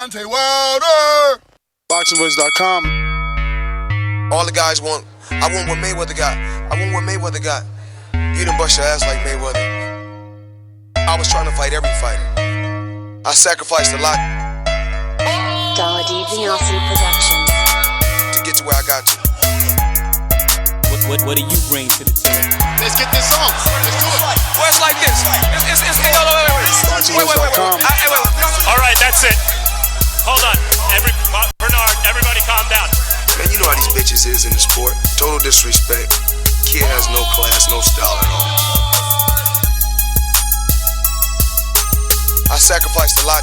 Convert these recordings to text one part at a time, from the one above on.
Untitled Welder. ThaBoxingvoice.com. All the guys want, I want what Mayweather got. I want what Mayweather got. You done bust your ass like Mayweather. I was trying to fight every fighter. I sacrificed a lot Dazn Productions to get to where I got to. What do you bring to the table? Let's get this on. Let's do it. Well, it's like this. Wait. All right, that's it. Hold on. Bernard, everybody calm down. Man, you know how these bitches is in the sport. Total disrespect. Kid has no class, no style at all. I sacrificed a lot.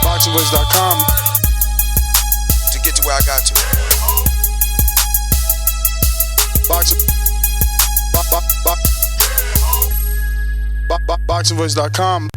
ThaBoxingvoice.com. To get to where I got to. ThaBoxingvoice.com.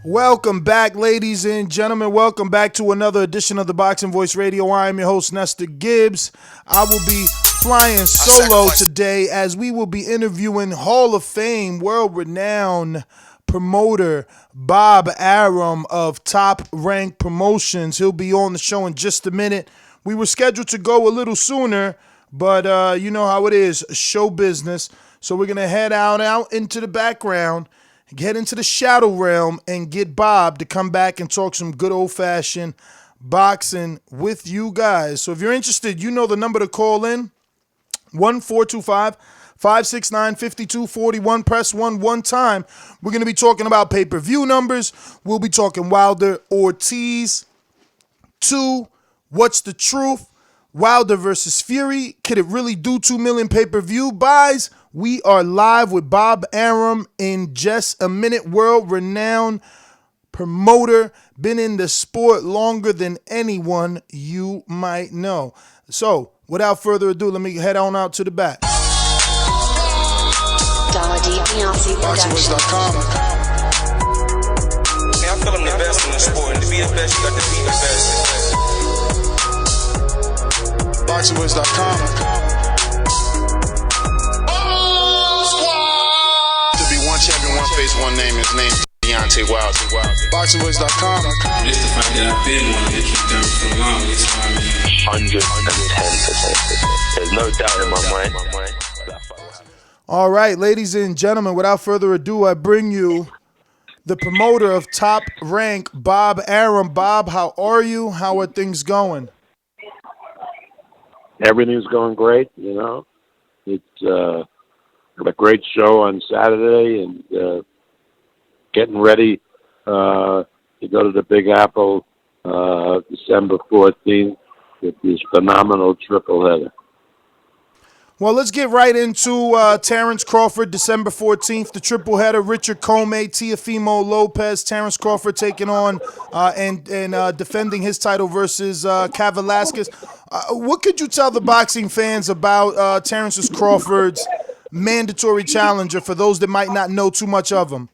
Welcome back, ladies and gentlemen. Welcome back to another edition of the Boxing Voice Radio. I am your host, Nestor Gibbs. I will be flying solo today as we will be interviewing Hall of Fame, world-renowned promoter Bob Arum of Top Rank Promotions. He'll be on the show in just a minute. We were scheduled to go a little sooner, but you know how it is, show business. So we're going to head out into the background, get into the shadow realm, and get Bob to come back and talk some good old-fashioned boxing with you guys. So if you're interested, you know the number to call in, 1-425-569-5241. Press 1 one time. We're going to be talking about pay-per-view numbers. We'll be talking Wilder, Ortiz. 2, what's the truth? Wilder versus Fury. Could it really do 2 million pay-per-view buys? We are live with Bob Arum in just a minute. World-renowned promoter. Been in the sport longer than anyone you might know. So, without further ado, let me head on out to the back. ThaBoxingvoice.com. Man, I feel I'm the best in the sport, and to be the best, you got to be the best. ThaBoxingvoice.com. To be one champion, one face, one name. His name Deontay Wilder. ThaBoxingvoice.com. Just the fact that I've been one that you've done for long, it's why I'm here. 110%. There's no doubt in my mind. All right, ladies and gentlemen, without further ado, I bring you the promoter of Top Rank, Bob Arum. Bob, how are you? How are things going? Everything's going great, you know. It's got a great show on Saturday and getting ready to go to the Big Apple December 14th with this phenomenal triple header. Well, let's get right into Terrence Crawford, December 14th, the triple header. Richard Comey, Teofimo Lopez, Terrence Crawford taking on and defending his title versus Cat Velasquez. What could you tell the boxing fans about Terrence Crawford's mandatory challenger for those that might not know too much of him?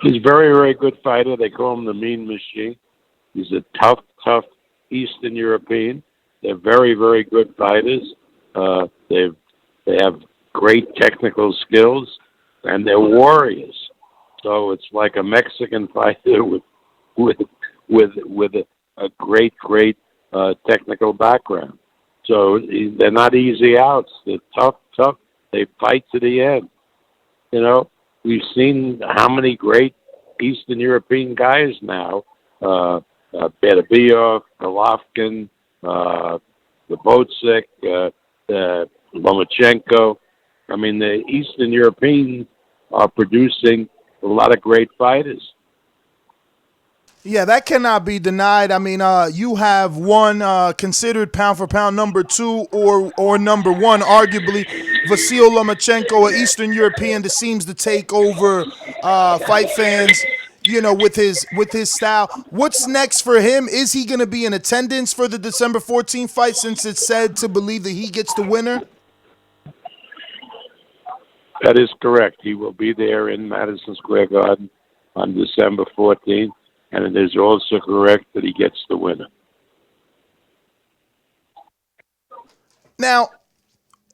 He's a very, very good fighter. They call him the Mean Machine. He's a tough Eastern European. They're very, very good fighters. They have great technical skills, and they're warriors. So it's like a Mexican fighter with a great technical background. So they're not easy outs. They're tough. They fight to the end. You know, we've seen how many great Eastern European guys now. Beterbiev, Golovkin, the Botsik, Lomachenko. I mean, the Eastern Europeans are producing a lot of great fighters. Yeah, that cannot be denied. I mean, you have one considered pound-for-pound number 2 or number 1, arguably, Vasyl Lomachenko, an Eastern European that seems to take over fight fans, you know, with his style. What's next for him? Is he going to be in attendance for the December 14th fight, since it's said to believe that he gets the winner? That is correct. He will be there in Madison Square Garden on December 14th, and it is also correct that he gets the winner. Now,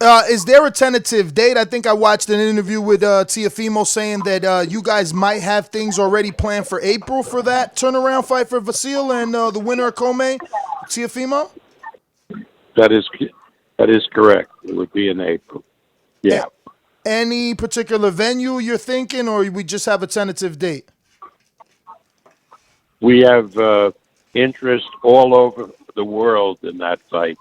Is there a tentative date? I think I watched an interview with Teofimo saying that you guys might have things already planned for April for that turnaround fight for Vasil and the winner of Comey, Teofimo? That is correct. It would be in April. Yeah. Any particular venue you're thinking, or we just have a tentative date? We have interest all over the world in that fight.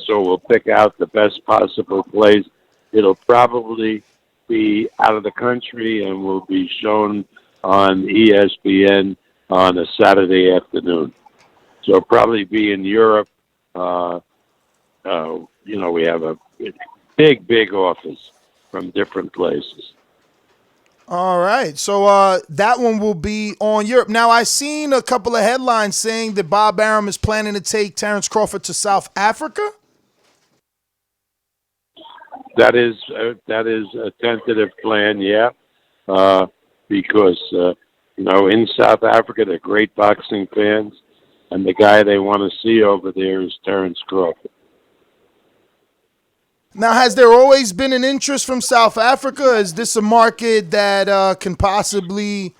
So we'll pick out the best possible place. It'll probably be out of the country and will be shown on ESPN on a Saturday afternoon. So it'll probably be in Europe. We have a big office from different places. All right. So that one will be on Europe. Now, I seen a couple of headlines saying that Bob Arum is planning to take Terrence Crawford to South Africa. That is a tentative plan, yeah, because in South Africa they're great boxing fans, and the guy they want to see over there is Terrence Crawford. Now, has there always been an interest from South Africa? Is this a market that can possibly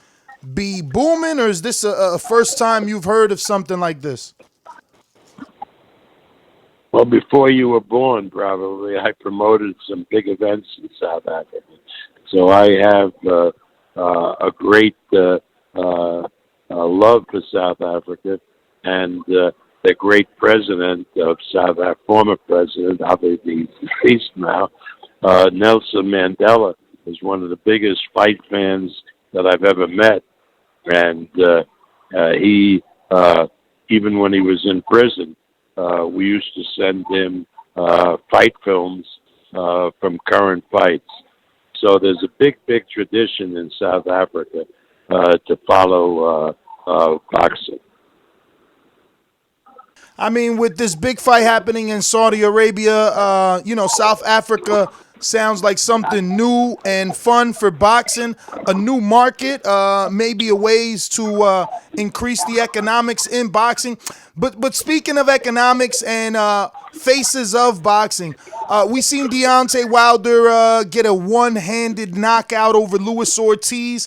be booming, or is this a first time you've heard of something like this? Well, before you were born, probably, I promoted some big events in South Africa. So I have a great love for South Africa, and the great president of South Africa, former president, obviously deceased now, Nelson Mandela, is one of the biggest fight fans that I've ever met. And he, even when he was in prison, we used to send him fight films from current fights. So there's a big tradition in South Africa to follow boxing. I mean, with this big fight happening in Saudi Arabia, South Africa sounds like something new and fun for boxing, a new market, maybe a ways to increase the economics in boxing. But speaking of economics and faces of boxing, we seen Deontay Wilder get a one-handed knockout over Luis Ortiz.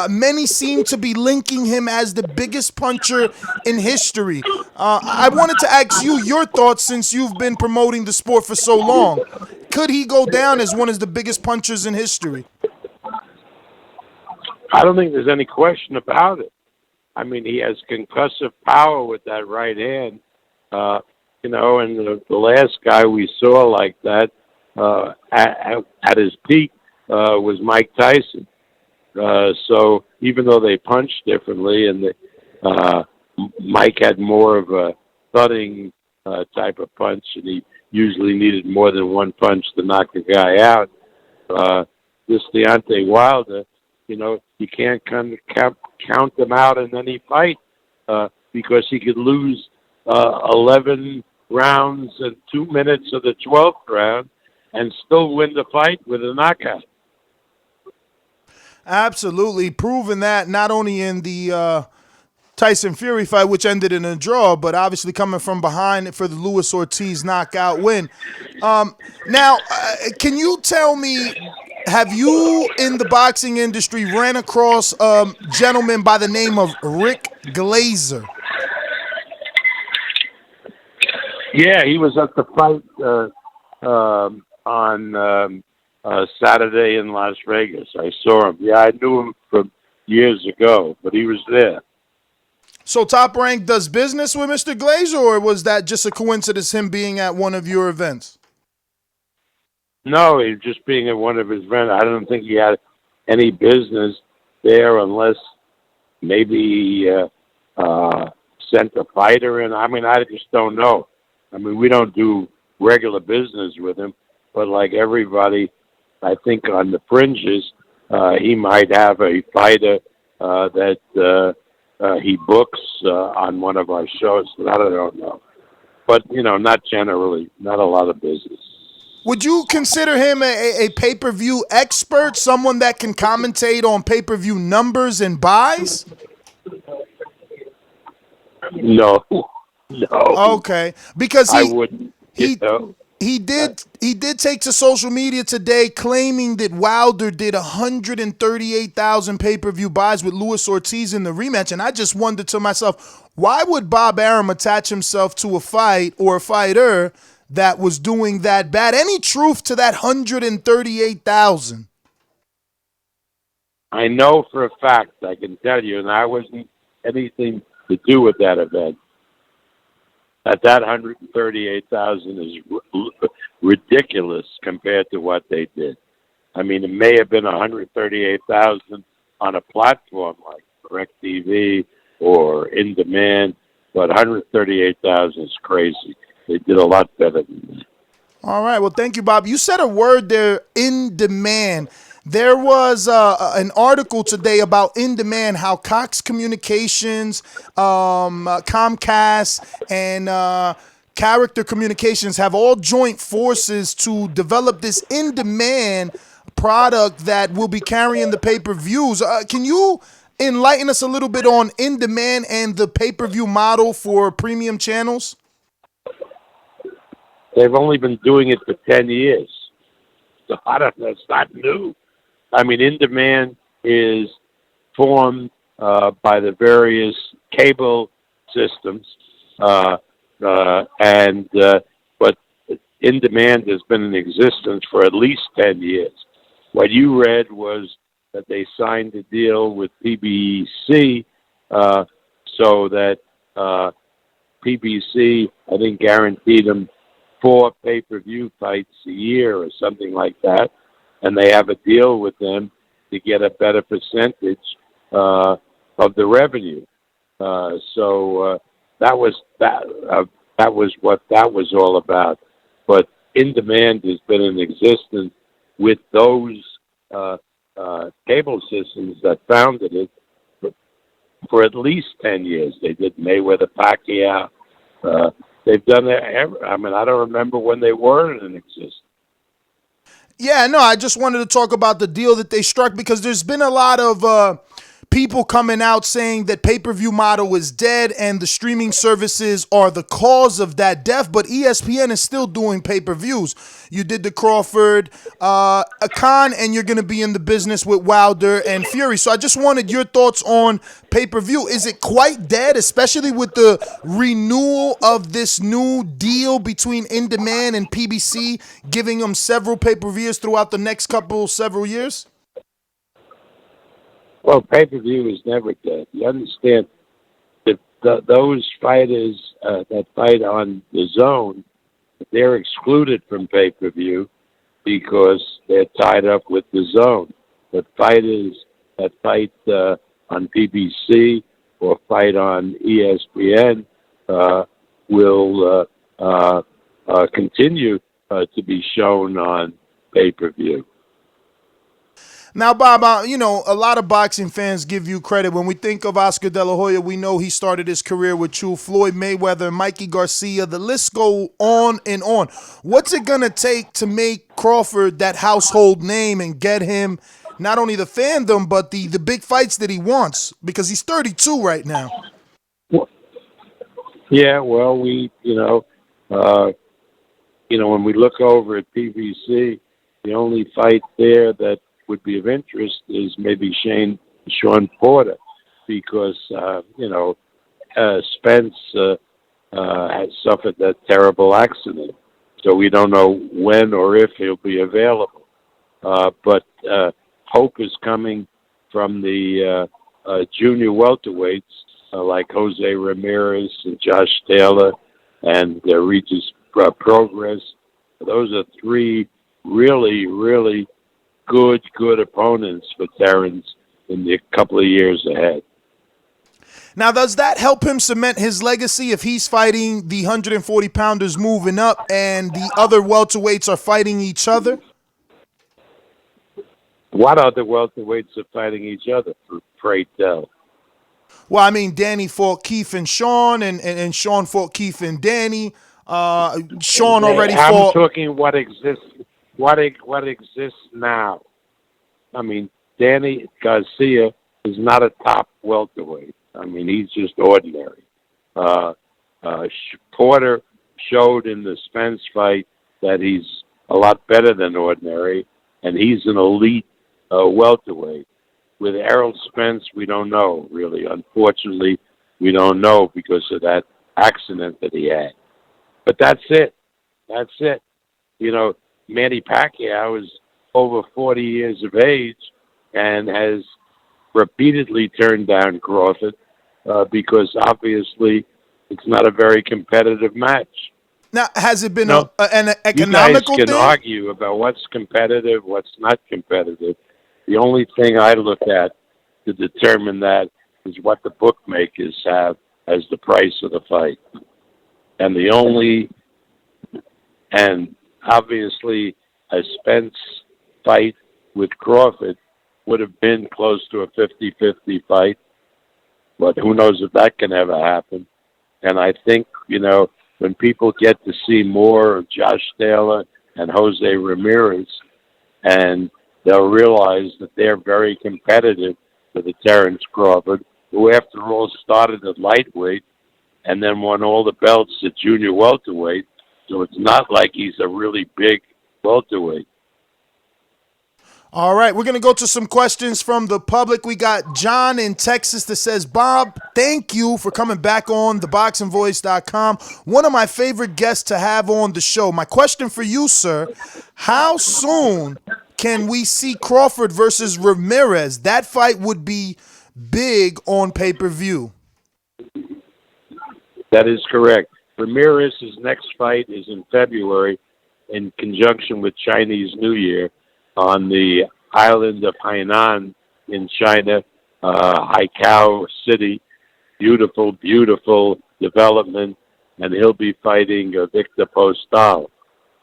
Many seem to be linking him as the biggest puncher in history. I wanted to ask you your thoughts since you've been promoting the sport for so long. Could he go down as one of the biggest punchers in history? I don't think there's any question about it. I mean, he has concussive power with that right hand. And the last guy we saw like that at his peak was Mike Tyson. So even though they punch differently, and Mike had more of a thudding type of punch, and he usually needed more than one punch to knock the guy out. This Deontay Wilder, you can't count them out in any fight because he could lose 11 rounds and 2 minutes of the 12th round and still win the fight with a knockout. Absolutely, proven that not only in the Tyson Fury fight, which ended in a draw, but obviously coming from behind for the Luis Ortiz knockout win. Now, can you tell me, have you in the boxing industry ran across a gentleman by the name of Rick Glazer? Yeah, he was at the fight on Saturday in Las Vegas. I saw him. Yeah, I knew him from years ago, but he was there. So Top Rank does business with Mr. Glazer, or was that just a coincidence, him being at one of your events? No, he just being at one of his events. I don't think he had any business there unless maybe he sent a fighter in. I mean, I just don't know. I mean, we don't do regular business with him, but like everybody, I think on the fringes, he might have a fighter that he books on one of our shows. That I don't know. But, not generally, not a lot of business. Would you consider him a pay-per-view expert, someone that can commentate on pay-per-view numbers and buys? No. Okay, because I wouldn't. He did take to social media today claiming that Wilder did 138,000 pay-per-view buys with Luis Ortiz in the rematch. And I just wondered to myself, why would Bob Arum attach himself to a fight or a fighter that was doing that bad? Any truth to that 138,000? I know for a fact, I can tell you, and I wasn't anything to do with that event, that 138,000 is ridiculous compared to what they did. I mean, it may have been 138,000 on a platform like DirecTV or In Demand, but 138,000 is crazy. They did a lot better than that. All right. Well, thank you, Bob. You said a word there, In Demand. There was an article today about In Demand, how Cox Communications, Comcast, and Character Communications have all joined forces to develop this In Demand product that will be carrying the pay-per-views. Can you enlighten us a little bit on In Demand and the pay-per-view model for premium channels? They've only been doing it for 10 years. So I don't know. It's not new. I mean, In Demand is formed by the various cable systems, but In Demand has been in existence for at least 10 years. What you read was that they signed a deal with PBC so that PBC, I think, guaranteed them 4 pay-per-view fights a year or something like that. And they have a deal with them to get a better percentage of the revenue. So that was what that was all about. But In Demand has been in existence with those cable systems that founded it for at least 10 years. They did Mayweather Pacquiao. They've done it. I mean, I don't remember when they weren't in existence. Yeah, no, I just wanted to talk about the deal that they struck because there's been a lot of people coming out saying that pay-per-view model is dead and the streaming services are the cause of that death, but ESPN is still doing pay-per-views. You did the Crawford, Khan, and you're going to be in the business with Wilder and Fury. So I just wanted your thoughts on pay-per-view. Is it quite dead, especially with the renewal of this new deal between In Demand and PBC, giving them several pay-per-views throughout the next several years? Well, pay-per-view is never dead. You understand that those fighters that fight on the zone, they're excluded from pay-per-view because they're tied up with the zone. But fighters that fight on PBC or fight on ESPN will continue to be shown on pay-per-view. Now, Bob, a lot of boxing fans give you credit. When we think of Oscar De La Hoya, we know he started his career with you, Floyd Mayweather, Mikey Garcia. The list go on and on. What's it going to take to make Crawford that household name and get him not only the fandom, but the big fights that he wants? Because he's 32 right now. Yeah, well, when we look over at PBC, the only fight there that would be of interest is maybe Sean Porter, because Spence has suffered that terrible accident, so we don't know when or if he'll be available. But hope is coming from the junior welterweights like Jose Ramirez and Josh Taylor and Regis Progress. Those are 3 really, really good opponents for Terrence in the couple of years ahead. Now, does that help him cement his legacy if he's fighting the 140-pounders moving up and the other welterweights are fighting each other? What other welterweights are fighting each other, pray tell? Well, I mean, Danny fought Keith and Sean, and Sean fought Keith and Danny. Sean already fought. I'm talking what exists. What exists now? I mean, Danny Garcia is not a top welterweight. I mean, he's just ordinary. Porter showed in the Spence fight that he's a lot better than ordinary, and he's an elite welterweight. With Errol Spence, we don't know, really. Unfortunately, we don't know because of that accident that he had. But that's it. That's it. You know, Manny Pacquiao is over 40 years of age and has repeatedly turned down Crawford because obviously it's not a very competitive match. Now, has it been No, an you economical guys can thing? argue about what's competitive, what's not competitive. The only thing I look at to determine that is what the bookmakers have as the price of the fight. And obviously a Spence fight with Crawford would have been close to a 50-50 fight, but who knows if that can ever happen. And I think, you know, when people get to see more of Josh Taylor and Jose Ramirez, and they'll realize that they're very competitive to the Terrence Crawford, who after all started at lightweight and then won all the belts at junior welterweight. So it's not like he's a really big welterweight. All right, we're going to go to some questions from the public. We got John in Texas that says, Bob, thank you for coming back on ThaBoxingvoice.com. One of my favorite guests to have on the show. My question for you, sir, how soon can we see Crawford versus Ramirez? That fight would be big on pay-per-view. That is correct. Ramirez's next fight is in February in conjunction with Chinese New Year on the island of Hainan in China, Haikou City. Beautiful, beautiful development. And he'll be fighting Victor Postal.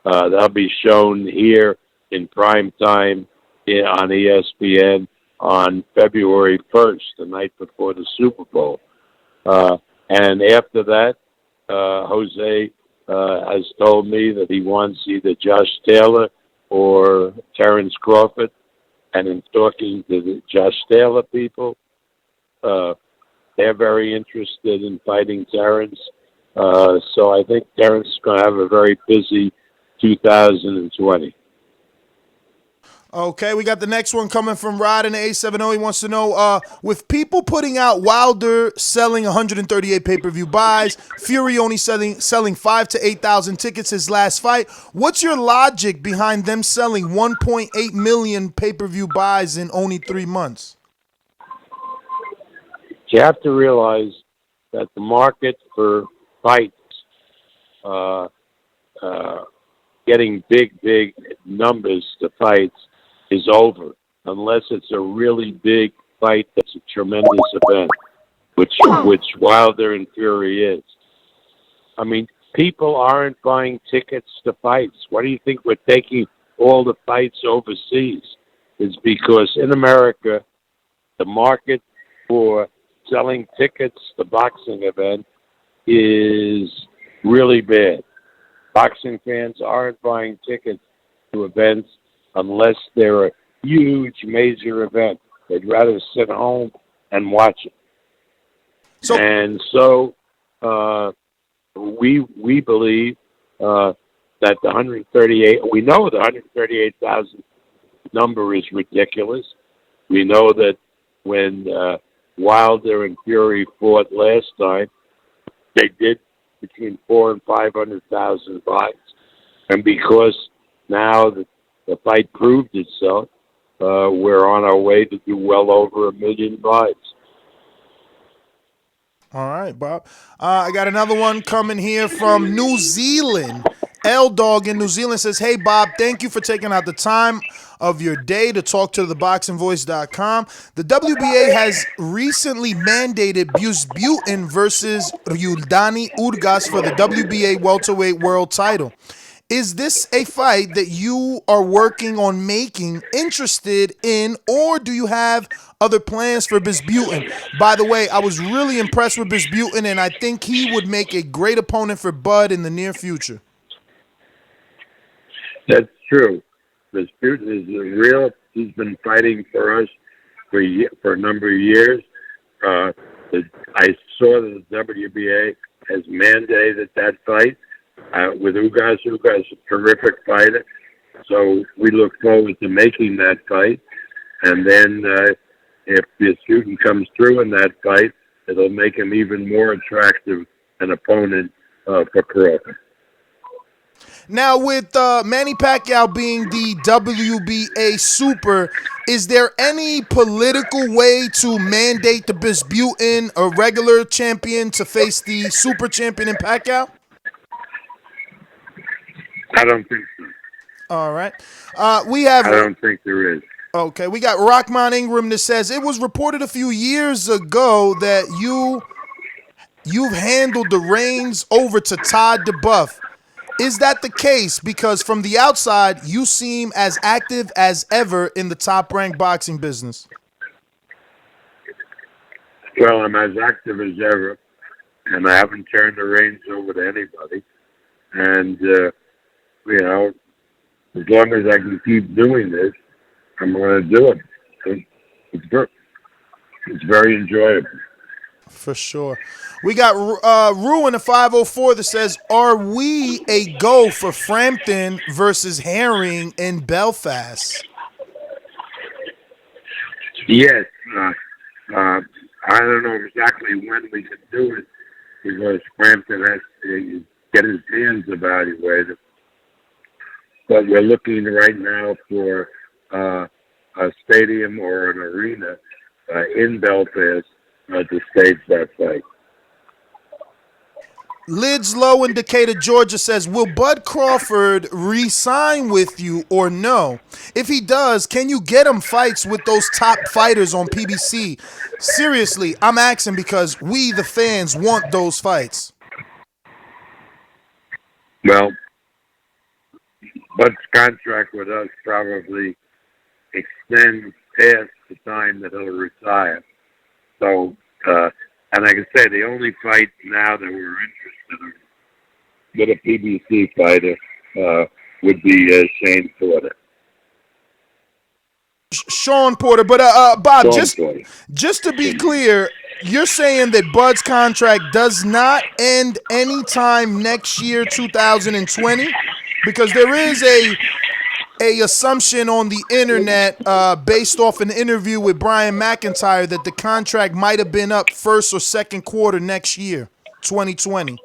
That'll be shown here in prime time on ESPN on February 1st, the night before the Super Bowl. And after that, Jose has told me that he wants either Josh Taylor or Terrence Crawford. And in talking to the Josh Taylor people, they're very interested in fighting Terrence. So I think Terrence is going to have a very busy 2020. Okay, we got the next one coming from Rod in the A70. He wants to know, with people putting out Wilder selling 138 pay-per-view buys, Fury only selling 5,000 to 8,000 tickets his last fight, what's your logic behind them selling 1.8 million pay-per-view buys in only 3 months? You have to realize that the market for fights, getting big numbers to fights, is over, unless it's a really big fight that's a tremendous event, which Wilder and Fury is. I mean, people aren't buying tickets to fights. Why do you think we're taking all the fights overseas? It's because in America, the market for selling tickets to boxing events is really bad. Boxing fans aren't buying tickets to events unless they're a huge, major event. They'd rather sit home and watch it. So we believe that the 138, we know the 138,000 number is ridiculous. We know that when Wilder and Fury fought last time, they did between 400,000 and 500,000 buys. And because now the fight proved itself, we're on our way to do well over 1 million buys. All right, Bob. I got another one coming here from New Zealand. L-Dog in New Zealand says, hey, Bob, thank you for taking out the time of your day to talk to ThaBoxingVoice.com. The WBA has recently mandated Busbutin versus Yuldani Urgas for the WBA welterweight world title. Is this a fight that you are working on making, interested in, or do you have other plans for Busbutin? By the way, I was really impressed with Busbutin, and I think he would make a great opponent for Bud in the near future. That's true. Busbutin is real. He's been fighting for us for a number of years. I saw that the WBA has mandated that fight. with Ugas. Ugas is a terrific fighter. So we look forward to making that fight. And then if the student comes through in that fight, it'll make him even more attractive an opponent for Crawford. Now, with Manny Pacquiao being the WBA super, is there any political way to mandate the Disputin, a regular champion, to face the super champion in Pacquiao? I don't think so. All right. We have. I don't think there is. Okay, we got Rockmont Ingram that says it was reported a few years ago that you've handled the reins over to Todd DeBuff. Is that the case? Because from the outside, you seem as active as ever in the top-ranked boxing business. Well, I'm as active as ever, and I haven't turned the reins over to anybody. And, as long as I can keep doing this, I'm going to do it. It's very enjoyable. For sure. We got Rue in the 504 that says, are we a go for Frampton versus Herring in Belfast? Yes. I don't know exactly when we can do it because Frampton has to get his hands evaluated. But we're looking right now for a stadium or an arena in Belfast to stage that fight. Lids Low in Decatur, Georgia says, will Bud Crawford re-sign with you or no? If he does, can you get him fights with those top fighters on PBC? Seriously, I'm asking because we, the fans, want those fights. Well, Bud's contract with us probably extends past the time that he'll retire. So, and like I say, the only fight now that we're interested in with a PBC fighter would be Shane Porter. Sean Porter, but Bob, Porter. just to be clear, you're saying that Bud's contract does not end anytime next year, 2020, because there is a assumption on the internet based off an interview with Brian McIntyre that the contract might have been up first or second quarter next year, 2020.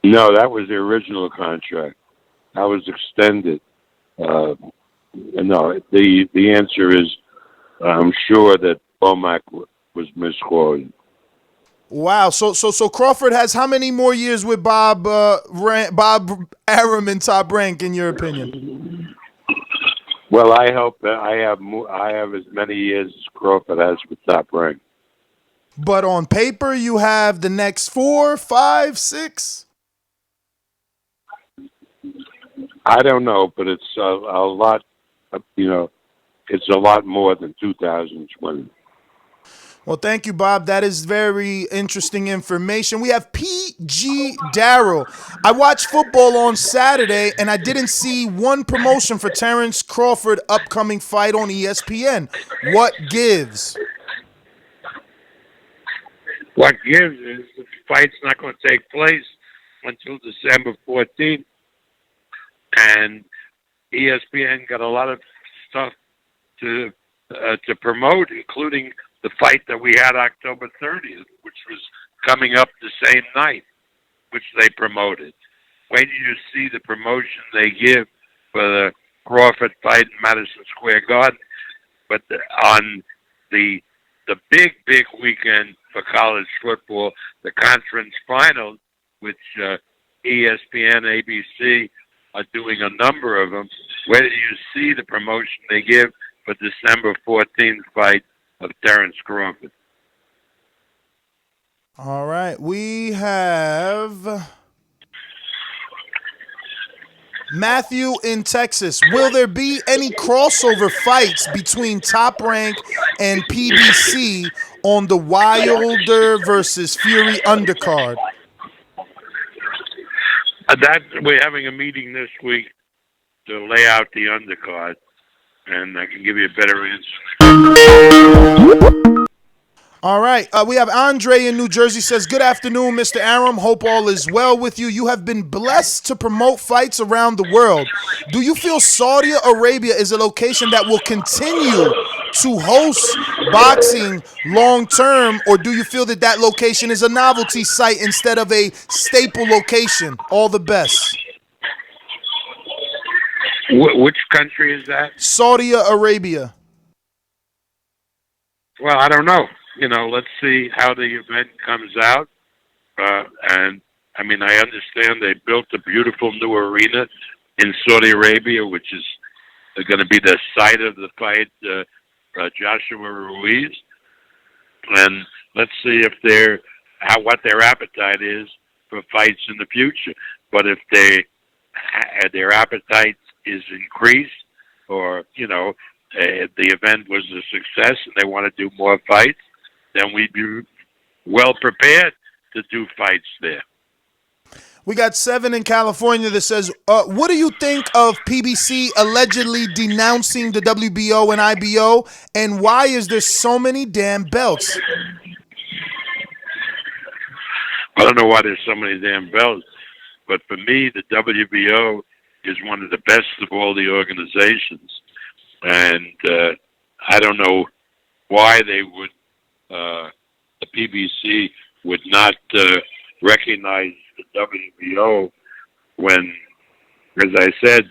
No, that was the original contract. That was extended. No, the answer is I'm sure that Womack was misquoted. Wow. So Crawford has how many more years with Bob Arum in Top Rank, in your opinion? Well, I hope that I have as many years as Crawford has with Top Rank. But on paper, you have the next 4, 5, 6. I don't know, but it's a lot. It's a lot more than 2020. Well, thank you, Bob. That is very interesting information. We have P.G. Darrell. I watched football on Saturday, and I didn't see one promotion for Terrence Crawford upcoming fight on ESPN. What gives? What gives is the fight's not going to take place until December 14th. And ESPN got a lot of stuff to promote, including the fight that we had October 30th, which was coming up the same night, which they promoted. When you see the promotion they give for the Crawford fight in Madison Square Garden, but on the big weekend for college football, the conference finals, which ESPN, ABC are doing a number of them, where do you see the promotion they give for December 14th fight of Terrence Crawford? All right. We have Matthew in Texas. Will there be any crossover fights between Top Rank and PBC on the Wilder versus Fury undercard? That we're having a meeting this week to lay out the undercard, and I can give you a better answer. All right. We have Andre in New Jersey says, good afternoon, Mr. Arum. Hope all is well with you. You have been blessed to promote fights around the world. Do you feel Saudi Arabia is a location that will continue to host boxing long term, or do you feel that that location is a novelty site instead of a staple location? All the best. Which country is that? Saudi Arabia. Well, I don't know. Let's see how the event comes out. And I mean, I understand they built a beautiful new arena in Saudi Arabia, which is going to be the site of the fight, Joshua Ruiz. And let's see if what their appetite is for fights in the future. But if their appetite is increased, or the event was a success and they want to do more fights, then we'd be well prepared to do fights there. We got 7 in California that says, what do you think of PBC allegedly denouncing the WBO and IBO, and why is there so many damn belts? I don't know why there's so many damn belts, but for me, the WBO is one of the best of all the organizations. And I don't know why the PBC would not recognize the WBO when, as I said,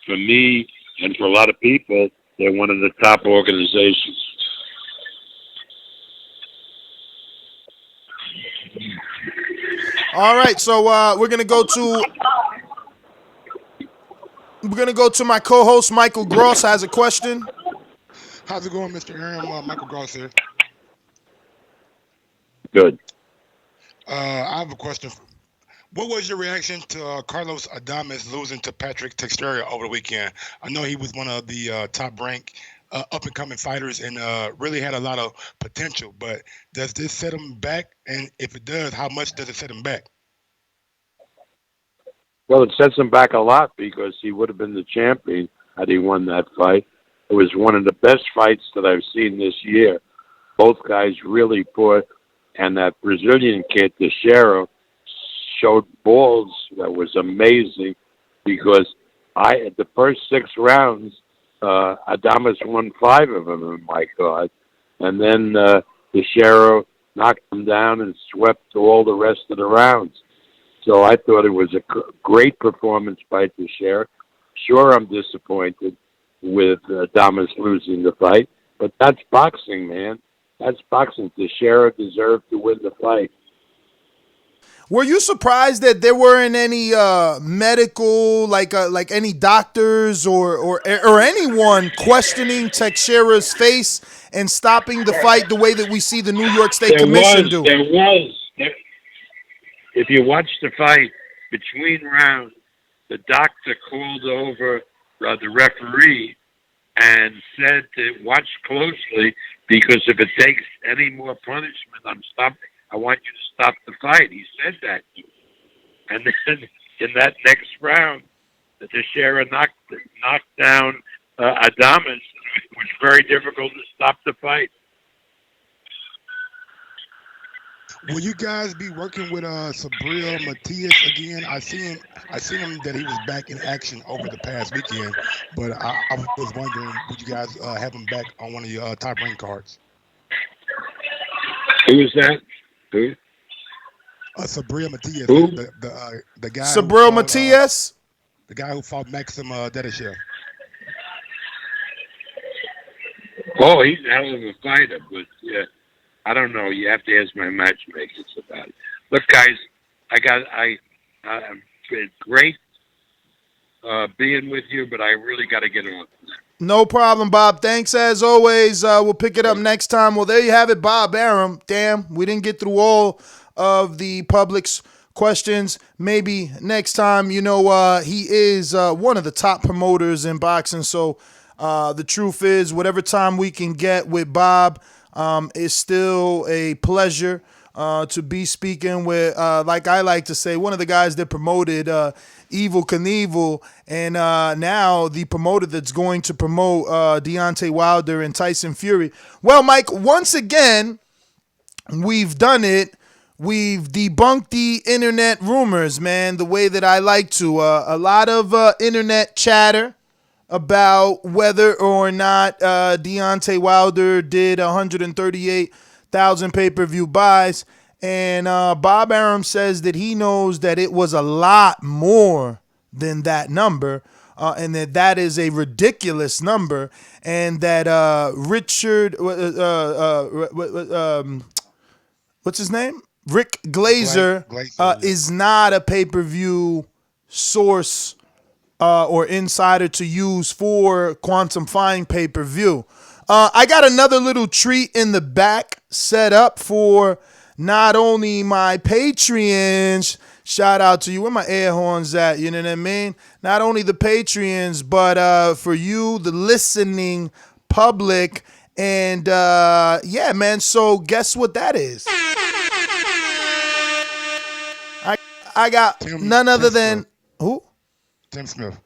for me and for a lot of people, they're one of the top organizations. All right, so we're gonna go to my co-host Michael Gross has a question. How's it going, Mr. Arum? Michael Gross here. Good. I have a question. What was your reaction to Carlos Adames losing to Patrick Teixeira over the weekend? I know he was one of the top-ranked, up-and-coming fighters and really had a lot of potential, but does this set him back? And if it does, how much does it set him back? Well, it sets him back a lot because he would have been the champion had he won that fight. It was one of the best fights that I've seen this year. Both guys really fought, and that Brazilian kid, Teixeira, showed balls that was amazing because at the first 6 rounds, Adames won 5 of them in my card. And then Teixeira knocked him down and swept all the rest of the rounds. So I thought it was a great performance by Teixeira. Sure, I'm disappointed with Adames losing the fight, but that's boxing, man. That's boxing. Teixeira deserved to win the fight. Were you surprised that there weren't any medical, like any doctors or anyone questioning Teixeira's face and stopping the fight the way that we see the New York State Commission do? There was. If you watch the fight, between rounds, the doctor called over the referee and said to watch closely because if it takes any more punishment, I want you to stop the fight. He said that. And then in that next round, Teixeira knocked down Adames. It was very difficult to stop the fight. Will you guys be working with Sabril Matias again? I seen him that he was back in action over the past weekend, but I was wondering, would you guys have him back on one of your top rank cards? Who is that? Who? Sabril Matias. Who? The guy. Sabril Matias? The guy who fought Maxim Dedishev. Oh, he's a hell of a fighter, but I don't know. You have to ask my matchmakers about it. Look, guys, it's great being with you, but I really got to get on. No problem, Bob. Thanks as always. We'll pick it up next time. Well, there you have it, Bob Arum. Damn, we didn't get through all of the public's questions. Maybe next time. He is one of the top promoters in boxing. So the truth is, whatever time we can get with Bob, it's still a pleasure to be speaking with, like I like to say, one of the guys that promoted Evel Knievel, and now the promoter that's going to promote Deontay Wilder and Tyson Fury. Well, Mike, once again, we've done it. We've debunked the internet rumors, man, the way that I like to. A lot of internet chatter about whether or not Deontay Wilder did 138,000 pay-per-view buys. And Bob Arum says that he knows that it was a lot more than that number, and that is a ridiculous number, and that Richard, what's his name? Rick Glazer, is not a pay-per-view source or insider to use for Quantum Fine pay-per-view. I got another little treat in the back set up for not only my Patreons, shout out to you, where my air horns at, you know what I mean? Not only the Patreons, but for you, the listening public. And yeah, man, so guess what that is? I got none other than, who? Tim Smith.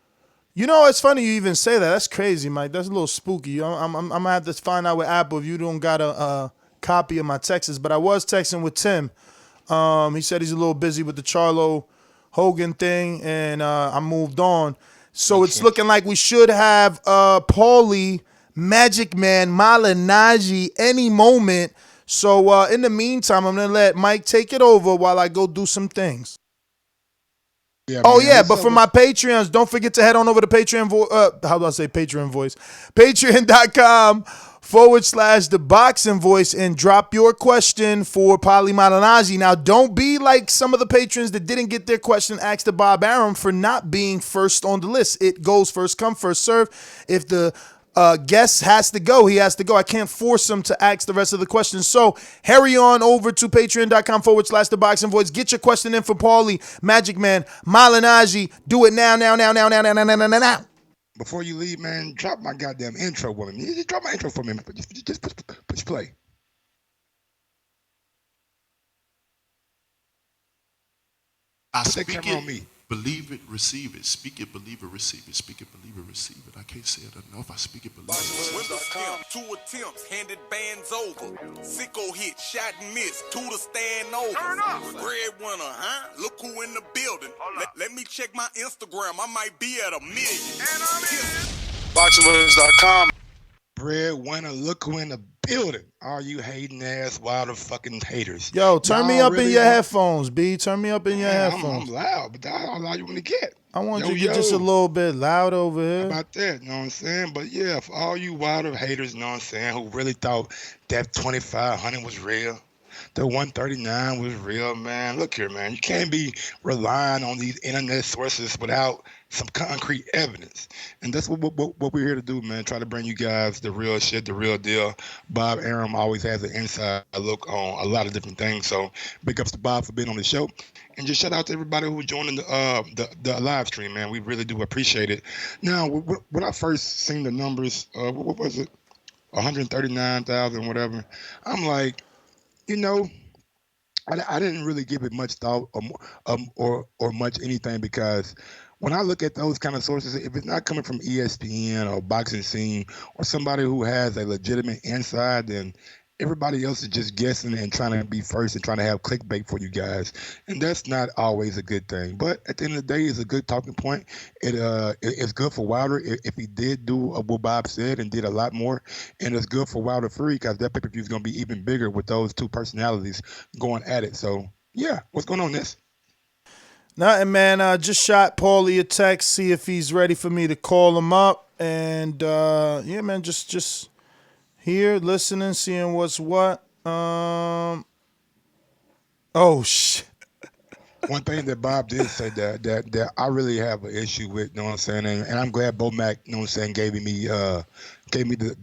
You know, it's funny you even say that. That's crazy, Mike. That's a little spooky. I'm going to have to find out with Apple if you don't got a copy of my texts. But I was texting with Tim. He said he's a little busy with the Charlo Hogan thing, and I moved on. So it's looking like we should have Paulie, Magic Man, Malignaggi any moment. So in the meantime, I'm going to let Mike take it over while I go do some things. Yeah, oh, man, yeah, but for my Patreons, don't forget to head on over to Patreon. How do I say Patreon voice? Patreon.com/ThaBoxingVoice and drop your question for Paulie Malignaggi. Now, don't be like some of the patrons that didn't get their question asked to Bob Arum for not being first on the list. It goes first come, first serve. If the guest has to go, he has to go. I can't force him to ask the rest of the questions. So hurry on over to patreon.com/ThaBoxingVoice. Get your question in for Paulie, Magic Man, Malignaggi. Do it now. Before you leave, man, drop my goddamn intro, woman. Just drop my intro for me. Just push play. I speak it, believe it, receive it. Speak it, believe it, receive it. Speak it, believe it, receive it. I can't say it enough. I speak it, believe it. Windows 2 attempts, handed bands over. Sicko hit, shot and miss. 2 to stand over. Breadwinner, huh? Look who in the building. Let me check my Instagram. I might be at 1 million. BoxingVoice.com. Breadwinner, look who in the building. All you hating ass Wilder fucking haters. Yo, turn me up in your headphones, B. Turn me up in your headphones. I'm loud, but that's how loud you want to get. I want you to get just a little bit loud over here. How about that, you know what I'm saying? But yeah, for all you Wilder haters, you know what I'm saying, who really thought that 2,500 was real, the 139 was real, man. Look here, man. You can't be relying on these internet sources without some concrete evidence. And that's what we're here to do, man. Try to bring you guys the real shit, the real deal. Bob Arum always has an inside look on a lot of different things. So big ups to Bob for being on the show. And just shout out to everybody who joined the live stream, man. We really do appreciate it. Now, when I first seen the numbers, what was it? 139,000, whatever. I'm like, you know, I didn't really give it much thought or much anything, because when I look at those kind of sources, if it's not coming from ESPN or Boxing Scene or somebody who has a legitimate inside, then everybody else is just guessing and trying to be first and trying to have clickbait for you guys. And that's not always a good thing. But at the end of the day, it's a good talking point. It's good for Wilder if he did do what Bob said and did a lot more. And it's good for Wilder Fury, because that pay-per-view is going to be even bigger with those two personalities going at it. So, yeah, what's going on, Ness? Nothing, man. Just shot Paulie a text, see if he's ready for me to call him up. And, yeah, man, just here, listening, seeing what's what. Oh, shit. One thing that Bob did say that I really have an issue with, you know what I'm saying, and I'm glad Bo Mac, you know what I'm saying, gave me the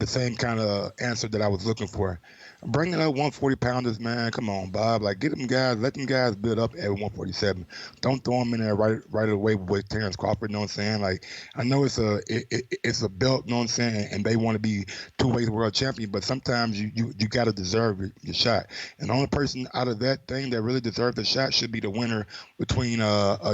same kind of answer that I was looking for. Bringing up 140 pounders, man. Come on, Bob. Like, get them guys, let them guys build up at 147. Don't throw them in there right away with Terrence Crawford. You know what I'm saying? Like, I know it's a belt. You know what I'm saying? And they want to be two-way world champion, but sometimes you got to deserve your shot. And the only person out of that thing that really deserved the shot should be the winner between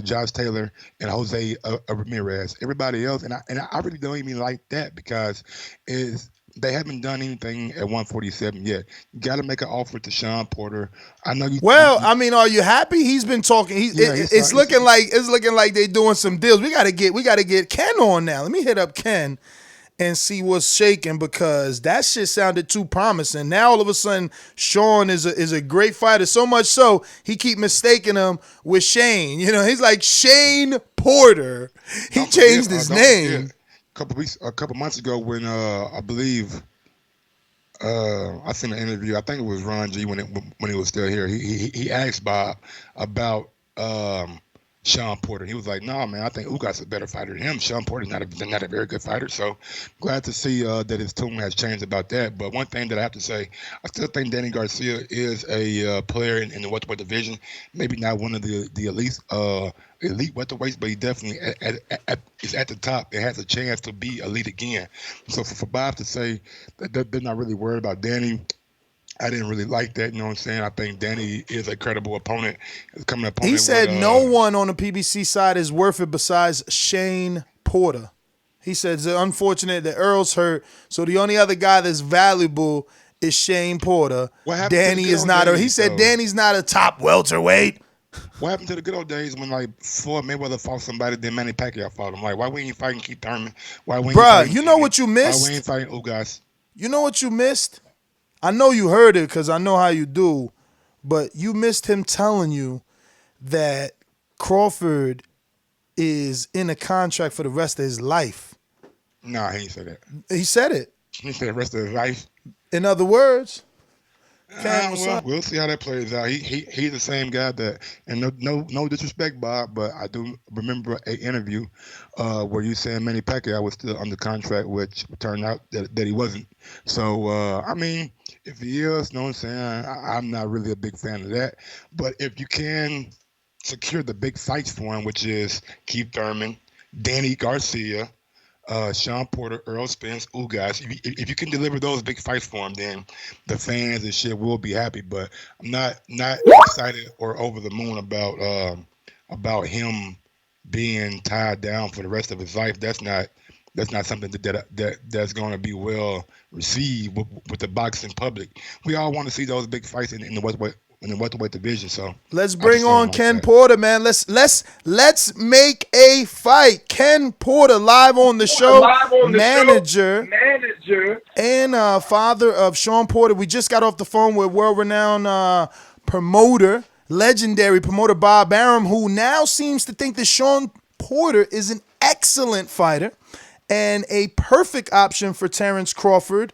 Josh Taylor and Jose Ramirez. Everybody else, and I really don't even like that, because is They haven't done anything at 147 yet. You got to make an offer to Sean Porter. I know you. Well, I mean, are you happy? He's been talking. It's looking like they're doing some deals. We gotta get Ken on now. Let me hit up Ken and see what's shaking, because that shit sounded too promising. Now all of a sudden, Sean is a great fighter. So much so he keep mistaking him with Shane. You know, he's like Shane Porter. He changed his name. A couple months ago, when I believe I seen an interview. I think it was Ron G when he was still here. He asked Bob about Sean Porter. He was like, "No, man, I think Ugas a better fighter than him. Sean Porter's not a very good fighter." So glad to see that his tune has changed about that. But one thing that I have to say, I still think Danny Garcia is a player in the welterweight division. Maybe not one of the elite welterweights, but he definitely is at the top and has a chance to be elite again. So for Bob to say that they're not really worried about Danny, I didn't really like that. You know what I'm saying? I think Danny is a credible opponent. He said no one on the PBC side is worth it besides Shane Porter. He said it's unfortunate that Earl's hurt, so the only other guy that's valuable is Shane Porter. Danny is not. He said Danny's not a top welterweight. What happened to the good old days when Floyd Mayweather fought somebody, then Manny Pacquiao fought him? Like, why we ain't fighting Keith Thurman? Bruh, you know what you missed? Why we ain't fighting Ugas? You know what you missed? I know you heard it because I know how you do, but you missed him telling you that Crawford is in a contract for the rest of his life. Nah, he ain't said that. He said it. He said the rest of his life. In other words, we'll see how that plays out. He's the same guy that, and no disrespect, Bob, but I do remember an interview where you saying Manny Pacquiao was still under contract, which turned out that he wasn't. So I mean, if he is, you know what I'm saying, I'm not really a big fan of that. But if you can secure the big fights for him, which is Keith Thurman, Danny Garcia, Sean Porter, Earl Spence, Ugas. If you can deliver those big fights for him, then the fans and shit will be happy. But I'm not excited or over the moon about him being tied down for the rest of his life. That's not something that's going to be well received with the boxing public. We all want to see those big fights in the welterweight division. So let's bring on Ken Porter, man. Let's make a fight. Ken Porter live on the show, manager and father of Sean Porter. We just got off the phone with world-renowned promoter, legendary promoter Bob Arum, who now seems to think that Sean Porter is an excellent fighter and a perfect option for Terrence Crawford,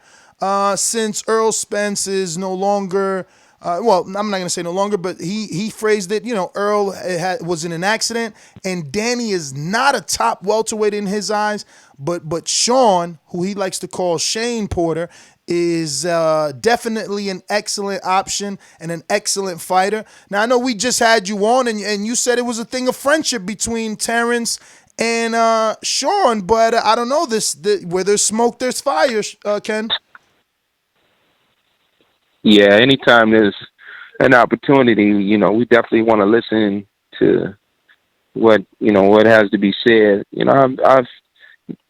since Earl Spence is no longer. Well, I'm not going to say no longer, but he phrased it, Earl was in an accident, and Danny is not a top welterweight in his eyes, but Sean, who he likes to call Shane Porter, is definitely an excellent option and an excellent fighter. Now, I know we just had you on, and you said it was a thing of friendship between Terrence and Sean, but I don't know, where there's smoke, there's fire, Ken. Yeah, anytime there's an opportunity, we definitely want to listen to what has to be said.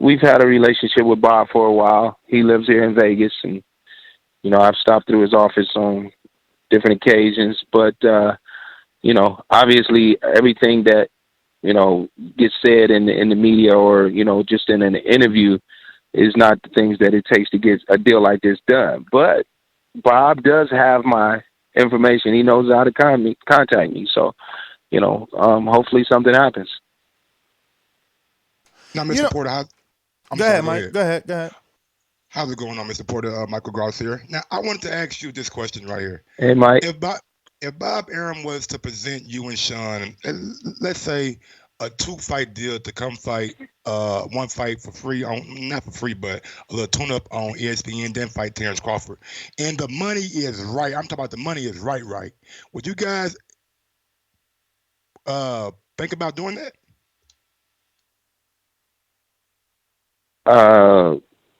We've had a relationship with Bob for a while. He lives here in Vegas, and I've stopped through his office on different occasions. But obviously, everything that gets said in the media or just in an interview is not the things that it takes to get a deal like this done. But Bob does have my information. He knows how to contact me. So, hopefully something happens. Now, Mr. Porter, go ahead, Mike. Go ahead. How's it going on, Mr. Porter? Michael Gross here. Now, I wanted to ask you this question right here. Hey, Mike. If Bob Arum was to present you and Sean, let's say a 2-fight deal to come fight one fight for free, not for free, but a little tune-up on ESPN, then fight Terrence Crawford, and the money is right. I'm talking about the money is right. Would you guys think about doing that?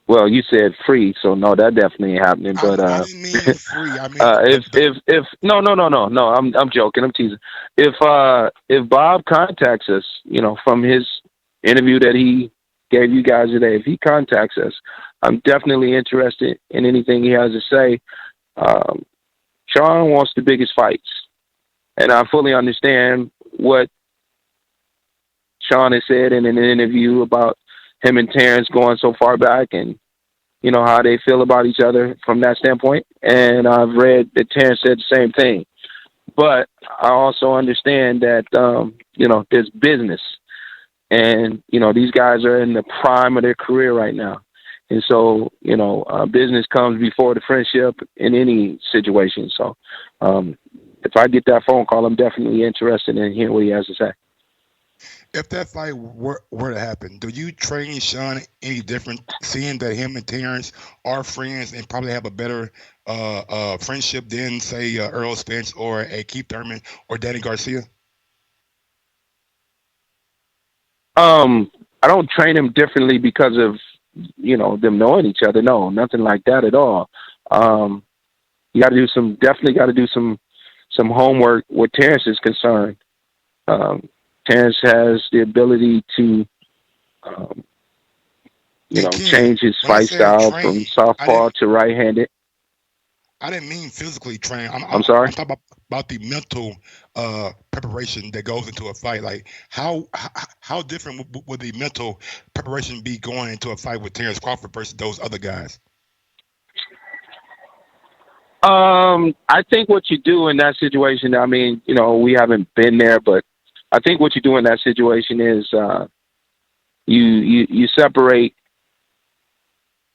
Well, you said free, so no, that definitely ain't happening. But I didn't mean free. I mean, if no, I'm joking. I'm teasing. If Bob contacts us, from his interview that he gave you guys today, if he contacts us, I'm definitely interested in anything he has to say. Sean wants the biggest fights, and I fully understand what Sean has said in an interview about him and Terrence going so far back, and you know how they feel about each other from that standpoint. And I've read that Terrence said the same thing. But I also understand that you know, there's business, and you know, these guys are in the prime of their career right now. And so, you know, business comes before the friendship in any situation. So if I get that phone call, I'm definitely interested in hearing what he has to say. If that fight were to happen, do you train Sean any different, seeing that him and Terrence are friends and probably have a better friendship than, say, Earl Spence or a Keith Thurman or Danny Garcia? I don't train him differently because of, you know, them knowing each other. No, nothing like that at all. You got to do some homework where Terrence is concerned. Terrence has the ability to, you know, change his fight style from southpaw to right-handed. I didn't mean physically train. I'm sorry? I'm talking about the mental preparation that goes into a fight. Like, how different would the mental preparation be going into a fight with Terrence Crawford versus those other guys? I think what you do in that situation, I mean, you know, we haven't been there, but I think what you do in that situation is you separate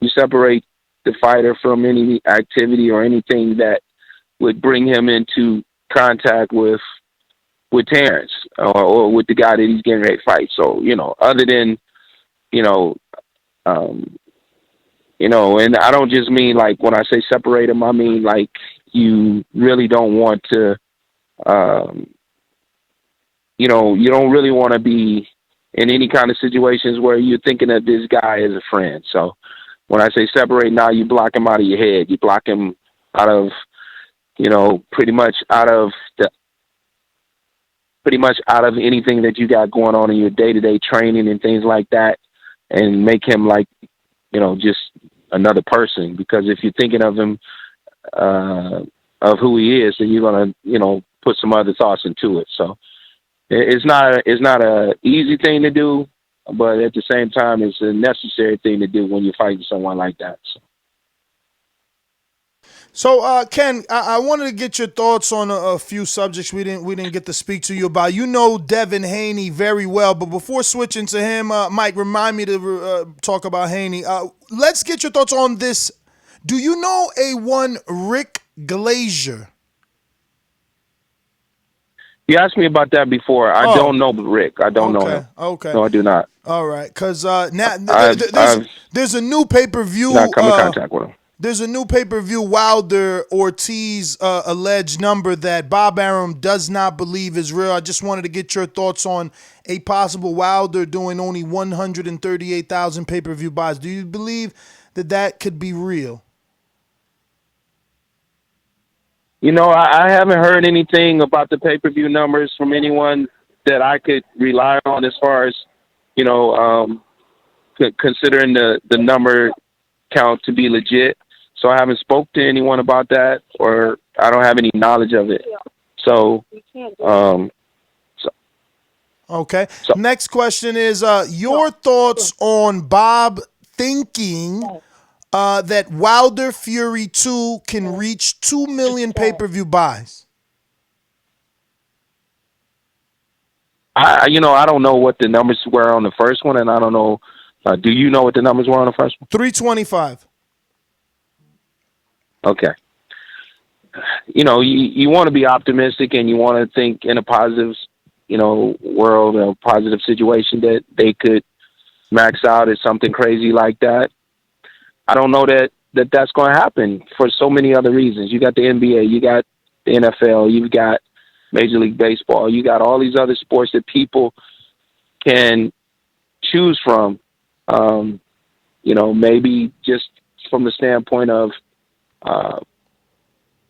the fighter from any activity or anything that would bring him into contact with Terrence or with the guy that he's getting ready to fight. So, you know, other than, and I don't just mean like when I say separate him, I mean like you really don't want to, you don't really want to be in any kind of situations where you're thinking of this guy as a friend. So when I say separate, now you block him out of your head. You block him out of, pretty much out of anything that you got going on in your day-to-day training and things like that, and make him like, just another person. Because if you're thinking of him, of who he is, then you're going to, put some other thoughts into it. So it's not a easy thing to do, but at the same time, it's a necessary thing to do when you're fighting someone like that. So Ken, I wanted to get your thoughts on a few subjects we didn't get to speak to you about. You know Devin Haney very well, but before switching to him, Mike, remind me to talk about Haney. Let's get your thoughts on this. Do you know A1 Rick Glazier? You asked me about that before. I don't know Rick. I don't know him. Okay. No, I do not. All right, because now there's a new pay-per-view. Not come in contact with him. There's a new pay-per-view Wilder Ortiz alleged number that Bob Arum does not believe is real. I just wanted to get your thoughts on a possible Wilder doing only 138,000 pay-per-view buys. Do you believe that could be real? I haven't heard anything about the pay-per-view numbers from anyone that I could rely on as far as, considering the number count to be legit. So I haven't spoke to anyone about that, or I don't have any knowledge of it. So, okay. So, next question is your thoughts on Bob thinking that Wilder Fury 2 can reach 2 million pay-per-view buys. I don't know what the numbers were on the first one, and I don't know. Do you know what the numbers were on the first one? 325. Okay. You want to be optimistic, and you want to think in a positive, world, a positive situation that they could max out at something crazy like that. I don't know that's going to happen for so many other reasons. You got the NBA, you got the NFL, you've got Major League Baseball, you got all these other sports that people can choose from. Maybe just from the standpoint of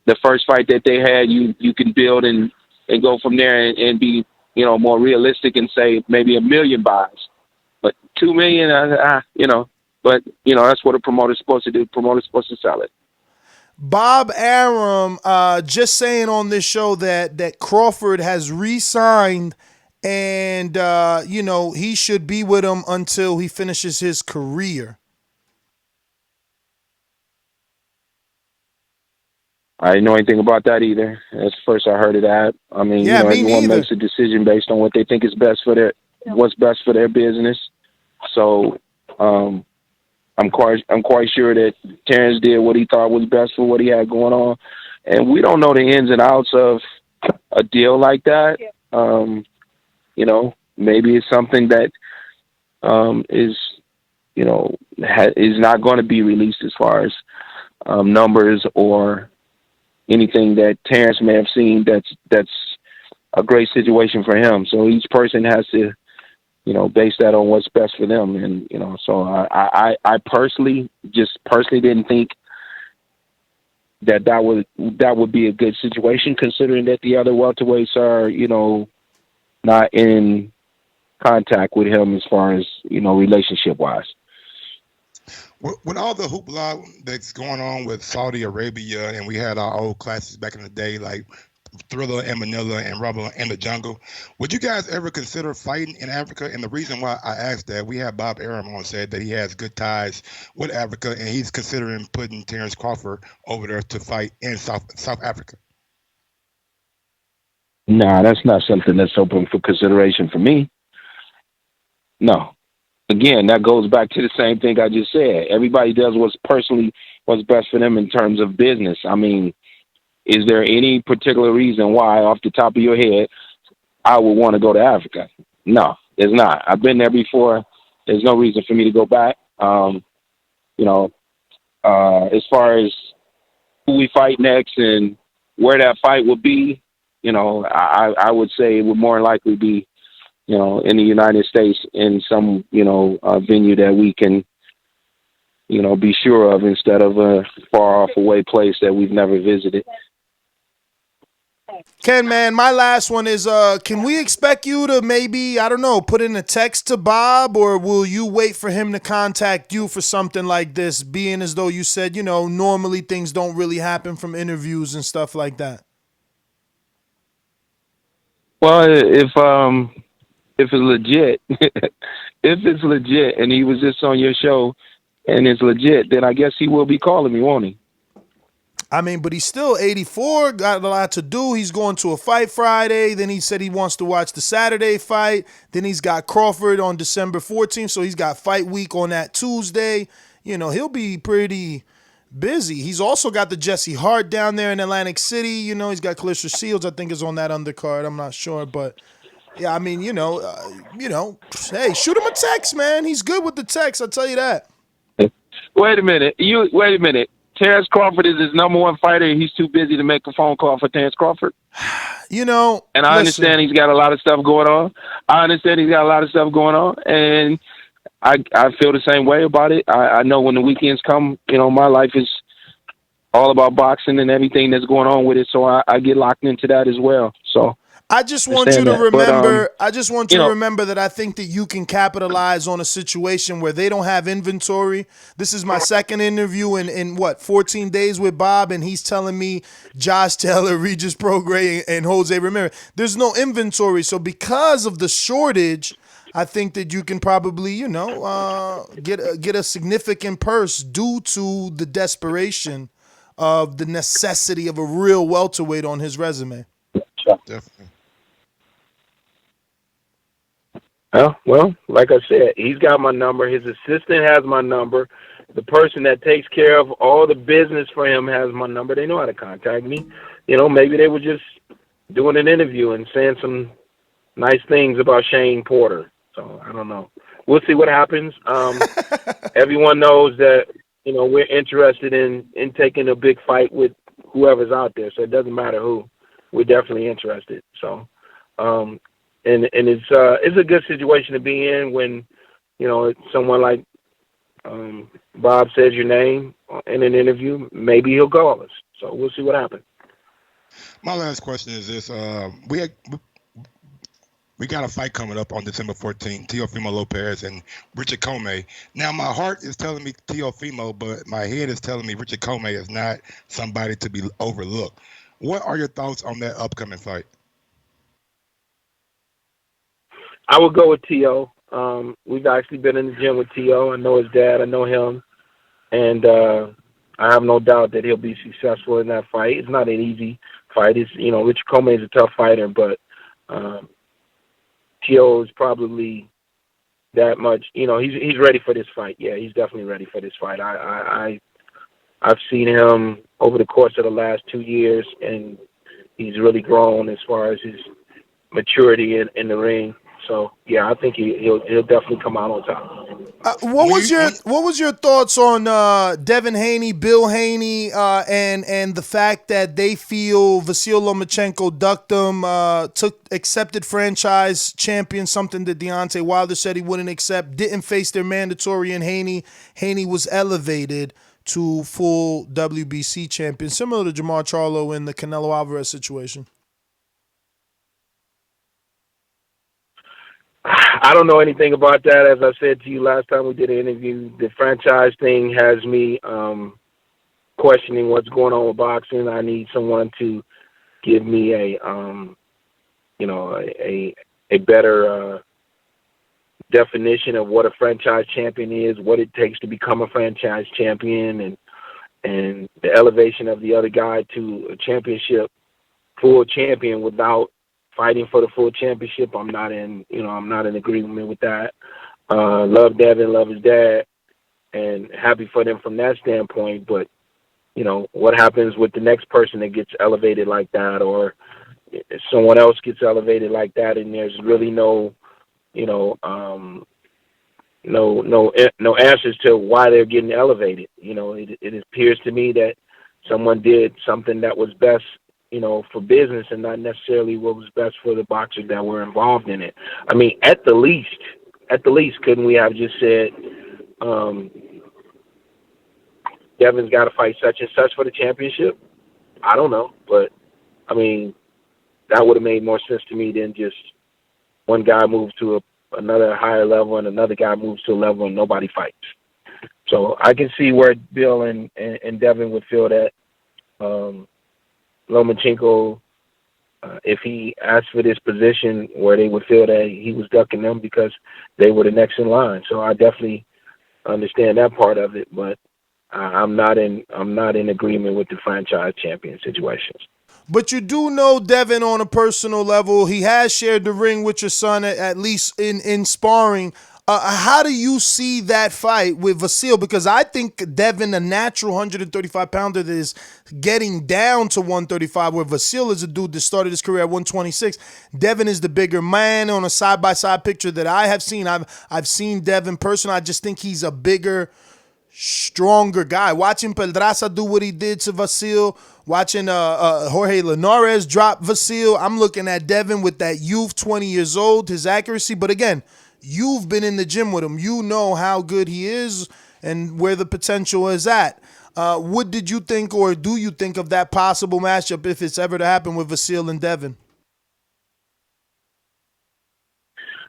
the first fight that they had, you can build and go from there and be, more realistic and say maybe 1 million buys. But 2 million, But, that's what a promoter's supposed to do. The promoter's supposed to sell it. Bob Arum just saying on this show that Crawford has re-signed and, he should be with him until he finishes his career. I didn't know anything about that either. That's the first I heard of that. I mean, me everyone neither. makes a decision based on what they think is best for what's best for their business. So, I'm quite sure that Terrence did what he thought was best for what he had going on, and we don't know the ins and outs of a deal like that. Maybe it's something that is not going to be released as far as numbers or anything that Terrence may have seen that's a great situation for him. So each person has to, base that on what's best for them. And, so I personally didn't think that would be a good situation, considering that the other welterweights are, not in contact with him as far as, relationship wise. With all the hoopla that's going on with Saudi Arabia, and we had our old classics back in the day, like Thriller and Manila and Rubber and the Jungle, would you guys ever consider fighting in Africa? And the reason why I asked that, we had Bob Arum on, said that he has good ties with Africa, and he's considering putting Terrence Crawford over there to fight in South Africa. Nah, that's not something that's open for consideration for me. No. Again, that goes back to the same thing I just said. Everybody does what's best for them in terms of business. I mean, is there any particular reason why, off the top of your head, I would want to go to Africa? No, there's not. I've been there before. There's no reason for me to go back. As far as who we fight next and where that fight will be, I would say it would more likely be, in the United States, in some, venue that we can, be sure of, instead of a far off away place that we've never visited. Ken, man, my last one is, can we expect you to maybe, I don't know, put in a text to Bob, or will you wait for him to contact you for something like this, being as though you said, normally things don't really happen from interviews and stuff like that? Well, if it's legit, and he was just on your show and it's legit, then I guess he will be calling me, won't he? I mean, but he's still 84, got a lot to do. He's going to a fight Friday. Then he said he wants to watch the Saturday fight. Then he's got Crawford on December 14th, so he's got fight week on that Tuesday. He'll be pretty busy. He's also got the Jesse Hart down there in Atlantic City. He's got Clarissa Shields, I think, is on that undercard. I'm not sure, but yeah, I mean, hey, shoot him a text, man. He's good with the text, I'll tell you that. Wait a minute. Terrence Crawford is his number one fighter. He's too busy to make a phone call for Terrence Crawford. And I understand he's got a lot of stuff going on. And I feel the same way about it. I know when the weekends come, my life is all about boxing and everything that's going on with it. So I get locked into that as well. So I just want you to remember. I just want you to remember that I think that you can capitalize on a situation where they don't have inventory. This is my second interview in 14 days with Bob, and he's telling me Josh Taylor, Regis Prograis, and Jose Ramirez. There's no inventory, so because of the shortage, I think that you can probably, get a significant purse due to the desperation of the necessity of a real welterweight on his resume. Definitely. Well, like I said, he's got my number. His assistant has my number. The person that takes care of all the business for him has my number. They know how to contact me. Maybe they were just doing an interview and saying some nice things about Shane Porter. So I don't know. We'll see what happens. Everyone knows that, we're interested in taking a big fight with whoever's out there. So it doesn't matter who. We're definitely interested. So, and it's a good situation to be in when, someone like Bob says your name in an interview. Maybe he'll call us. So we'll see what happens. My last question is this: We got a fight coming up on December 14th, Teofimo Lopez and Richard Comey. Now, my heart is telling me Teofimo, but my head is telling me Richard Comey is not somebody to be overlooked. What are your thoughts on that upcoming fight? I would go with T.O. We've actually been in the gym with T.O. I know his dad. I know him. And I have no doubt that he'll be successful in that fight. It's not an easy fight. It's, Richard Comey is a tough fighter, but T.O. is probably that much. He's ready for this fight. Yeah, he's definitely ready for this fight. I've seen him over the course of the last 2 years, and he's really grown as far as his maturity in the ring. So yeah, I think he'll definitely come out on top. What was your thoughts on Devin Haney, Bill Haney, and the fact that they feel Vasyl Lomachenko ducked them, accepted franchise champion, something that Deontay Wilder said he wouldn't accept, didn't face their mandatory, and Haney was elevated to full WBC champion, similar to Jamaal Charlo in the Canelo Alvarez situation? I don't know anything about that. As I said to you last time we did an interview, the franchise thing has me questioning what's going on with boxing. I need someone to give me a better definition of what a franchise champion is, what it takes to become a franchise champion, and the elevation of the other guy to a championship, full champion without fighting for the full championship. I'm not in agreement with that. Love Devin, love his dad, and happy for them from that standpoint. But, what happens with the next person that gets elevated like that, or if someone else gets elevated like that, and there's really no answers to why they're getting elevated. It appears to me that someone did something that was best, for business and not necessarily what was best for the boxers that were involved in it. I mean, at the least, couldn't we have just said, Devin's got to fight such and such for the championship? I don't know, but I mean, that would have made more sense to me than just one guy moves to another higher level and another guy moves to a level and nobody fights. So I can see where Bill and Devin would feel that Lomachenko, if he asked for this position, where they would feel that he was ducking them because they were the next in line. So I definitely understand that part of it, but I'm not in agreement with the franchise champion situations. But you do know Devin on a personal level. He has shared the ring with your son, at least in sparring. How do you see that fight with Vasyl? Because I think Devin, a natural 135-pounder that is getting down to 135, where Vasyl is a dude that started his career at 126. Devin is the bigger man on a side-by-side picture that I have seen. I've seen Devin personally. I just think he's a bigger, stronger guy. Watching Pedraza do what he did to Vasyl, watching Jorge Linares drop Vasyl, I'm looking at Devin with that youth, 20 years old, his accuracy. But again, you've been in the gym with him. You know how good he is and where the potential is at. What did you think, or do you think, of that possible matchup if it's ever to happen with Vasyl and Devin?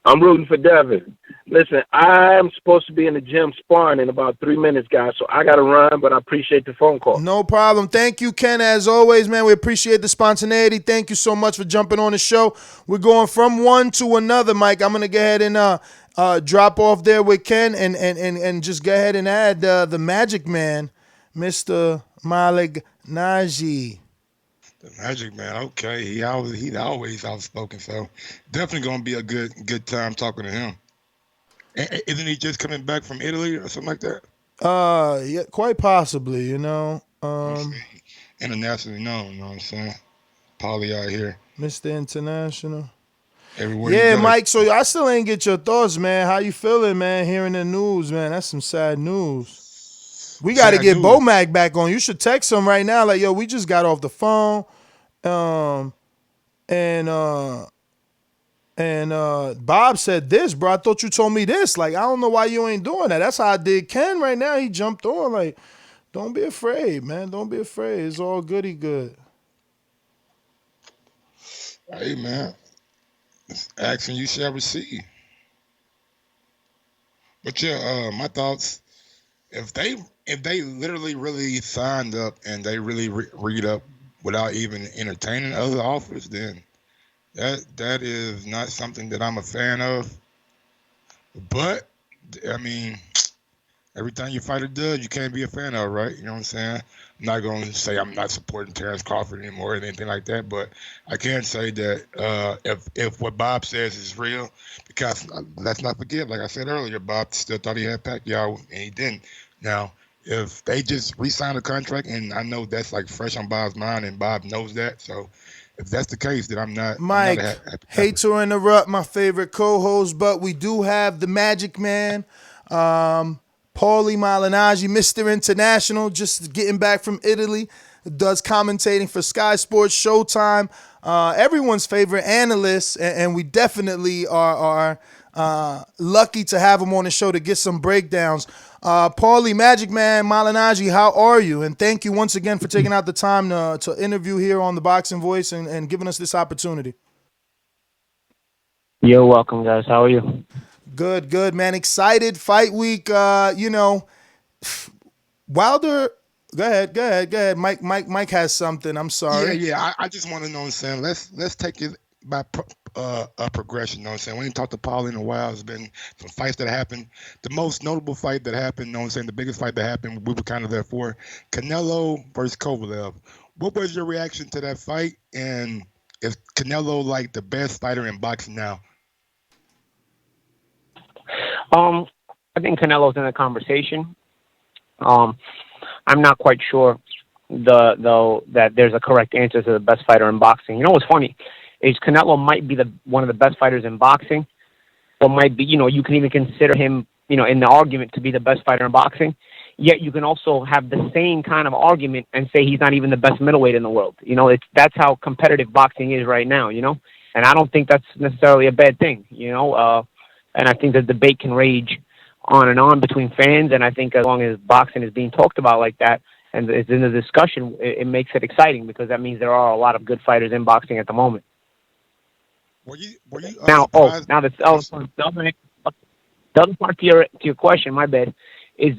I'm rooting for Devin. Listen, I'm supposed to be in the gym sparring in about 3 minutes, guys, so I got to run, but I appreciate the phone call. No problem. Thank you, Ken, as always, man. We appreciate the spontaneity. Thank you so much for jumping on the show. We're going from one to another, Mike. I'm going to go ahead and drop off there with Ken and just go ahead and add the Magic Man, Mr. Malik Naji. The Magic Man, okay. He always outspoken, so definitely gonna be a good time talking to him. Isn't he just coming back from Italy or something like that? Yeah, quite possibly, Internationally known, you know what I'm saying? Paulie out here. Mr. International. Everywhere. Yeah, Mike, so I still ain't get your thoughts, man. How you feeling, man, hearing the news, man? That's some sad news. We got to get Bomac back on. You should text him right now, like, yo, we just got off the phone. And Bob said this, bro. I thought you told me this. Like, I don't know why you ain't doing that. That's how I did Ken right now. He jumped on. Like, don't be afraid, man. Don't be afraid. It's all goody good. Hey, man. Action you shall receive. But yeah, my thoughts. If they literally really signed up and they really read up without even entertaining other offers, then that is not something that I'm a fan of. But I mean, everything your fighter does, you can't be a fan of, right? You know what I'm saying? I'm not going to say I'm not supporting Terrence Crawford anymore or anything like that, but I can say that if what Bob says is real, because let's not forget, like I said earlier, Bob still thought he had Pacquiao and he didn't. Now, if they just re-sign the contract, and I know that's like fresh on Bob's mind, and Bob knows that, so if that's the case, then I'm not. Mike, I'm not happy. hate to interrupt my favorite co-host, but we do have the Magic Man, Paulie Malignaggi, Mr. International, just getting back from Italy, does commentating for Sky Sports, Showtime, everyone's favorite analyst, and we definitely are lucky to have him on the show to get some breakdowns. Paulie, Magic Man, Malignaggi, how are you? And thank you once again for taking out the time to interview here on the Boxing Voice and giving us this opportunity. You're welcome, guys. How are you? Good, man. Excited. Fight week. Wilder. Go ahead. Mike has something. I'm sorry. Yeah. I just want to know what I'm saying. Let's take it by a progression. You know what I'm saying? We ain't talked to Paul in a while. There's been some fights that happened. The most notable fight that happened, you know what I'm saying, the biggest fight that happened, we were kind of there for, Canelo versus Kovalev. What was your reaction to that fight? And is Canelo like the best fighter in boxing now? I think Canelo's in the conversation. I'm not quite sure though that there's a correct answer to the best fighter in boxing. You know what's funny is Canelo might be one of the best fighters in boxing, or might be, you can even consider him, in the argument to be the best fighter in boxing. Yet you can also have the same kind of argument and say he's not even the best middleweight in the world. That's how competitive boxing is right now, and I don't think that's necessarily a bad thing, and I think the debate can rage on and on between fans, and I think as long as boxing is being talked about like that and it's in the discussion, it makes it exciting, because that means there are a lot of good fighters in boxing at the moment. Were you now the other part to your question, my bad, is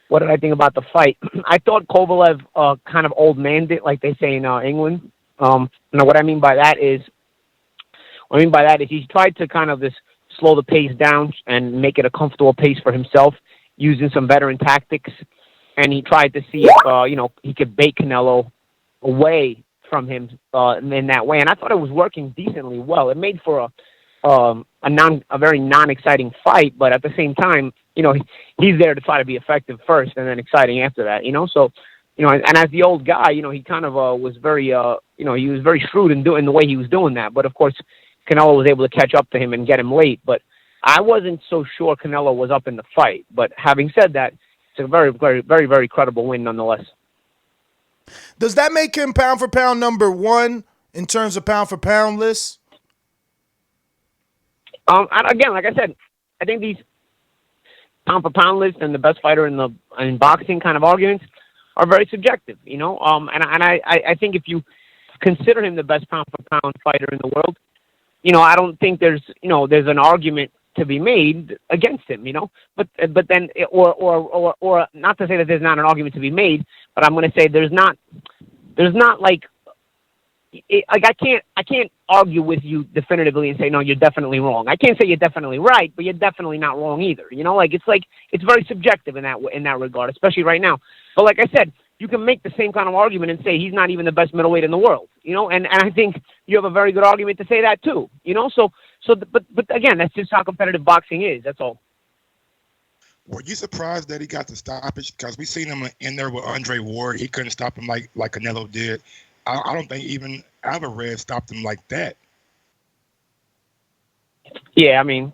what did I think about the fight? I thought Kovalev kind of old manned it, like they say in England. What I mean by that is he's tried to kind of slow the pace down and make it a comfortable pace for himself, using some veteran tactics, and he tried to see if he could bait Canelo away from him in that way, and I thought it was working decently well. It made for a very non-exciting fight, but at the same time, he's there to try to be effective first and then exciting after that. So, and as the old guy, he kind of was very, he was very shrewd in doing the way he was doing that. But of course, Canelo was able to catch up to him and get him late. But I wasn't so sure Canelo was up in the fight. But having said that, it's a very, very, very, very credible win nonetheless. Does that make him pound for pound number one in terms of pound for pound lists? Again, like I said, I think these pound for pound lists and the best fighter in boxing kind of arguments are very subjective, And I think if you consider him the best pound for pound fighter in the world, I don't think there's an argument to be made against him, but then, or not to say that there's not an argument to be made, but I'm going to say there's not like I can't argue with you definitively and say, no, you're definitely wrong. I can't say you're definitely right, but you're definitely not wrong either. It's very subjective in that regard, especially right now. But like I said, you can make the same kind of argument and say he's not even the best middleweight in the world, and I think you have a very good argument to say that too, but again, that's just how competitive boxing is. That's all. Were you surprised that he got the stoppage? Because we seen him in there with Andre Ward. He couldn't stop him like Canelo did. I don't think even Alvarez stopped him like that. Yeah, you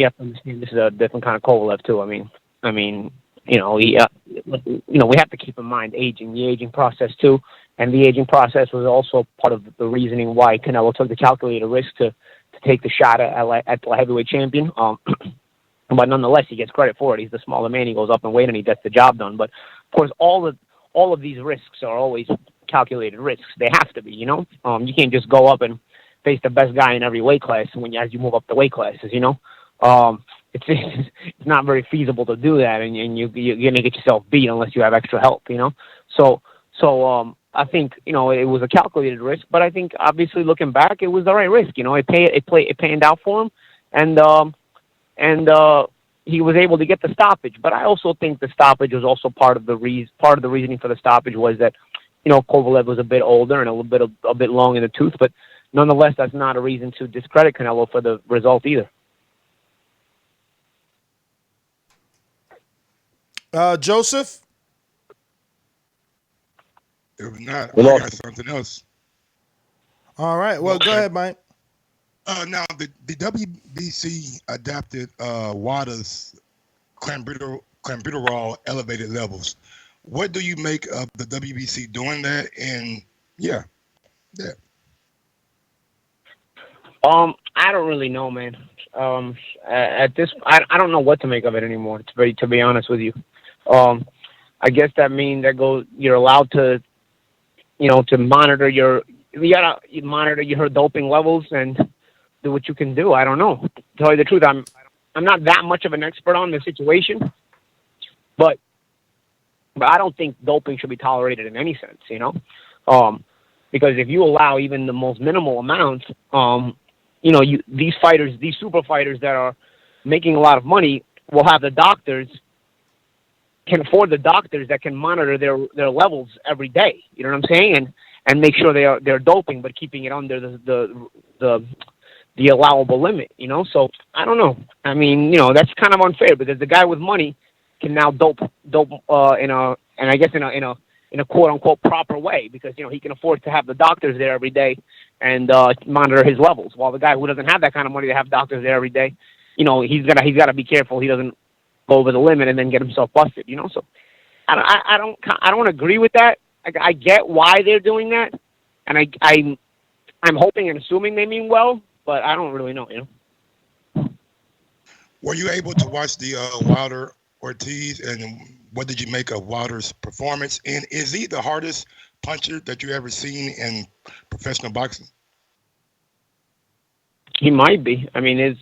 have to understand this is a different kind of Kovalev too. We have to keep in mind the aging process too, and the aging process was also part of the reasoning why Canelo took the calculated risk to take the shot at the heavyweight champion. But nonetheless, he gets credit for it. He's the smaller man. He goes up in weight and he gets the job done. But of course, all of these risks are always calculated risks. They have to be. You can't just go up and face the best guy in every weight class as you move up the weight classes. It's not very feasible to do that, and you're gonna get yourself beat unless you have extra help. So I think it was a calculated risk, but I think obviously looking back, it was the right risk. It panned out for him, and he was able to get the stoppage. But I also think the stoppage was also part of the reasoning for the stoppage was that Kovalev was a bit older and a bit long in the tooth, but nonetheless, that's not a reason to discredit Canelo for the result either. Joseph? If not, Well, I got something else. All right. Well, go ahead, Mike. Now, the WBC adapted WADA's clenbuterol elevated levels. What do you make of the WBC doing that? And yeah. I don't really know, man. At this, I don't know what to make of it anymore. To be honest with you, I guess that means you're allowed to, to monitor you gotta monitor your doping levels and do what you can do. I don't know. To tell you the truth, I'm not that much of an expert on the situation, but I don't think doping should be tolerated in any sense, because if you allow even the most minimal amounts, these fighters, these super fighters that are making a lot of money will have can afford the doctors that can monitor their levels every day. You know what I'm saying? And make sure they're doping, but keeping it under the allowable limit. So I don't know. I mean, that's kind of unfair because the guy with money can now dope in a quote unquote proper way because he can afford to have the doctors there every day and monitor his levels. While the guy who doesn't have that kind of money to have doctors there every day, he's got to be careful he doesn't go over the limit and then get himself busted. So I don't agree with that. I get why they're doing that, and I'm hoping and assuming they mean well, but I don't really know. Were you able to watch the Wilder Ortiz, and what did you make of Wilder's performance? And is he the hardest puncher that you ever seen in professional boxing? He might be. I mean,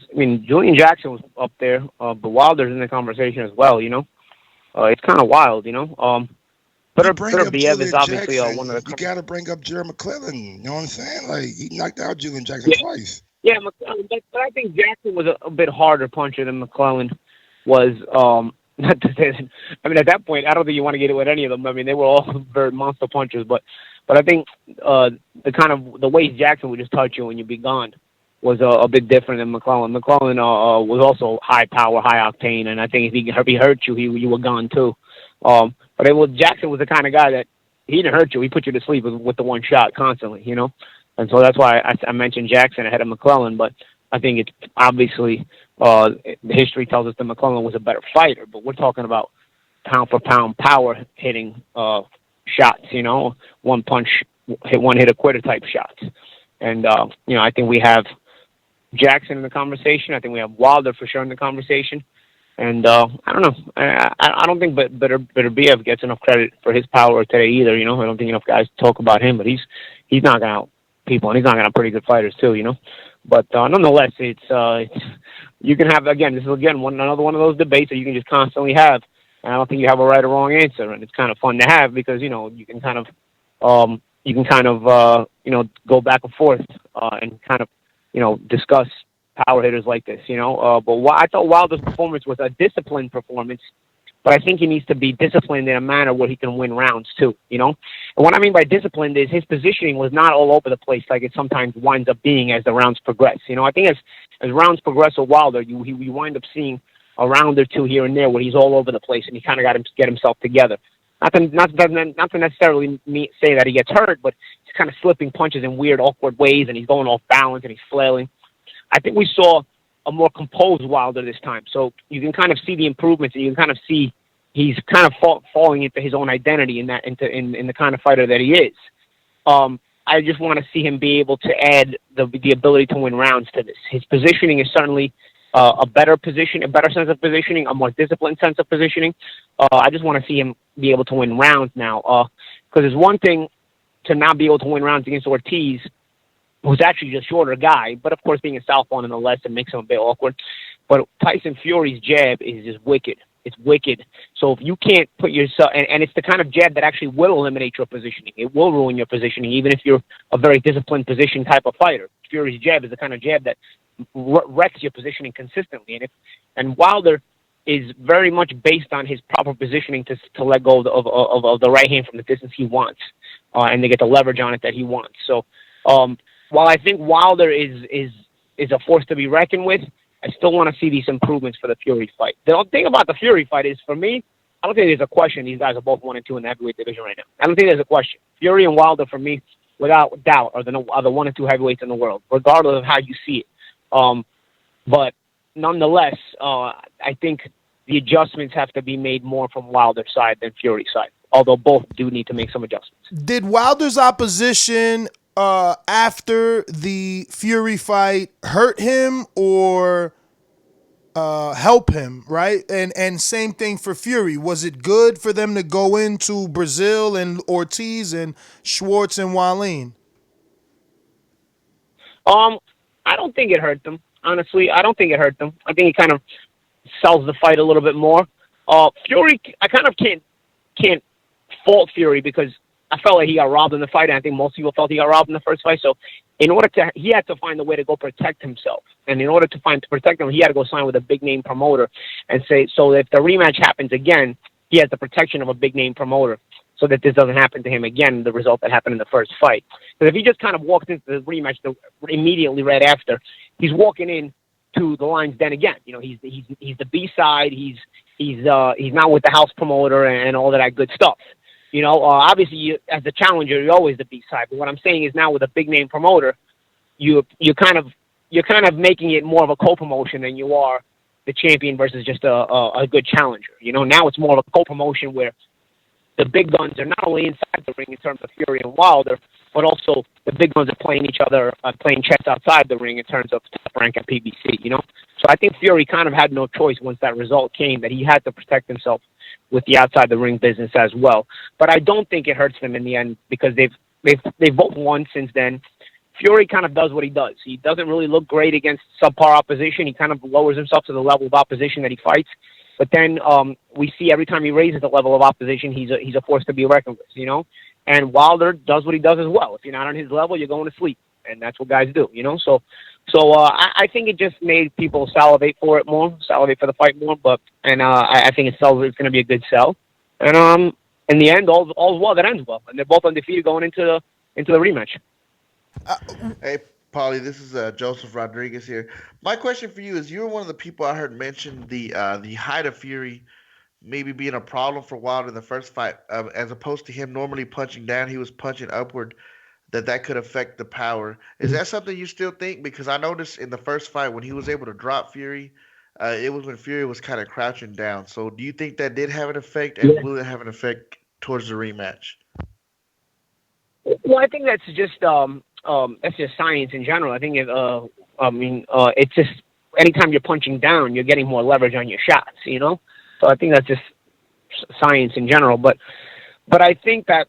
Julian Jackson was up there, but Wilder's in the conversation as well. It's kind of wild. But Beterbiev is obviously one of the. You got to bring up Jerry McClellan. You know what I'm saying? Like he knocked out Julian Jackson twice. Yeah, McClellan, but I think Jackson was a bit harder puncher than McClellan was. Not to say that. I mean, at that point, I don't think you want to get it with any of them. I mean, they were all very monster punchers, but I think the way Jackson would just touch you and you'd be gone was a bit different than McClellan. McClellan was also high power, high octane, and I think if he hurt you, you were gone too. But Jackson was the kind of guy that he didn't hurt you; he put you to sleep with the one shot constantly, And so that's why I mentioned Jackson ahead of McClellan. But I think it's obviously history tells us that McClellan was a better fighter. But we're talking about pound for pound power hitting shots, one punch, one hit a quitter type shots. And I think we have Jackson in the conversation. I think we have Wilder for sure in the conversation. And I don't know. I don't think Beterbiev gets enough credit for his power today either. I don't think enough guys talk about him, but he's knocking out people and he's knocking out pretty good fighters too. But nonetheless, it's you can have this is another one of those debates that you can just constantly have, and I don't think you have a right or wrong answer, and it's kind of fun to have because you can kind of go back and forth and kind of discuss power hitters like this, But I thought Wilder's performance was a disciplined performance, but I think he needs to be disciplined in a manner where he can win rounds too, And what I mean by disciplined is his positioning was not all over the place like it sometimes winds up being as the rounds progress. I think as rounds progress with Wilder, you wind up seeing a round or two here and there where he's all over the place and he kind of got to get himself together. Not to necessarily say that he gets hurt, but he's kind of slipping punches in weird, awkward ways, and he's going off balance and he's flailing. I think we saw a more composed Wilder this time, so you can kind of see the improvements, and you can kind of see he's kind of falling into his own identity in the kind of fighter that he is. I just want to see him be able to add the ability to win rounds to this. His positioning is certainly a better sense of positioning, a more disciplined sense of positioning. I just want to see him be able to win rounds now, because it's one thing to not be able to win rounds against Ortiz who's actually a shorter guy, but of course being a southpaw nonetheless, it makes him a bit awkward. But Tyson Fury's jab is just wicked. It's wicked. So if you can't put yourself, and it's the kind of jab that actually will eliminate your positioning. It will ruin your positioning, even if you're a very disciplined position type of fighter. Fury's jab is the kind of jab that wrecks your positioning consistently. And Wilder is very much based on his proper positioning to let go of the right hand from the distance he wants, and to get the leverage on it that he wants. So while I think Wilder is a force to be reckoned with, I still want to see these improvements for the Fury fight. The thing about the Fury fight is, for me, I don't think there's a question. These guys are both 1 and 2 in the heavyweight division right now. I don't think there's a question. Fury and Wilder, for me, without doubt, are the 1 and 2 heavyweights in the world, regardless of how you see it. But nonetheless, I think the adjustments have to be made more from Wilder's side than Fury's side, although both do need to make some adjustments. Did Wilder's opposition after the Fury fight hurt him or help him, right? And same thing for Fury. Was it good for them to go into Brazil and Ortiz and Schwartz and Wallin? I don't think it hurt them. Honestly, I don't think it hurt them. I think it kind of sells the fight a little bit more. Fury, I kind of can't fault Fury because I felt like he got robbed in the fight, and I think most people felt he got robbed in the first fight. So he had to find a way to go protect himself. And in order to protect him, he had to go sign with a big-name promoter and say, so if the rematch happens again, he has the protection of a big-name promoter so that this doesn't happen to him again, the result that happened in the first fight. Because if he just kind of walked into the rematch immediately right after, he's walking in to the Lion's Den again. You know, he's the B-side, he's not with the house promoter and all of that good stuff. You know, obviously, as a challenger, you're always the B-side. But what I'm saying is now with a big-name promoter, you're kind of making it more of a co-promotion than you are the champion versus just a good challenger. You know, now it's more of a co-promotion where the big guns are not only inside the ring in terms of Fury and Wilder, but also the big guns are playing each other, playing chess outside the ring in terms of Top Rank and PBC. You know, so I think Fury kind of had no choice once that result came, that he had to protect himself with the outside the ring business as well. But I don't think it hurts them in the end because they've both won since then. Fury kind of does what he does. He doesn't really look great against subpar opposition. He kind of lowers himself to the level of opposition that he fights. But then we see every time he raises the level of opposition, he's a force to be reckoned with, you know. And Wilder does what he does as well. If you're not on his level, you're going to sleep, and that's what guys do, you know. So I think it just made people salivate for the fight more. I think it's going to be a good sell. And in the end, all's well that ends well, and they're both undefeated going into the rematch. Hey, Paulie, this is Joseph Rodriguez here. My question for you is: you were one of the people I heard mention the height of Fury maybe being a problem for Wilder in the first fight, as opposed to him normally punching down, he was punching upward. That could affect the power. Is that something you still think? Because I noticed in the first fight when he was able to drop Fury, it was when Fury was kind of crouching down. So do you think that did have an effect, and will it have an effect towards the rematch? Well, I think that's just science in general. I think it's just anytime you're punching down, you're getting more leverage on your shots, you know? So I think that's just science in general. But I think that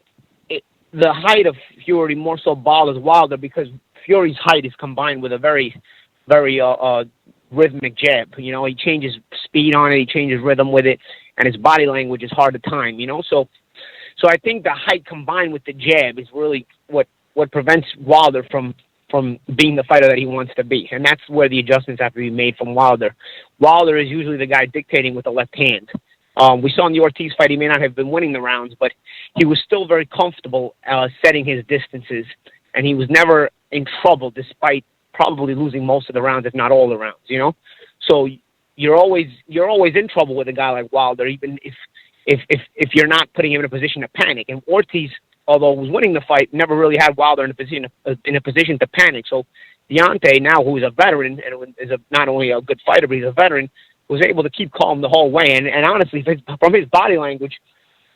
the height of Fury more so bothers Wilder because Fury's height is combined with a very, very rhythmic jab. You know, he changes speed on it, he changes rhythm with it, and his body language is hard to time, you know? So I think the height combined with the jab is really what prevents Wilder from being the fighter that he wants to be. And that's where the adjustments have to be made from Wilder. Wilder is usually the guy dictating with the left hand. We saw in the Ortiz fight, he may not have been winning the rounds, but he was still very comfortable setting his distances, and he was never in trouble despite probably losing most of the rounds, if not all the rounds, you know? So you're always in trouble with a guy like Wilder, even if you're not putting him in a position to panic. And Ortiz, although was winning the fight, never really had Wilder in a position to panic. So Deontay, now who is a veteran and is not only a good fighter, but he's a veteran, was able to keep calm the whole way. And honestly, from his body language,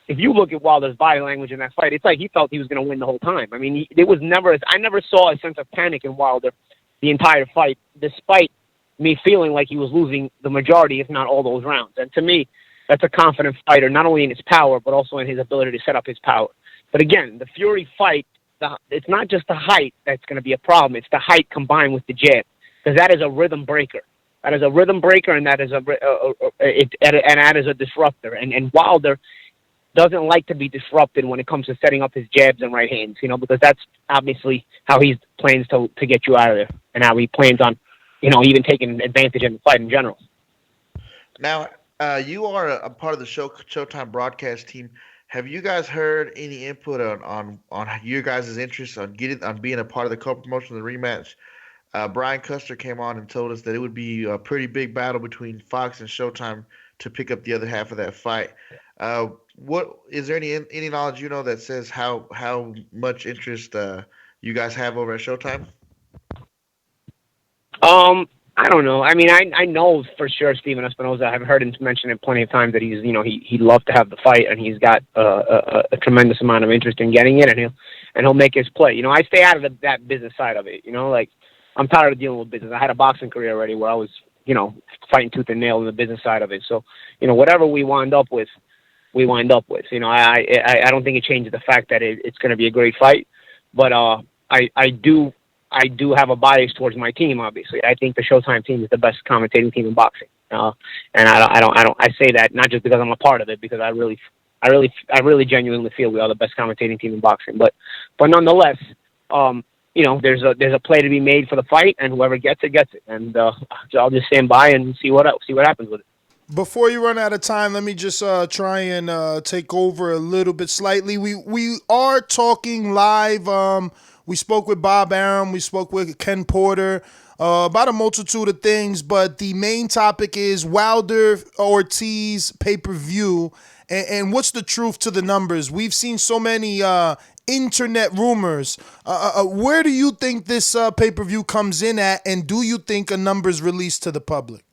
if you look at Wilder's body language in that fight, it's like he felt he was going to win the whole time. I mean, I never saw a sense of panic in Wilder the entire fight, despite me feeling like he was losing the majority, if not all those rounds. And to me, that's a confident fighter, not only in his power, but also in his ability to set up his power. But again, the Fury fight, just the height that's going to be a problem. It's the height combined with the jab, because that is a rhythm breaker. That is a rhythm breaker, and that is a disruptor. And Wilder doesn't like to be disrupted when it comes to setting up his jabs and right hands, because that's obviously how he plans to get you out of there, and how he plans on, even taking advantage in the fight in general. Now, you are a part of the Showtime broadcast team. Have you guys heard any input on your guys' interest on being a part of the co-promotion of the rematch? Brian Custer came on and told us that it would be a pretty big battle between Fox and Showtime to pick up the other half of that fight. What is there any knowledge that says how much interest you guys have over at Showtime? I don't know. I mean, I know for sure Steven Espinoza. I've heard him mention it plenty of times that he's, he'd love to have the fight, and he's got a tremendous amount of interest in getting it, and he'll make his play. I stay out of that business side of it. Like, I'm tired of dealing with business. I had a boxing career already where I was, fighting tooth and nail in the business side of it. So, whatever we wind up with, we wind up with. I don't think it changes the fact that it's going to be a great fight, but I do have a bias towards my team. Obviously, I think the Showtime team is the best commentating team in boxing, and I say that not just because I'm a part of it, because I really genuinely feel we are the best commentating team in boxing. But nonetheless, there's a play to be made for the fight, and whoever gets it, and I'll just stand by and see what happens with it. Before you run out of time, let me just try and take over a little bit slightly. We are talking live. We spoke with Bob Arum. We spoke with Ken Porter about a multitude of things, but the main topic is Wilder Ortiz pay-per-view, and what's the truth to the numbers? We've seen so many internet rumors. Where do you think this pay-per-view comes in at, and do you think a number's released to the public?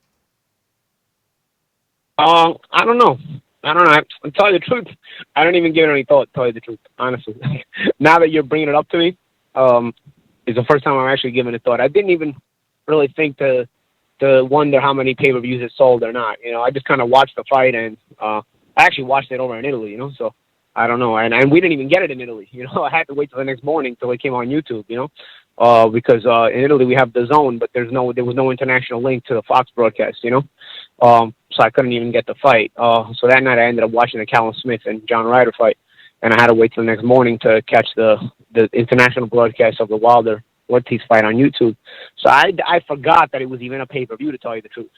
I don't know. I'll tell you the truth. I don't even give it any thought, to tell you the truth, honestly. Now that you're bringing it up to me, it's the first time I'm actually giving it thought. I didn't even really think to wonder how many pay-per-views it sold or not. I just kind of watched the fight, and I actually watched it over in Italy, so I don't know. And we didn't even get it in Italy. I had to wait till the next morning till it came on YouTube, because in Italy we have Dazn, but there was no international link to the Fox broadcast, so I couldn't even get the fight. So that night I ended up watching the Callum Smith and John Ryder fight, and I had to wait till the next morning to catch the international broadcast of the Wilder Ortiz fight on YouTube. So I forgot that it was even a pay-per-view, to tell you the truth.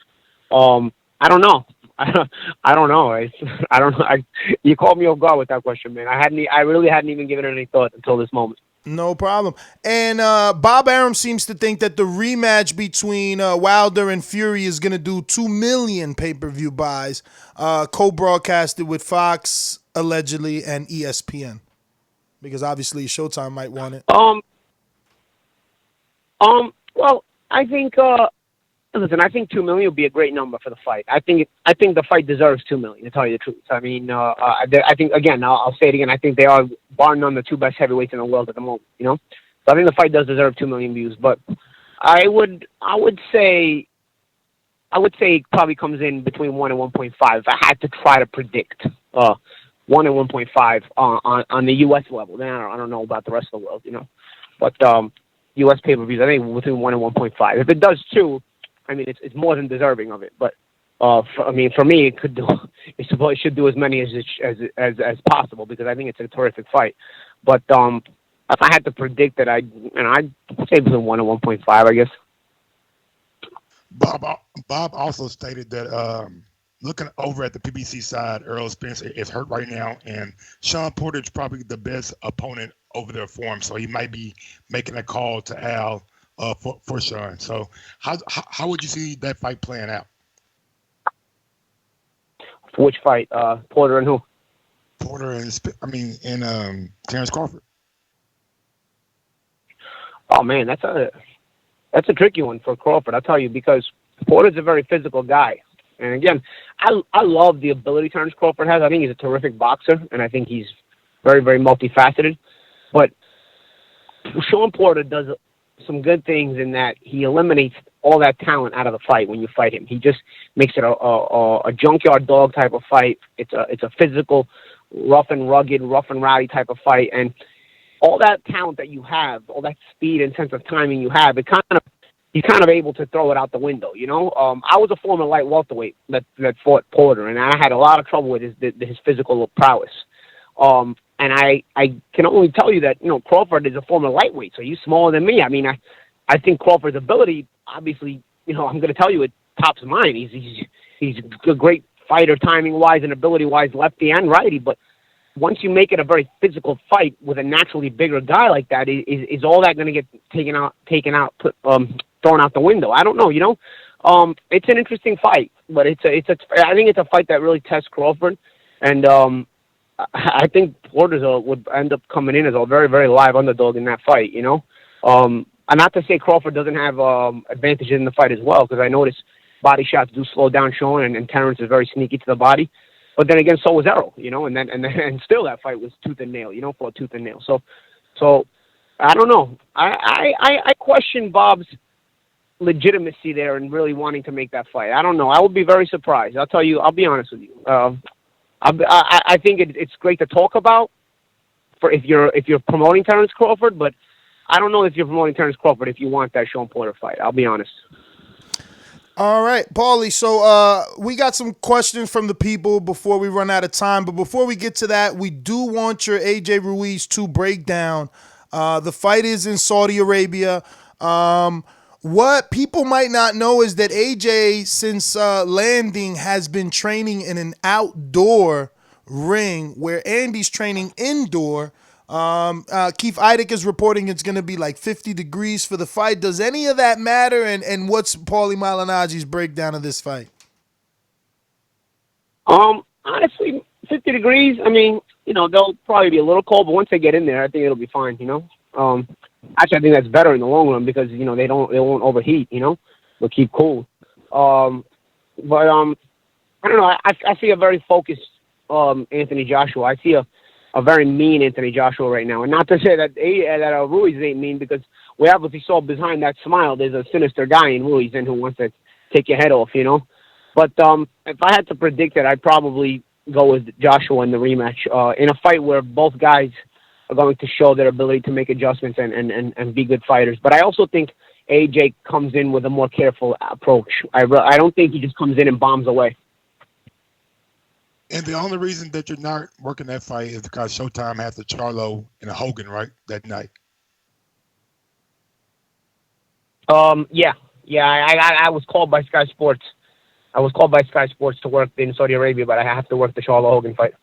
I don't know. I don't know. I don't know. You caught me off guard with that question, man. I really hadn't even given it any thought until this moment. No problem. And Bob Arum seems to think that the rematch between Wilder and Fury is going to do 2 million pay-per-view buys, co-broadcasted with Fox, allegedly, and ESPN. Because obviously Showtime might want it. Well, I think, listen, I think 2 million would be a great number for the fight. I think the fight deserves 2 million, to tell you the truth. I mean, I think, again, I'll say it again, I think they are, bar none, the two best heavyweights in the world at the moment, So I think the fight does deserve 2 million views, but I would say it probably comes in between 1 and 1.5 if I had to try to predict 1 and 1.5 on the U.S. level. Then I don't know about the rest of the world, But U.S. pay-per-views, I think between 1 and 1.5. If it does 2, I mean, it's more than deserving of it. But for me, it should do as many as possible, because I think it's a terrific fight. But if I had to predict it, I'd say between 1 and 1.5, I guess. Bob also stated that looking over at the PBC side, Errol Spence is hurt right now, and Sean Porter is probably the best opponent over there for him, so he might be making a call to Al for Sean. So how would you see that fight playing out? For which fight? Porter and who? Porter and Terrence Crawford. Oh man, that's a tricky one for Crawford. I'll tell you, because Porter's a very physical guy. And again, I love the ability Terrence Crawford has. I think he's a terrific boxer, and I think he's very, very multifaceted. But Sean Porter does some good things in that he eliminates all that talent out of the fight when you fight him. He just makes it a junkyard dog type of fight. It's a physical, rough and rugged, rough and rowdy type of fight. And all that talent that you have, all that speed and sense of timing you have, he's kind of able to throw it out the window, you know? I was a former light welterweight that fought Porter, and I had a lot of trouble with his physical prowess. And I can only tell you that, you know, Crawford is a former lightweight, so he's smaller than me. I mean, I think Crawford's ability, obviously, you know, I'm going to tell you it tops mine. He's a great fighter timing-wise and ability-wise, lefty and righty, but once you make it a very physical fight with a naturally bigger guy like that, is all that going to get thrown out the window? I don't know, you know. It's an interesting fight, but I think it's a fight that really tests Crawford, and I think Porter would end up coming in as a very, very live underdog in that fight, you know. And not to say Crawford doesn't have advantages in the fight as well, because I noticed body shots do slow down Sean, and Terrence is very sneaky to the body. But then again, so was Errol, you know, and still that fight was tooth and nail, you know, for a tooth and nail. So I don't know. I question Bob's legitimacy there and really wanting to make that fight. I don't know. I would be very surprised. I'll be honest with you. I think it's great to talk about if you're promoting Terrence Crawford, but I don't know if you're promoting Terrence Crawford if you want that Sean Porter fight. I'll be honest. All right, Paulie, so we got some questions from the people before we run out of time. But before we get to that, we do want your AJ Ruiz 2 breakdown. The fight is in Saudi Arabia. What people might not know is that AJ, since landing, has been training in an outdoor ring where Andy's training indoor. Keith Idek is reporting it's going to be like 50 degrees for the fight. Does any of that matter? And what's Paulie Malignaggi's breakdown of this fight? Honestly, 50 degrees, I mean, you know, they'll probably be a little cold, but once they get in there, I think it'll be fine, you know. Actually, I think that's better in the long run because, you know, they won't overheat, you know. They'll keep cool. But I don't know. I see a very focused Anthony Joshua. I see a very mean Anthony Joshua right now. And not to say that Ruiz ain't mean, because we obviously saw behind that smile there's a sinister guy in Ruiz who wants to take your head off, you know. But if I had to predict it, I'd probably go with Joshua in the rematch in a fight where both guys are going to show their ability to make adjustments and be good fighters. But I also think AJ comes in with a more careful approach. I don't think he just comes in and bombs away. And the only reason that you're not working that fight is because Showtime has the Charlo and a Hogan, right, that night. Yeah. I was called by Sky Sports. I was called by Sky Sports to work in Saudi Arabia, but I have to work the Charlo Hogan fight.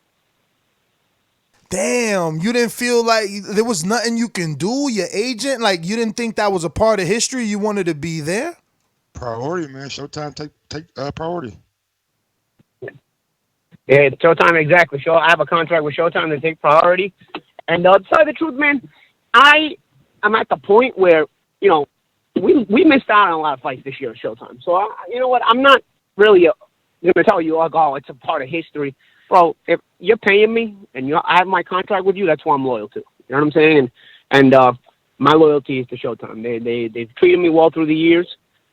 Damn, you didn't feel like there was nothing you can do? Your agent, like you didn't think that was a part of history? You wanted to be there? Priority, man. Showtime take priority. Yeah, Showtime, exactly. I have a contract with Showtime to take priority. And to tell you the truth, man, I'm at the point where, you know, we missed out on a lot of fights this year at Showtime. So, you know what, I'm not really going to tell you, like, oh, it's a part of history. Bro, if you're paying me and I have my contract with you, that's who I'm loyal to. You know what I'm saying? And my loyalty is to Showtime. They've treated me well through the years.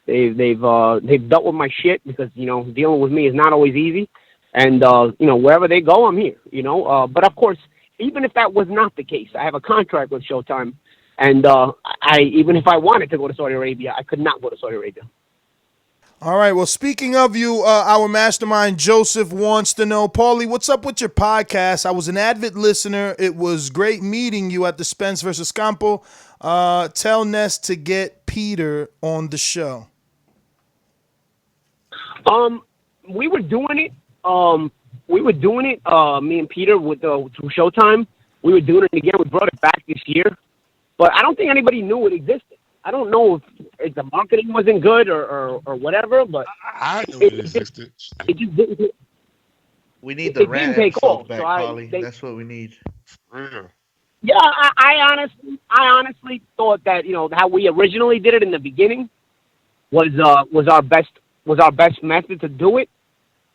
They've dealt with my shit because, you know, dealing with me is not always easy. And, you know, wherever they go, I'm here, you know. But, of course, even if that was not the case, I have a contract with Showtime. And even if I wanted to go to Saudi Arabia, I could not go to Saudi Arabia. All right. Well, speaking of you, our mastermind, Joseph, wants to know, Paulie, what's up with your podcast? I was an avid listener. It was great meeting you at the Spence versus Campo. Tell Ness to get Peter on the show. We were doing it. Me and Peter through Showtime. We were doing it again. We brought it back this year, but I don't think anybody knew it existed. I don't know if the marketing wasn't good or whatever, but I knew it existed. It just didn't. We need the rant episodes back, Paulie. That's what we need. Yeah, I honestly thought that, you know, how we originally did it in the beginning was our best method to do it.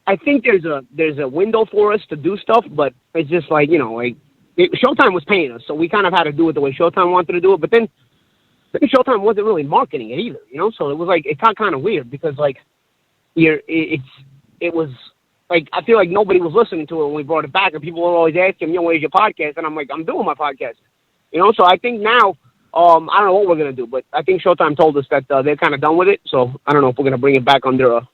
I think there's a window for us to do stuff, but it's just like, you know, like Showtime was paying us, so we kind of had to do it the way Showtime wanted to do it. But then Showtime wasn't really marketing it either, you know. So it was like it got kind of weird because like it was like I feel like nobody was listening to it when we brought it back, and people were always asking, you know, where's your podcast? And I'm like, I'm doing my podcast. You know, so I think now, I don't know what we're gonna do, but I think Showtime told us that they're kind of done with it. So I don't know if we're gonna bring it back under a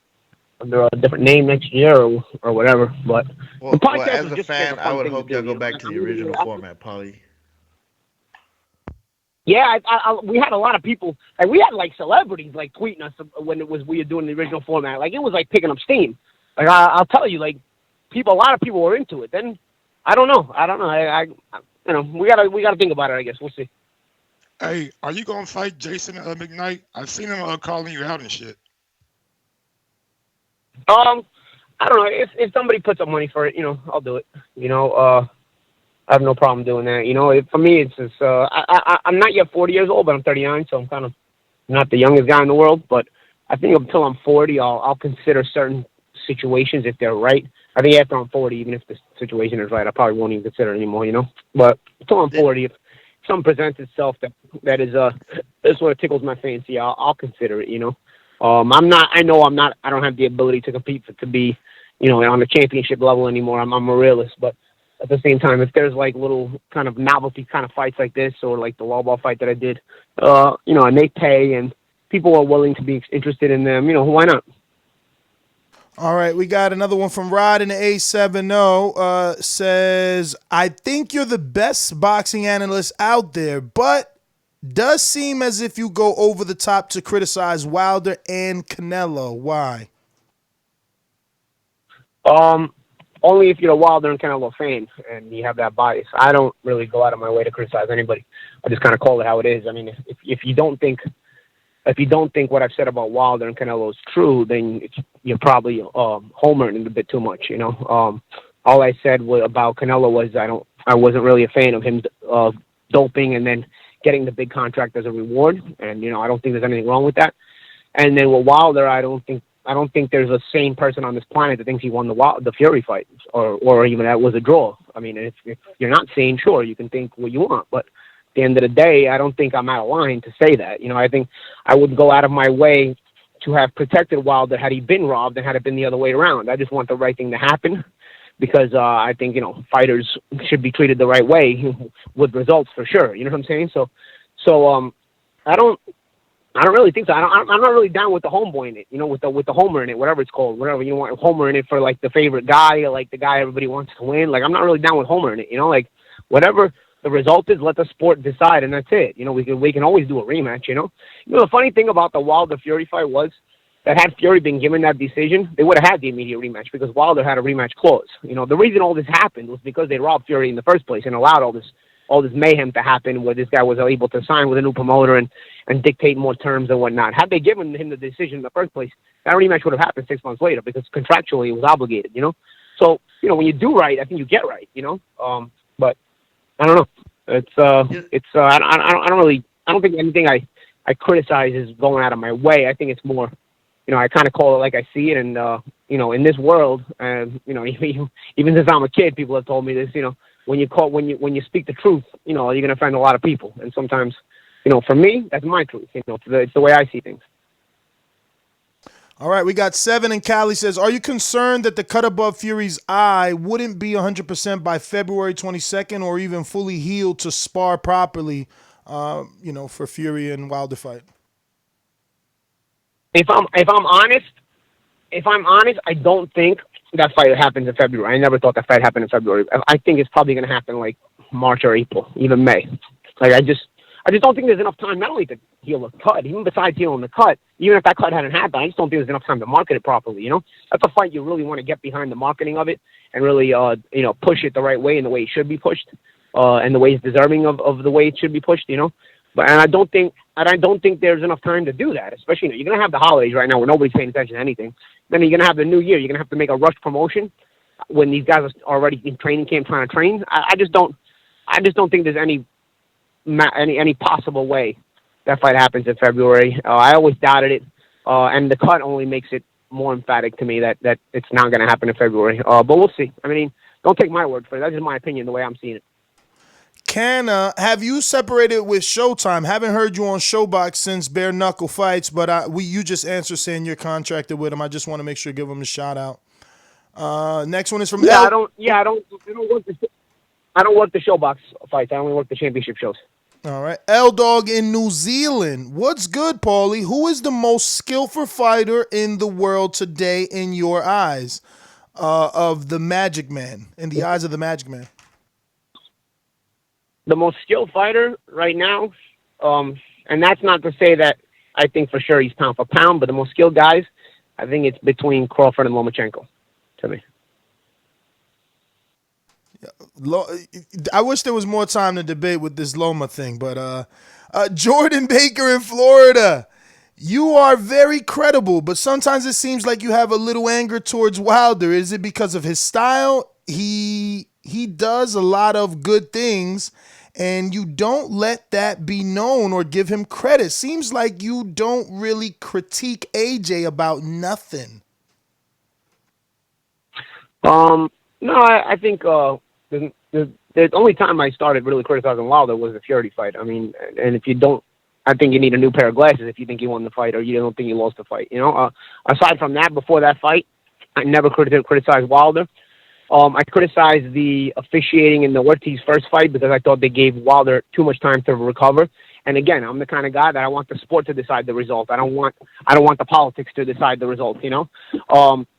different name next year or whatever. But the podcast as was a just fan, a I fun would thing hope to they'll do. go back to the original format, Paulie. Yeah, we had a lot of people, like we had like celebrities like tweeting us when we were doing the original format. Like it was like picking up steam. Like I'll tell you, like a lot of people were into it. Then I don't know. I you know, we gotta think about it. I guess we'll see. Hey, are you gonna fight Jason McKnight? I've seen him calling you out and shit. I don't know if somebody puts up money for it, you know, I'll do it. You know, I have no problem doing that. You know, for me, it's just I'm not yet 40 years old, but I'm 39, so I'm kind of not the youngest guy in the world. But I think until I'm 40, I'll consider certain situations if they're right. I think after I'm 40, even if the situation is right, I probably won't even consider it anymore. You know, but until I'm 40, if something presents itself that is this sort of tickles my fancy, I'll consider it. You know, I don't have the ability to compete to be, you know, on the championship level anymore. I'm a realist, but at the same time, if there's like little kind of novelty kind of fights like this, or like the wall ball fight that I did, you know, and they pay and people are willing to be interested in them, you know, why not? All right, we got another one from Rod in the A70. Says, I think you're the best boxing analyst out there, but does seem as if you go over the top to criticize Wilder and Canelo. Why? Only if you're a Wilder and Canelo fan and you have that bias. I don't really go out of my way to criticize anybody. I just kind of call it how it is. I mean, if you don't think what I've said about Wilder and Canelo is true, then you're probably homering it a bit too much. You know, all I said about Canelo was I wasn't really a fan of him doping and then getting the big contract as a reward, and you know I don't think there's anything wrong with that. And then with Wilder, I don't think there's a sane person on this planet that thinks he won the Fury fight or even that was a draw. I mean, if you're not sane, sure, you can think what you want, but at the end of the day, I don't think I'm out of line to say that. You know, I think I would go out of my way to have protected Wilder had he been robbed and had it been the other way around. I just want the right thing to happen because I think, you know, fighters should be treated the right way with results for sure. You know what I'm saying? So I don't really think so. I'm not really down with the homeboy in it, you know, with the homer in it, whatever it's called, whatever you want, homer in it for like the favorite guy or like the guy everybody wants to win. Like I'm not really down with homer in it, you know, like whatever the result is, let the sport decide, and that's it. You know, we can always do a rematch. You know, the funny thing about the Wilder Fury fight was that had Fury been given that decision, they would have had the immediate rematch because Wilder had a rematch clause. You know, the reason all this happened was because they robbed Fury in the first place and allowed all this mayhem to happen where this guy was able to sign with a new promoter and dictate more terms and whatnot. Had they given him the decision in the first place, that rematch would have happened 6 months later because contractually it was obligated, you know? So, you know, when you do right, I think you get right, you know? But I don't know. I don't think anything I criticize is going out of my way. I think it's more, you know, I kind of call it like I see it. And, you know, in this world, you know, even since I'm a kid, people have told me this, you know, when you speak the truth, you know, you're going to offend a lot of people. And sometimes, you know, for me, that's my truth. You know, it's the way I see things. All right, we got 7 in Cali says, are you concerned that the cut above Fury's eye wouldn't be 100% by February 22nd or even fully healed to spar properly, you know, for Fury and Wilder fight? If I'm honest, I don't think that fight happens in February. I never thought that fight happened in February. I think it's probably going to happen like March or April, even May. Like I just don't think there's enough time not only to heal the cut, even besides healing the cut, even if that cut hadn't happened, I just don't think there's enough time to market it properly, you know? That's a fight you really want to get behind the marketing of it and really, you know, push it the right way and the way it should be pushed, and the way it's deserving of the way it should be pushed, you know? And I don't think there's enough time to do that, especially, you know, you're going to have the holidays right now where nobody's paying attention to anything. Then you're going to have the new year. You're going to have to make a rush promotion when these guys are already in training camp trying to train. I just don't think there's any possible way that fight happens in February. I always doubted it, and the cut only makes it more emphatic to me that it's not going to happen in February. But we'll see. I mean, don't take my word for it. That's just my opinion, the way I'm seeing it. Canna, have you separated with Showtime? Haven't heard you on Showbox since Bare Knuckle Fights, but you just answered saying you're contracted with them. I just want to make sure to give them a shout out. Next one is from I don't I don't work the showbox fights. I only work the championship shows. All right. L-Dog in New Zealand. What's good, Paulie? Who is the most skillful fighter in the world today in your eyes of the Magic Man, in the eyes of the Magic Man? The most skilled fighter right now, and that's not to say that I think for sure he's pound for pound, but the most skilled guys, I think it's between Crawford and Lomachenko, to me. I wish there was more time to debate with this Loma thing, but Jordan Baker in Florida, you are very credible, but sometimes it seems like you have a little anger towards Wilder. Is it because of his style? He does a lot of good things, and you don't let that be known or give him credit. Seems like you don't really critique AJ about nothing. No, I think the only time I started really criticizing Wilder was the Fury fight. I mean, and if you don't, I think you need a new pair of glasses if you think you won the fight or you don't think you lost the fight. You know, aside from that, before that fight, I never criticized Wilder. I criticized the officiating in the Ortiz first fight because I thought they gave Wilder too much time to recover. And again, I'm the kind of guy that I want the sport to decide the result. I don't want the politics to decide the result. You know,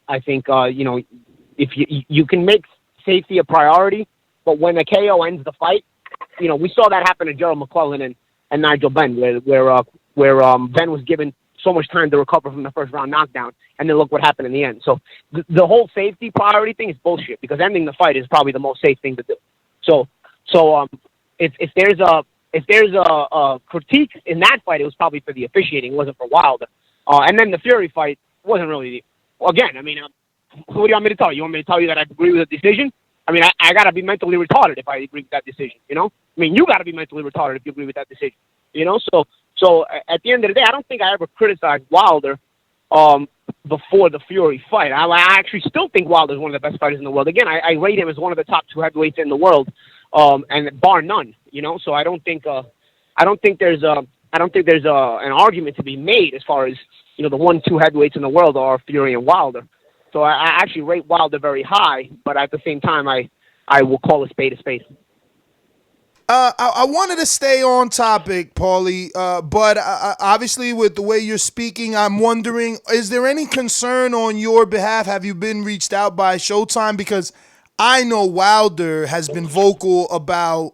I think you know, if you can make safety a priority, but when a KO ends the fight, you know, we saw that happen to Gerald McClellan and Nigel Benn, where Benn was given so much time to recover from the first round knockdown, and then look what happened in the end. So the whole safety priority thing is bullshit because ending the fight is probably the most safe thing to do. So if there's a critique in that fight, it was probably for the officiating, it wasn't for Wilder. And then the Fury fight wasn't really. Again, I mean, what do you want me to tell you? You want me to tell you that I agree with the decision? I mean, I got to be mentally retarded if I agree with that decision, you know? I mean, you got to be mentally retarded if you agree with that decision, you know? So at the end of the day, I don't think I ever criticized Wilder before the Fury fight. I actually still think Wilder's one of the best fighters in the world. Again, I rate him as one of the top two heavyweights in the world, and bar none, you know? So I don't think there's an argument to be made as far as, you know, the 1-2 heavyweights in the world are Fury and Wilder. So I actually rate Wilder very high, but at the same time, I will call a spade a spade. I wanted to stay on topic, Paulie, but obviously with the way you're speaking, I'm wondering, is there any concern on your behalf? Have you been reached out by Showtime? Because I know Wilder has been vocal about,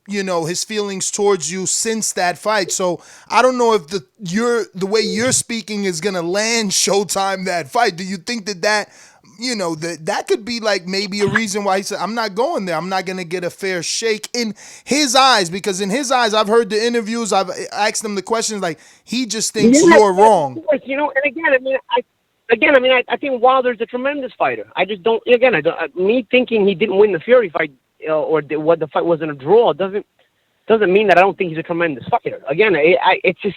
you know, his feelings towards you since that fight. So I don't know if the way you're speaking is going to land Showtime that fight. Do you think that you know, that could be like maybe a reason why he said, I'm not going there. I'm not going to get a fair shake in his eyes, because in his eyes, I've heard the interviews. I've asked him the questions, like, he just thinks you're wrong. You know, and again, I mean, I think Wilder's a tremendous fighter. I just don't, me thinking he didn't win the Fury fight or what the fight wasn't a draw doesn't mean that I don't think he's a tremendous fighter. Again, it's just,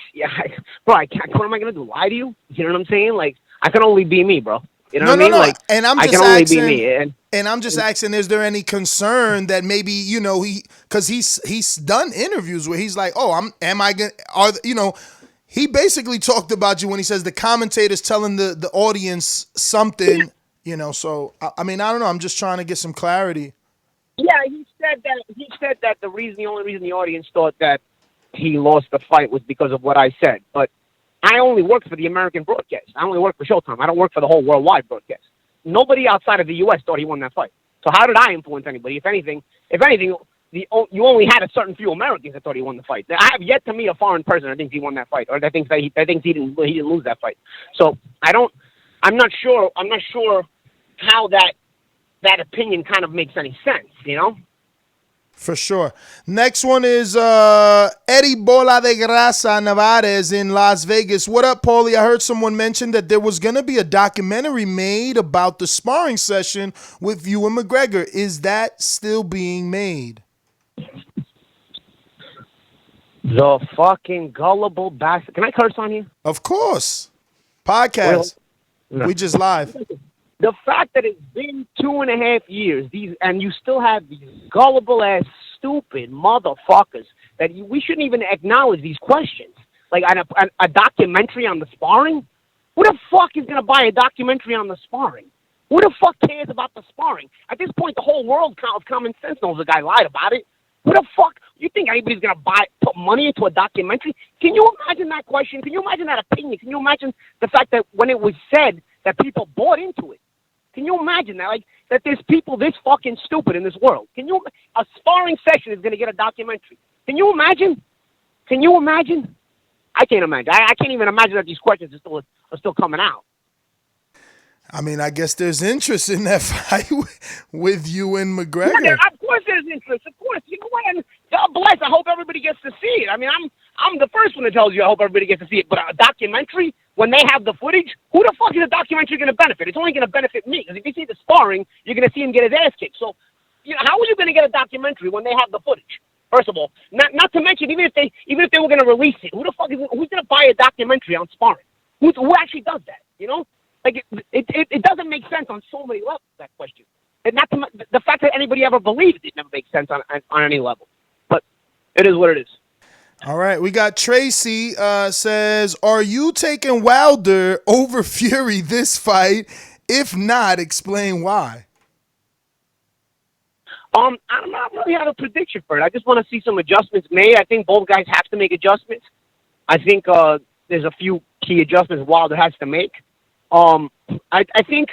bro, what am I going to do, lie to you? You know what I'm saying? Like, I can only be me, bro. You know what I mean? Like, and I'm just asking, only be me. And I'm just asking, is there any concern that maybe, you know, because he's done interviews where he's like, he basically talked about you when he says the commentator's telling the audience something, you know. So I mean, I don't know. I'm just trying to get some clarity. Yeah, he said that the only reason the audience thought that he lost the fight was because of what I said, but I only work for the American broadcast. I only work for Showtime. I don't work for the whole worldwide broadcast. Nobody outside of the U.S. thought he won that fight. So how did I influence anybody? If anything, you only had a certain few Americans that thought he won the fight. I have yet to meet a foreign person that thinks he won that fight, or that thinks he didn't lose that fight. So I'm not sure how that opinion kind of makes any sense, you know? For sure. Next one is Eddie Bola de Grasa Nevarez in Las Vegas. What up, Paulie? I heard someone mention that there was going to be a documentary made about the sparring session with you and McGregor. Is that still being made? The fucking gullible bastard. Can I curse on you? Of course. Podcast. Really? No. We just live. The fact that it's been 2.5 years, and you still have these gullible-ass, stupid motherfuckers that we shouldn't even acknowledge these questions. Like a documentary on the sparring? Who the fuck is going to buy a documentary on the sparring? Who the fuck cares about the sparring? At this point, the whole world of common sense knows the guy lied about it. Who the fuck? You think anybody's going to put money into a documentary? Can you imagine that question? Can you imagine that opinion? Can you imagine the fact that when it was said that people bought into it? Can you imagine that? Like, that there's people this fucking stupid in this world. A sparring session is going to get a documentary. Can you imagine? Can you imagine? I can't imagine. I can't even imagine that these questions are still coming out. I mean, I guess there's interest in that fight with you and McGregor. Yeah, of course there's interest. Of course. You know what? And God bless. I hope everybody gets to see it. I mean, I'm the first one that tells you I hope everybody gets to see it. But a documentary, when they have the footage, who the fuck is a documentary going to benefit? It's only going to benefit me. Because if you see the sparring, you're going to see him get his ass kicked. So, how are you going to get a documentary when they have the footage? First of all, not to mention, even if they were going to release it, who's going to buy a documentary on sparring? Who actually does that? You know, like it doesn't make sense on so many levels. That question, and not to, the fact that anybody ever believed it never makes sense on any level. But it is what it is. All right, we got Tracy says, "Are you taking Wilder over Fury this fight? If not, explain why." I don't really have a prediction for it. I just want to see some adjustments made. I think both guys have to make adjustments. I think there's a few key adjustments Wilder has to make. I think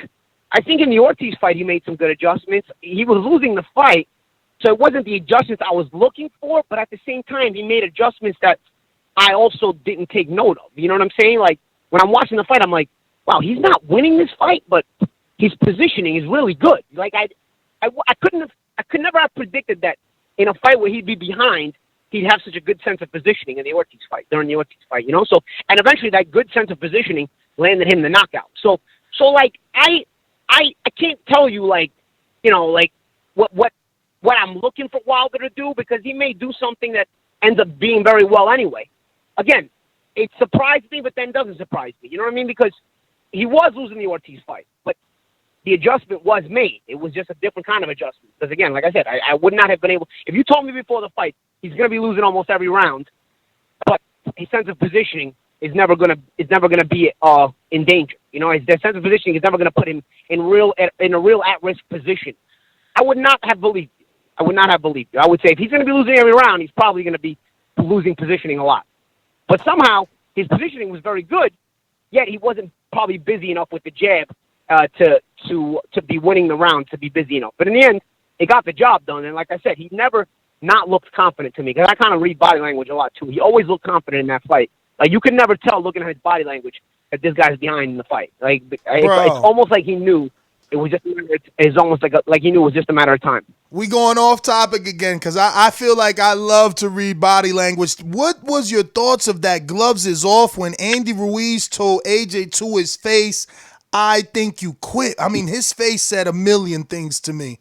in the Ortiz fight he made some good adjustments. He was losing the fight, so it wasn't the adjustments I was looking for. But at the same time, he made adjustments that I also didn't take note of. You know what I'm saying? Like when I'm watching the fight, I'm like, wow, he's not winning this fight, but his positioning is really good. Like I could never have predicted that in a fight where he'd be behind, he'd have such a good sense of positioning in the Ortiz fight, during the Ortiz fight, you know? So, and eventually that good sense of positioning landed him the knockout. So like, I can't tell you, like, you know, like, what I'm looking for Wilder to do, because he may do something that ends up being very well anyway. Again, it surprised me, but then doesn't surprise me. You know what I mean? Because he was losing the Ortiz fight, but the adjustment was made. It was just a different kind of adjustment. Because again, like I said, I would not have been able. If you told me before the fight he's going to be losing almost every round, but his sense of positioning is never going to be in danger. You know, his sense of positioning is never going to put him in a real at-risk position. I would not have believed you. I would not have believed you. I would say if he's going to be losing every round, he's probably going to be losing positioning a lot. But somehow his positioning was very good, yet he wasn't probably busy enough with the jab to be winning the round, to be busy enough. But in the end, it got the job done. And like I said, he never not looked confident to me, because I kind of read body language a lot too. He always looked confident in that fight. Like you could never tell looking at his body language that this guy's behind in the fight. Like it's almost like he knew it was just. It's almost like he knew it was just a matter of time. We going off topic again, because I feel like I love to read body language. What was your thoughts of that gloves is off when Andy Ruiz told AJ to his face, "I think you quit"? I mean, his face said a million things to me.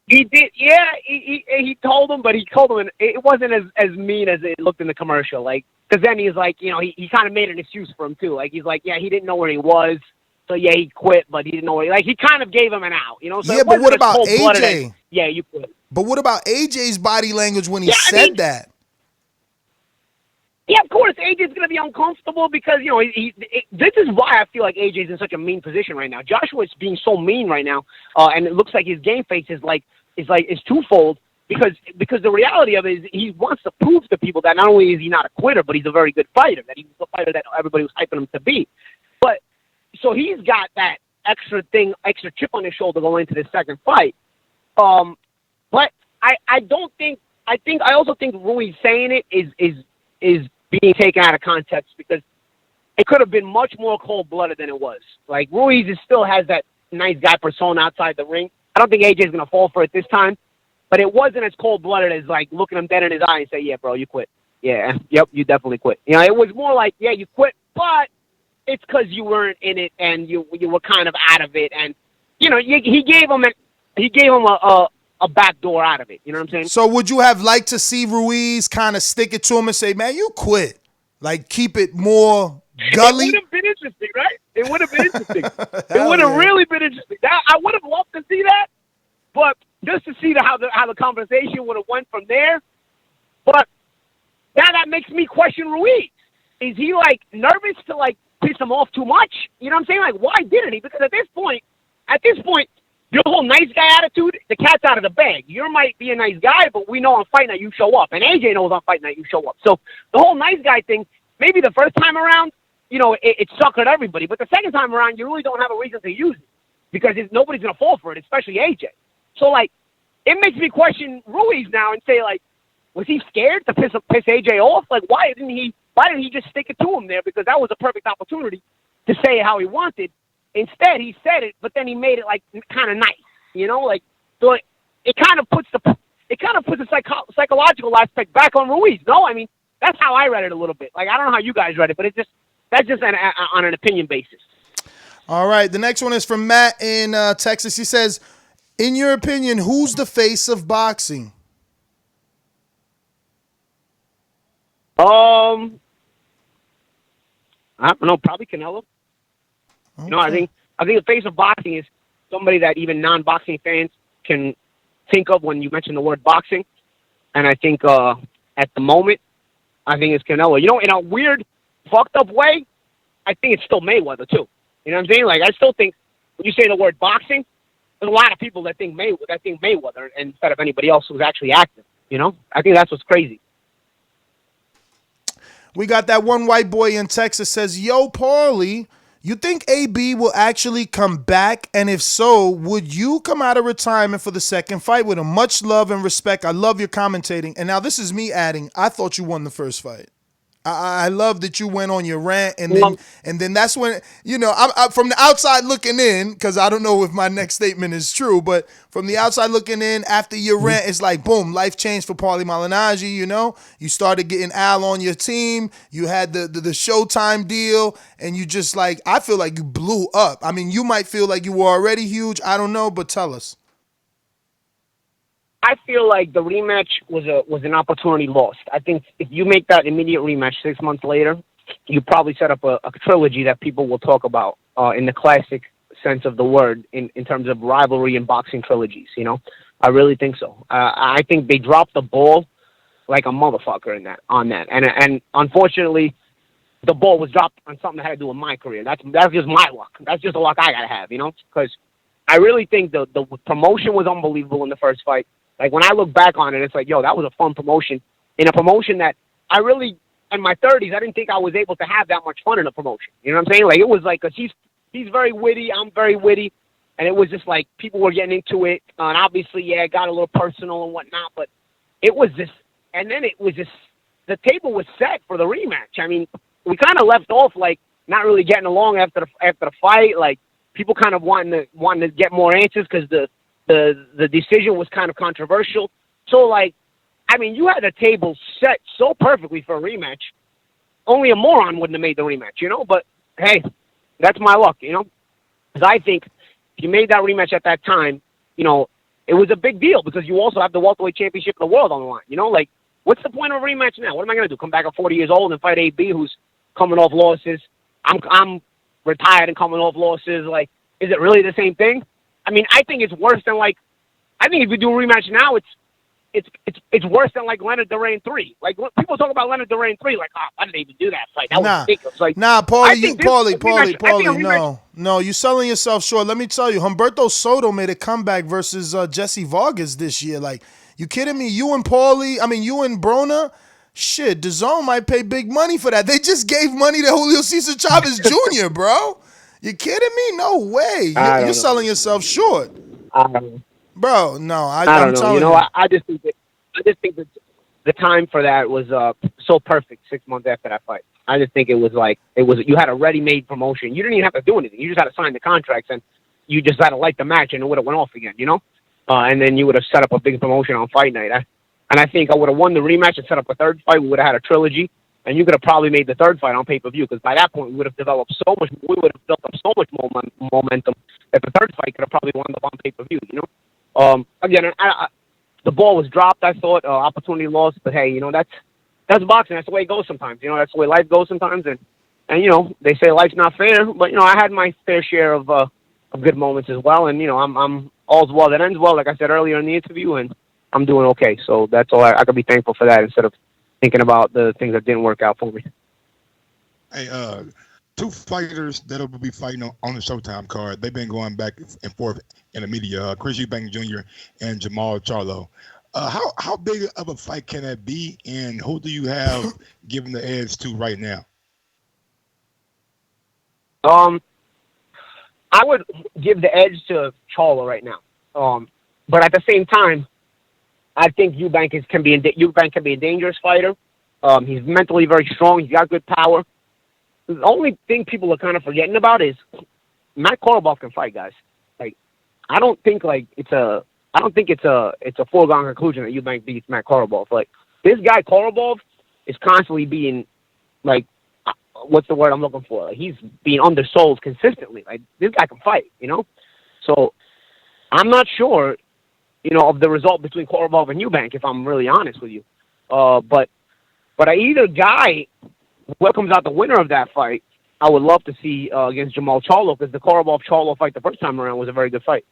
He did, yeah. He told him, but he told him, and it wasn't as mean as it looked in the commercial. Like, because then he's like, you know, he kind of made an excuse for him too. Like he's like, yeah, he didn't know where he was, so yeah, he quit, but he didn't know where. Like he kind of gave him an out, you know. So yeah, but what about AJ? Yeah, you quit. But what about AJ's body language when he said that? Yeah, of course, AJ's going to be uncomfortable because, you know, this is why I feel like AJ's in such a mean position right now. Joshua's being so mean right now, and it looks like his game face is twofold because the reality of it is he wants to prove to people that not only is he not a quitter, but he's a very good fighter, that he's the fighter that everybody was hyping him to be. But so he's got that extra chip on his shoulder going into this second fight. But I also think Ruiz saying it is being taken out of context, because it could have been much more cold-blooded than it was. Like, Ruiz still has that nice guy persona outside the ring. I don't think AJ's going to fall for it this time, but it wasn't as cold-blooded as, like, looking him dead in his eye and say, yeah, bro, you quit. Yeah, yep, you definitely quit. You know, it was more like, yeah, you quit, but it's because you weren't in it and you were kind of out of it. And, you know, he gave him a back door out of it. You know what I'm saying? So would you have liked to see Ruiz kind of stick it to him and say, man, you quit? Like, keep it more gully? It would have been interesting, right? It would have been interesting. It would have really been interesting. I would have loved to see that, but just to see how the conversation would have went from there. But now that makes me question Ruiz. Is he, like, nervous to, like, piss him off too much? You know what I'm saying? Like, why didn't he? Because at this point, at this point, your whole nice guy attitude, the cat's out of the bag. You might be a nice guy, but we know on fight night you show up. And AJ knows on fight night you show up. So the whole nice guy thing, maybe the first time around, it suckered everybody. But the second time around, you really don't have a reason to use it because nobody's going to fall for it, especially AJ. So, like, it makes me question Ruiz now and say, like, was he scared to piss AJ off? Like, why didn't he just stick it to him there? Because that was a perfect opportunity to say how he wanted. Instead, he said it, but then he made it like kind of nice, like so. It kind of puts the psychological aspect back on Ruiz. No, I mean that's how I read it a little bit. Like I don't know how you guys read it, but that's just on an opinion basis. All right, the next one is from Matt in Texas. He says, "In your opinion, who's the face of boxing?" I don't know. Probably Canelo. Okay. I think the face of boxing is somebody that even non-boxing fans can think of when you mention the word boxing. And I think at the moment, I think it's Canelo. In a weird, fucked up way, I think it's still Mayweather too. You know what I'm saying? Like I still think when you say the word boxing, there's a lot of people that think Mayweather instead of anybody else who's actually active. I think that's what's crazy. We got that one white boy in Texas says, "Yo, Paulie, you think AB will actually come back? And if so, would you come out of retirement for the second fight with him? Much love and respect. I love your commentating." And now this is me adding, I thought you won the first fight. I love that you went on your rant, and then that's when I'm from the outside looking in, because I don't know if my next statement is true, but from the outside looking in, after your rant, it's like boom, life changed for Paulie Malignaggi. You started getting Al on your team, you had the Showtime deal, and you just like I feel like you blew up. I mean, you might feel like you were already huge. I don't know, but tell us. I feel like the rematch was an opportunity lost. I think if you make that immediate rematch 6 months later, you probably set up a trilogy that people will talk about in the classic sense of the word in terms of rivalry and boxing trilogies. I really think so. I think they dropped the ball like a motherfucker on that. And unfortunately, the ball was dropped on something that had to do with my career. That's just my luck. That's just the luck I gotta have, because I really think the promotion was unbelievable in the first fight. Like, when I look back on it, it's like, yo, that was a fun promotion. In a promotion that I really, in my 30s, I didn't think I was able to have that much fun in a promotion. You know what I'm saying? Like, it was like, because he's very witty, I'm very witty, and it was just like, people were getting into it. And obviously, yeah, it got a little personal and whatnot, but it was just, and then it was just, the table was set for the rematch. I mean, we kind of left off, like, not really getting along after the fight. Like, people kind of wanting to get more answers because the decision was kind of controversial. So, like, I mean, you had the table set so perfectly for a rematch. Only a moron wouldn't have made the rematch, But, hey, that's my luck, Because I think if you made that rematch at that time, it was a big deal because you also have the welterweight championship of the world on the line, Like, what's the point of a rematch now? What am I going to do, come back at 40 years old and fight AB who's coming off losses? I'm retired and coming off losses. Like, is it really the same thing? I mean, I think it's worse than I think if you do a rematch now, it's worse than like Leonard Duran 3. Like when people talk about Leonard Duran 3, like, why did they even do that fight? That was ridiculous. Like, Paulie, no, you're selling yourself short. Let me tell you, Humberto Soto made a comeback versus Jesse Vargas this year. Like, you kidding me? You and Broner, shit, Dazn might pay big money for that. They just gave money to Julio Cesar Chavez Jr., bro. You kidding me? No way. You're selling yourself short. Bro, no, I'm telling you. I just think that the time for that was so perfect 6 months after that fight. I just think it was you had a ready-made promotion. You didn't even have to do anything. You just had to sign the contracts and you just had to light the match and it would have went off again, and then you would have set up a big promotion on fight night. And I think I would have won the rematch and set up a third fight. We would have had a trilogy. And you could have probably made the third fight on pay-per-view because by that point we would have built up so much momentum that the third fight could have probably wound up on pay-per-view. Again, the ball was dropped. I thought opportunity lost, but hey, that's boxing. That's the way it goes sometimes. That's the way life goes sometimes. And they say life's not fair, but I had my fair share of good moments as well. And I'm all's well that ends well, like I said earlier in the interview, and I'm doing okay. So that's all. I could be thankful for that instead of thinking about the things that didn't work out for me. Hey, two fighters that'll be fighting on the Showtime card. They've been going back and forth in the media. Chris Eubank Jr. and Jamaal Charlo. How big of a fight can that be, and who do you have given the edge to right now? I would give the edge to Charlo right now. But at the same time, I think Eubank can be a dangerous fighter. He's mentally very strong. He's got good power. The only thing people are kind of forgetting about is Matt Korobov can fight, guys. Like, I don't think it's a foregone conclusion that Eubank beats Matt Korobov. Like, this guy Korobov is constantly being, like, what's the word I'm looking for? Like, he's being undersold consistently. Like, this guy can fight, you know? So I'm not sure, of the result between Korobov and Eubank, if I'm really honest with you. But either guy, whoever comes out the winner of that fight, I would love to see against Jamaal Charlo, because the Korobov-Charlo fight the first time around was a very good fight.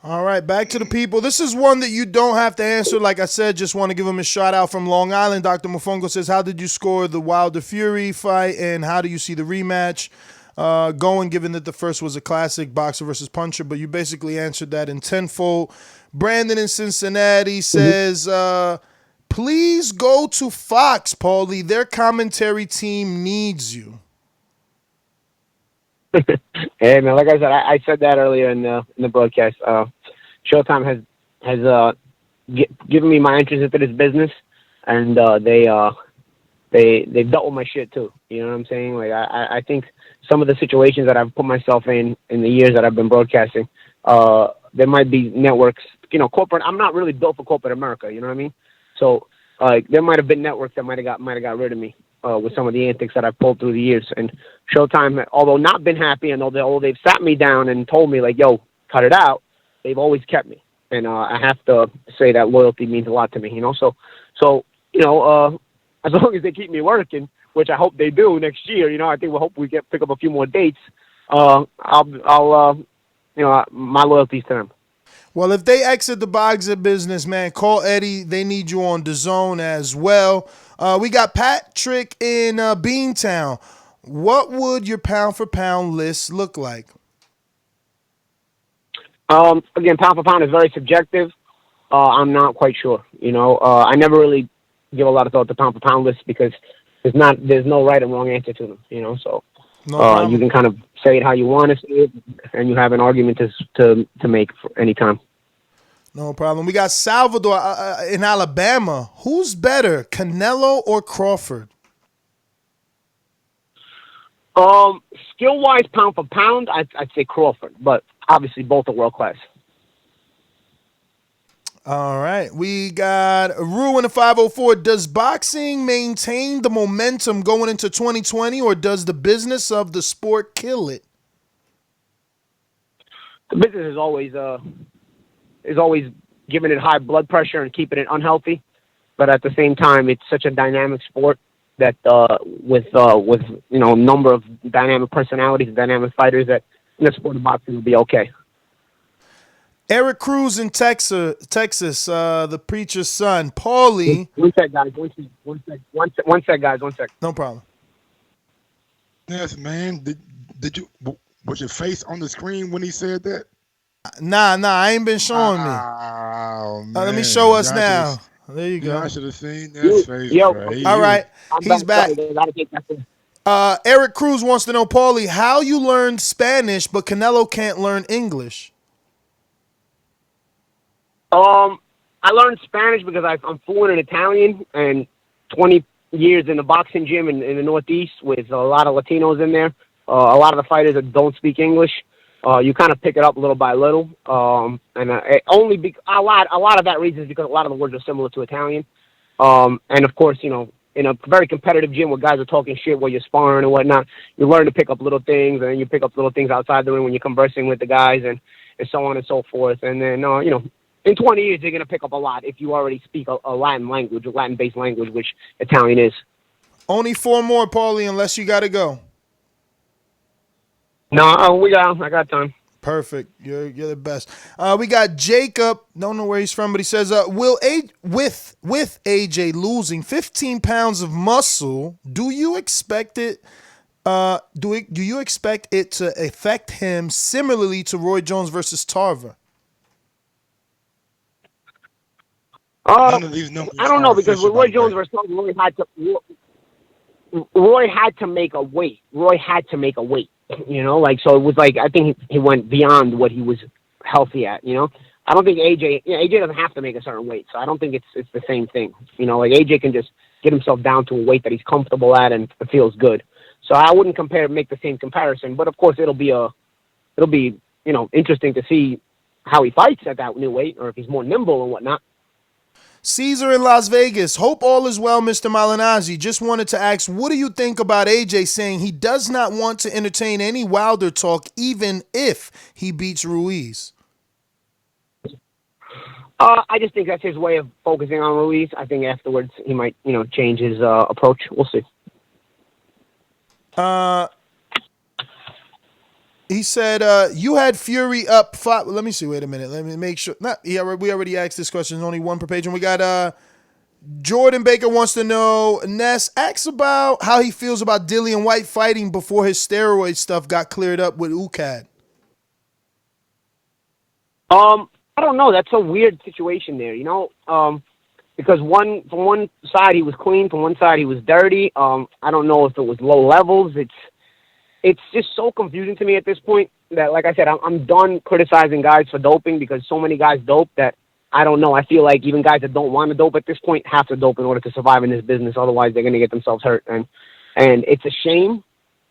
All right, back to the people. This is one that you don't have to answer. Like I said, just want to give him a shout out from Long Island. Dr. Mofongo says, how did you score the Wilder Fury fight, and how do you see the rematch going, given that the first was a classic boxer versus puncher? But you basically answered that in tenfold. Brandon in Cincinnati says, please go to Fox, Paulie. Their commentary team needs you. Hey man, like I said, I said that earlier in the broadcast. Showtime has given me my entrance into this business, and they've dealt with my shit too. You know what I'm saying? Like I think some of the situations that I've put myself in the years that I've been broadcasting, there might be networks, corporate. I'm not really built for corporate America. You know what I mean? So there might have been networks that might have got rid of me. With some of the antics that I've pulled through the years. And Showtime, although not been happy, and although they've sat me down and told me, like, yo, cut it out, they've always kept me. And I have to say that loyalty means a lot to me, So as long as they keep me working, which I hope they do next year, I think we pick up a few more dates, my loyalty's to them. Well, if they exit the boxing business, man, call Eddie. They need you on Dazn as well. We got Patrick in Beantown. What would your pound-for-pound list look like? Again, pound for pound is very subjective. I'm not quite sure. I never really give a lot of thought to pound for pound lists, because there's no right and wrong answer to them. So you can kind of say it how you want to say it, and you have an argument to make for any time. No problem. We got Salvador in Alabama. Who's better, Canelo or Crawford? Skill-wise, pound for pound, I'd say Crawford, but obviously both are world-class. All right. We got Ruiz in the 504. Does boxing maintain the momentum going into 2020, or does the business of the sport kill it? The business is always giving it high blood pressure and keeping it unhealthy. But at the same time, it's such a dynamic sport that with number of dynamic personalities, dynamic fighters, that in the sport of boxing will be okay. Eric Cruz in Texas, the preacher's son. Paulie. One sec, guys. One sec, guys. No problem. Yes, man. Did you? Was your face on the screen when he said that? Nah, I ain't been showing me. Oh, man. Let me show us now. There you go. I should have seen that face. Yo, right. All right, he's back. Eric Cruz wants to know, Paulie, how you learned Spanish, but Canelo can't learn English? I learned Spanish because I'm fluent in Italian, and 20 years in the boxing gym in the Northeast with a lot of Latinos in there. A lot of the fighters that don't speak English. You kind of pick it up little by little, and a lot of that reason is because a lot of the words are similar to Italian, and of course, in a very competitive gym where guys are talking shit while you're sparring and whatnot, you learn to pick up little things, and then you pick up little things outside the ring when you're conversing with the guys, and so on and so forth, and then in 20 years you're gonna pick up a lot if you already speak a Latin language, a Latin-based language, which Italian is. Only 4 more, Paulie, unless you got to go. No, I got time. Perfect. You're the best. We got Jacob. Don't know where he's from, but he says, with AJ losing 15 pounds of muscle, do you expect it Do you expect it to affect him similarly to Roy Jones versus Tarver? None of these numbers I don't know, are because official, with Roy by the way. Jones versus Tarver, Roy had to make a weight. Roy had to make a weight. You know, like, so it was like, I think he went beyond what he was healthy at. You know, I don't think AJ doesn't have to make a certain weight, so I don't think it's the same thing. You know, like AJ can just get himself down to a weight that he's comfortable at and it feels good. So I wouldn't make the same comparison, but of course it'll be interesting to see how he fights at that new weight, or if he's more nimble and whatnot. Caesar in Las Vegas. Hope all is well, Mr. Malignaggi. Just wanted to ask, what do you think about AJ saying he does not want to entertain any Wilder talk, even if he beats Ruiz? I just think that's his way of focusing on Ruiz. I think afterwards he might, change his approach. We'll see. He said, you had Fury up 5. Let me see. Wait a minute. Let me make sure. We already asked this question. There's only one per page. And we got Jordan Baker wants to know, Ness asks about how he feels about Dillian White fighting before his steroid stuff got cleared up with UCAD. I don't know. That's a weird situation there, because from one side he was clean, from one side he was dirty. I don't know if it was low levels. It's just so confusing to me at this point that, like I said, I'm done criticizing guys for doping, because so many guys dope that I don't know. I feel like even guys that don't want to dope at this point have to dope in order to survive in this business. Otherwise, they're going to get themselves hurt. And it's a shame.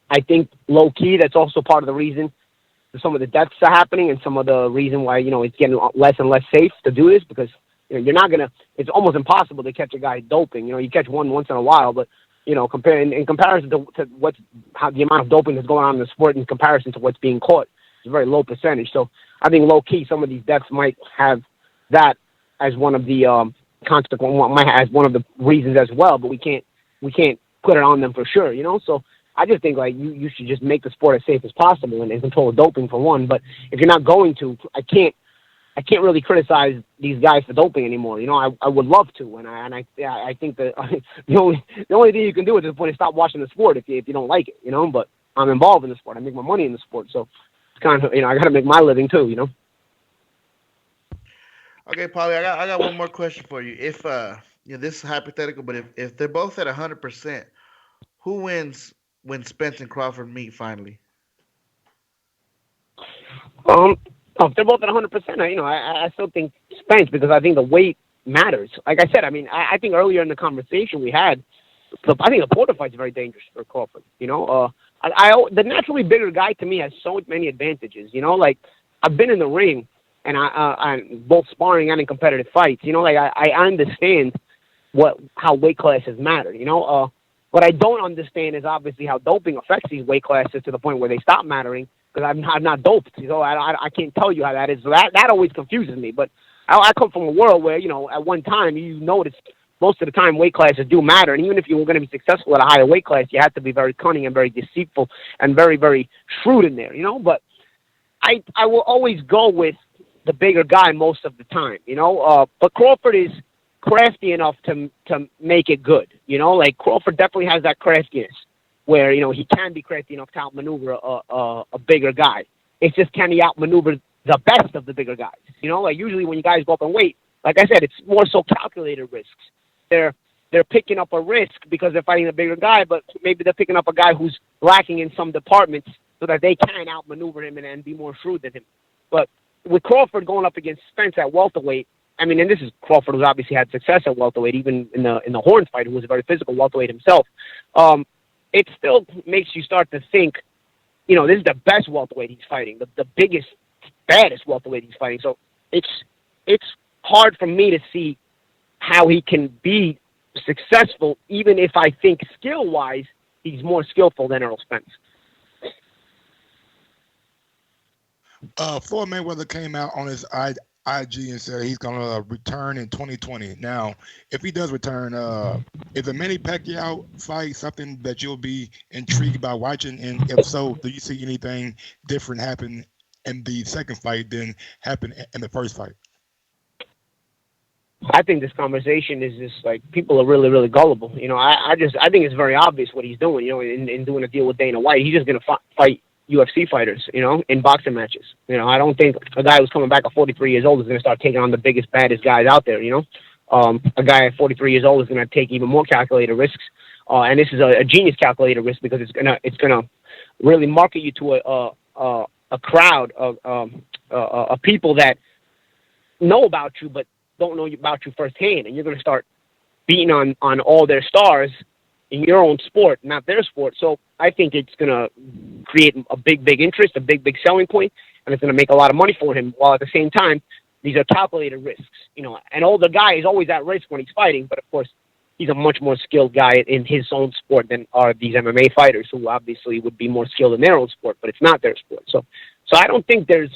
I think low key, that's also part of the reason some of the deaths are happening, and some of the reason why, it's getting less and less safe to do this, because you're not going to, it's almost impossible to catch a guy doping. You catch one once in a while, but in comparison to how the amount of doping that's going on in the sport in comparison to what's being caught, it's a very low percentage. So I think low key, some of these deaths might have that as one of the as one of the reasons as well, but we can't put it on them for sure, So I just think like you should just make the sport as safe as possible and control doping for one. But if you're not going to, I can't really criticize these guys for doping anymore. I would love to, and I think that the only thing you can do at this point is stop watching the sport if you don't like it. But I'm involved in the sport. I make my money in the sport, so it's kind of I got to make my living too. Okay, Paulie, I got one more question for you. If this is hypothetical, but if they're both at 100%, who wins when Spence and Crawford meet finally? If they're both at 100%, I still think Spence, because I think the weight matters. Like I said, I think earlier in the conversation we had, I think the Porter fight's very dangerous for Crawford. The naturally bigger guy to me has so many advantages. Like I've been in the ring and I both sparring and in competitive fights. I understand how weight classes matter. What I don't understand is obviously how doping affects these weight classes to the point where they stop mattering. Because I'm not doped, I can't tell you how that is. So that always confuses me. But I come from a world where, at one time, you notice most of the time weight classes do matter. And even if you were going to be successful at a higher weight class, you have to be very cunning and very deceitful and very, very shrewd in there, But I will always go with the bigger guy most of the time, But Crawford is crafty enough to make it good, Like Crawford definitely has that craftiness, where, he can be crafty enough to outmaneuver a bigger guy. It's just, can he outmaneuver the best of the bigger guys? Like usually when you guys go up in weight, like I said, it's more so calculated risks. They're picking up a risk because they're fighting a bigger guy, but maybe they're picking up a guy who's lacking in some departments so that they can outmaneuver him and be more shrewd than him. But with Crawford going up against Spence at welterweight, and this is Crawford, who's obviously had success at welterweight, even in the Horns fight, who was a very physical welterweight himself. It still makes you start to think, this is the best welterweight he's fighting, the biggest, baddest welterweight he's fighting. So it's hard for me to see how he can be successful, even if I think skill-wise he's more skillful than Errol Spence. Floyd Mayweather came out on his IG and said he's going to return in 2020. Now, if he does return, is the Manny Pacquiao fight something that you'll be intrigued by watching? And if so, do you see anything different happen in the second fight than happened in the first fight? I think this conversation is just like people are really, really gullible. You know, I think it's very obvious what he's doing. You know, in doing a deal with Dana White, he's just going to fight UFC fighters. You know, in boxing matches. You know, I don't think a guy who's coming back at 43 years old is going to start taking on the biggest, baddest guys out there. You know, a guy at 43 years old is going to take even more calculated risks. And this is a genius calculated risk because it's gonna really market you to a crowd of people that know about you but don't know about you firsthand, and you're going to start beating on all their stars in your own sport, not their sport. So I think it's going to create a big interest, a big selling point, and it's going to make a lot of money for him, while at the same time, these are calculated risks. You know, an older guy is always at risk when he's fighting, but of course, he's a much more skilled guy in his own sport than are these MMA fighters, who obviously would be more skilled in their own sport, but it's not their sport. So I don't think there's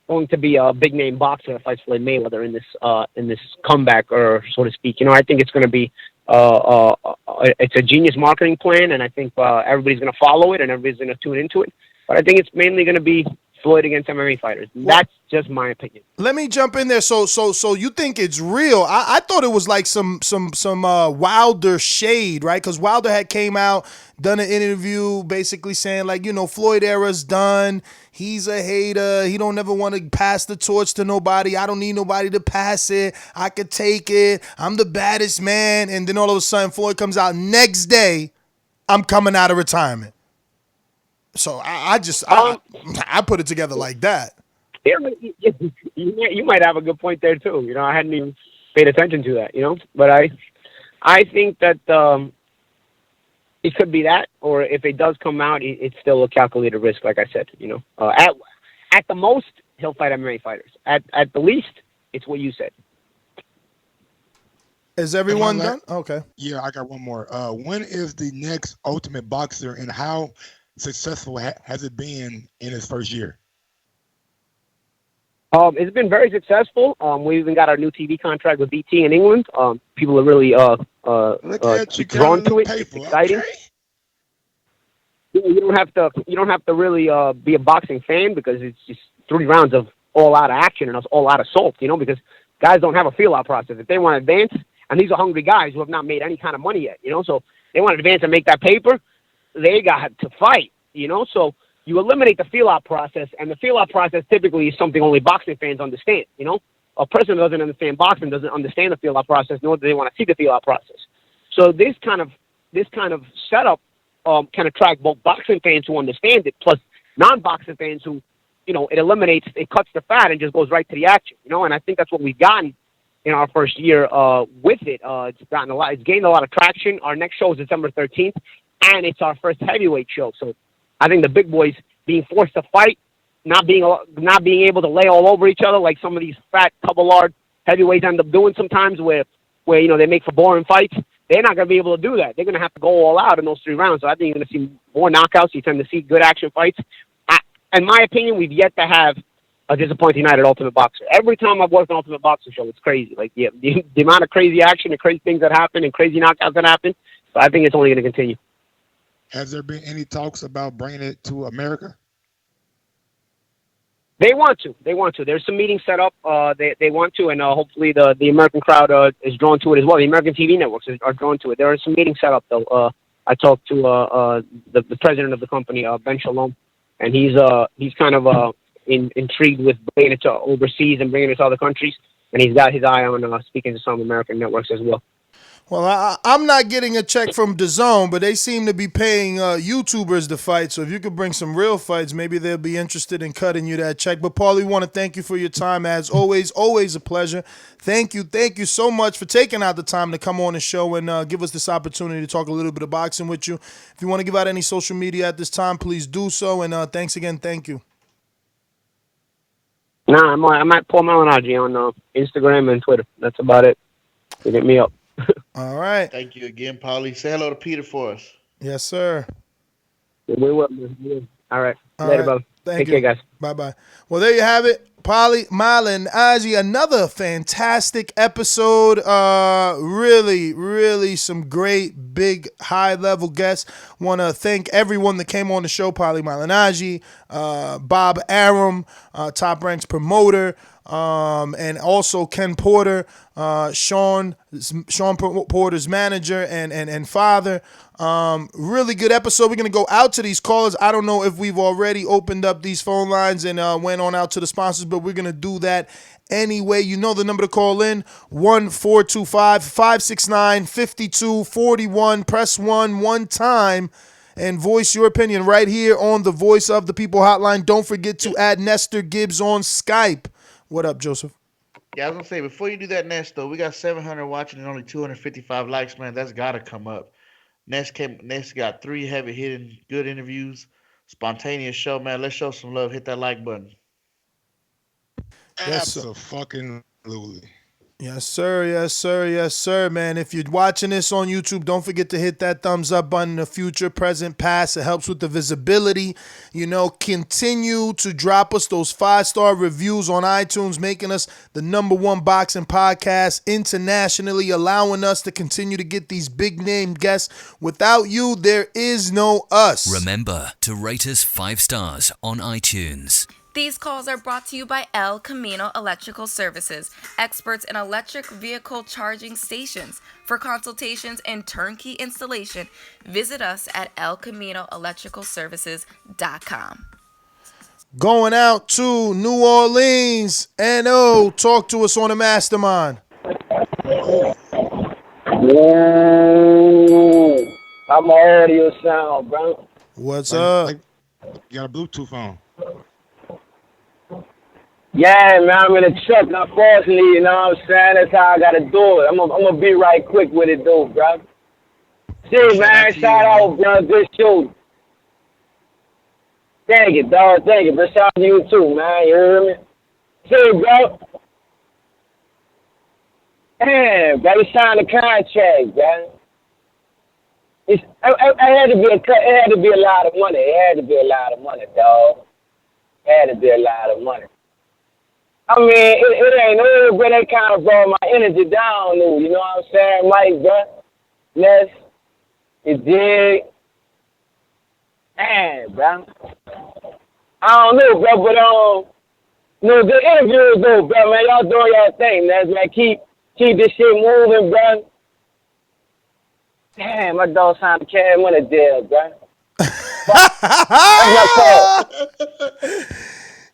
going to be a big name boxer that fights Floyd Mayweather in this comeback, or so to speak. You know, I think it's going to be it's a genius marketing plan, and I think everybody's going to follow it and everybody's going to tune into it. But I think it's mainly going to be Floyd against MMA fighters. That's just my opinion. Let me jump in there. So you think it's real? I thought it was like some Wilder shade, right? Because Wilder had came out, done an interview, basically saying like, you know, Floyd era's done. He's a hater. He don't ever want to pass the torch to nobody. I don't need nobody to pass it. I could take it. I'm the baddest man. And then all of a sudden, Floyd comes out next day. I'm coming out of retirement. So I put it together like that. Yeah, you might have a good point there too. You know, I hadn't even paid attention to that. You know, but I think that it could be that, or if it does come out, it's still a calculated risk. Like I said, you know, at the most he'll fight MMA fighters. At the least, it's what you said. Is everyone done? Okay. Yeah, I got one more. When is the next Ultimate Boxer, and how successful has it been in his first year? It's been very successful. We even got our new TV contract with BT in England. People are really drawn to it. It's exciting. Okay. You don't have to really be a boxing fan, because it's just 3 rounds of all-out action and all-out assault. You know, because guys don't have a feel-out process. If they want to advance, and these are hungry guys who have not made any kind of money yet. You know, so they want to advance and make that paper. They got to fight, you know, so you eliminate the feel-out process, and the feel-out process typically is something only boxing fans understand, you know. A person who doesn't understand boxing doesn't understand the feel-out process, nor do they want to see the feel-out process. So this kind of setup can attract both boxing fans who understand it, plus non-boxing fans who, you know, it cuts the fat and just goes right to the action, you know, and I think that's what we've gotten in our first year with it. It's gained a lot of traction. Our next show is December 13th. And it's our first heavyweight show, so I think the big boys being forced to fight, not being able to lay all over each other like some of these fat couple-lard heavyweights end up doing sometimes, where you know they make for boring fights. They're not going to be able to do that. They're going to have to go all out in those 3 rounds. So I think you're going to see more knockouts. You tend to see good action fights. In my opinion, we've yet to have a disappointing night at Ultimate Boxer. Every time I've worked on Ultimate Boxer show, it's crazy. Like the amount of crazy action, the crazy things that happen, and crazy knockouts that happen. So I think it's only going to continue. Has there been any talks about bringing it to America? They want to. There's some meetings set up. They want to, and hopefully the American crowd is drawn to it as well. The American TV networks are drawn to it. There are some meetings set up, though. I talked to the president of the company, Ben Shalom, and he's kind of intrigued with bringing it to overseas and bringing it to other countries, and he's got his eye on speaking to some American networks as well. Well, I'm not getting a check from Dazn, but they seem to be paying YouTubers to fight. So if you could bring some real fights, maybe they'll be interested in cutting you that check. But, Paulie, we want to thank you for your time. As always a pleasure. Thank you so much for taking out the time to come on the show and give us this opportunity to talk a little bit of boxing with you. If you want to give out any social media at this time, please do so. And thanks again. Thank you. Nah, I'm at Paul Malignaggi on Instagram and Twitter. That's about it. You hit me up. All right. Thank you again, Paulie. Say hello to Peter for us. Yes, sir. We will. All right. Later, brother. Take care, guys. Bye-bye. Well, there you have it. Paulie Malignaggi, another fantastic episode. Really some great, big, high-level guests. Want to thank everyone that came on the show. Paulie Malignaggi, Bob Arum, Top Rank's promoter, and also Ken Porter, Sean Porter's manager and father. Really good episode. We're going to go out to these callers. I don't know if we've already opened up these phone lines and went on out to the sponsors, but we're going to do that anyway. You know the number to call in, 1-425-569-5241. Press 1 time and voice your opinion right here on the Voice of the People hotline. Don't forget to add Nestor Gibbs on Skype. What up, Joseph? Yeah, I was going to say, before you do that, Ness, though, we got 700 watching and only 255 likes, man. That's got to come up. Ness got 3 heavy-hitting, good interviews, spontaneous show, man. Let's show some love. Hit that like button. Absolutely. Yes, sir. Yes, sir. Yes, sir, man. If you're watching this on YouTube, don't forget to hit that thumbs up button in the future, present, past. It helps with the visibility. You know, continue to drop us those 5-star reviews on iTunes, making us the #1 boxing podcast internationally, allowing us to continue to get these big-name guests. Without you, there is no us. Remember to rate us 5 stars on iTunes. These calls are brought to you by El Camino Electrical Services, experts in electric vehicle charging stations. For consultations and turnkey installation, visit us at elcaminoelectricalservices.com. Going out to New Orleans. N.O. Talk to us on the Mastermind. How my audio sound, bro? What's up? You got a Bluetooth phone. Yeah, man, I'm in a truck, unfortunately, you know what I'm saying? That's how I gotta do it. I'm gonna be right quick with it, though, bro. See, man, shout out, bro. Good show. Thank you, dog. Thank you. But shout out to you, too, man. You hear me? See, bro. Man, bro, you signed a contract, bro. It had to be it had to be a lot of money. It had to be a lot of money, dog. It had to be a lot of money. I mean, it ain't over, but that kind of brought my energy down, though. You know what I'm saying, Mike, bro? Yes, it did. Man, bro. I don't know, bro, but no, good interviews, though, bro, man. Y'all doing y'all thing, man. Keep this shit moving, bro. Damn, my dog signed a cash money deal, bro. That's my call.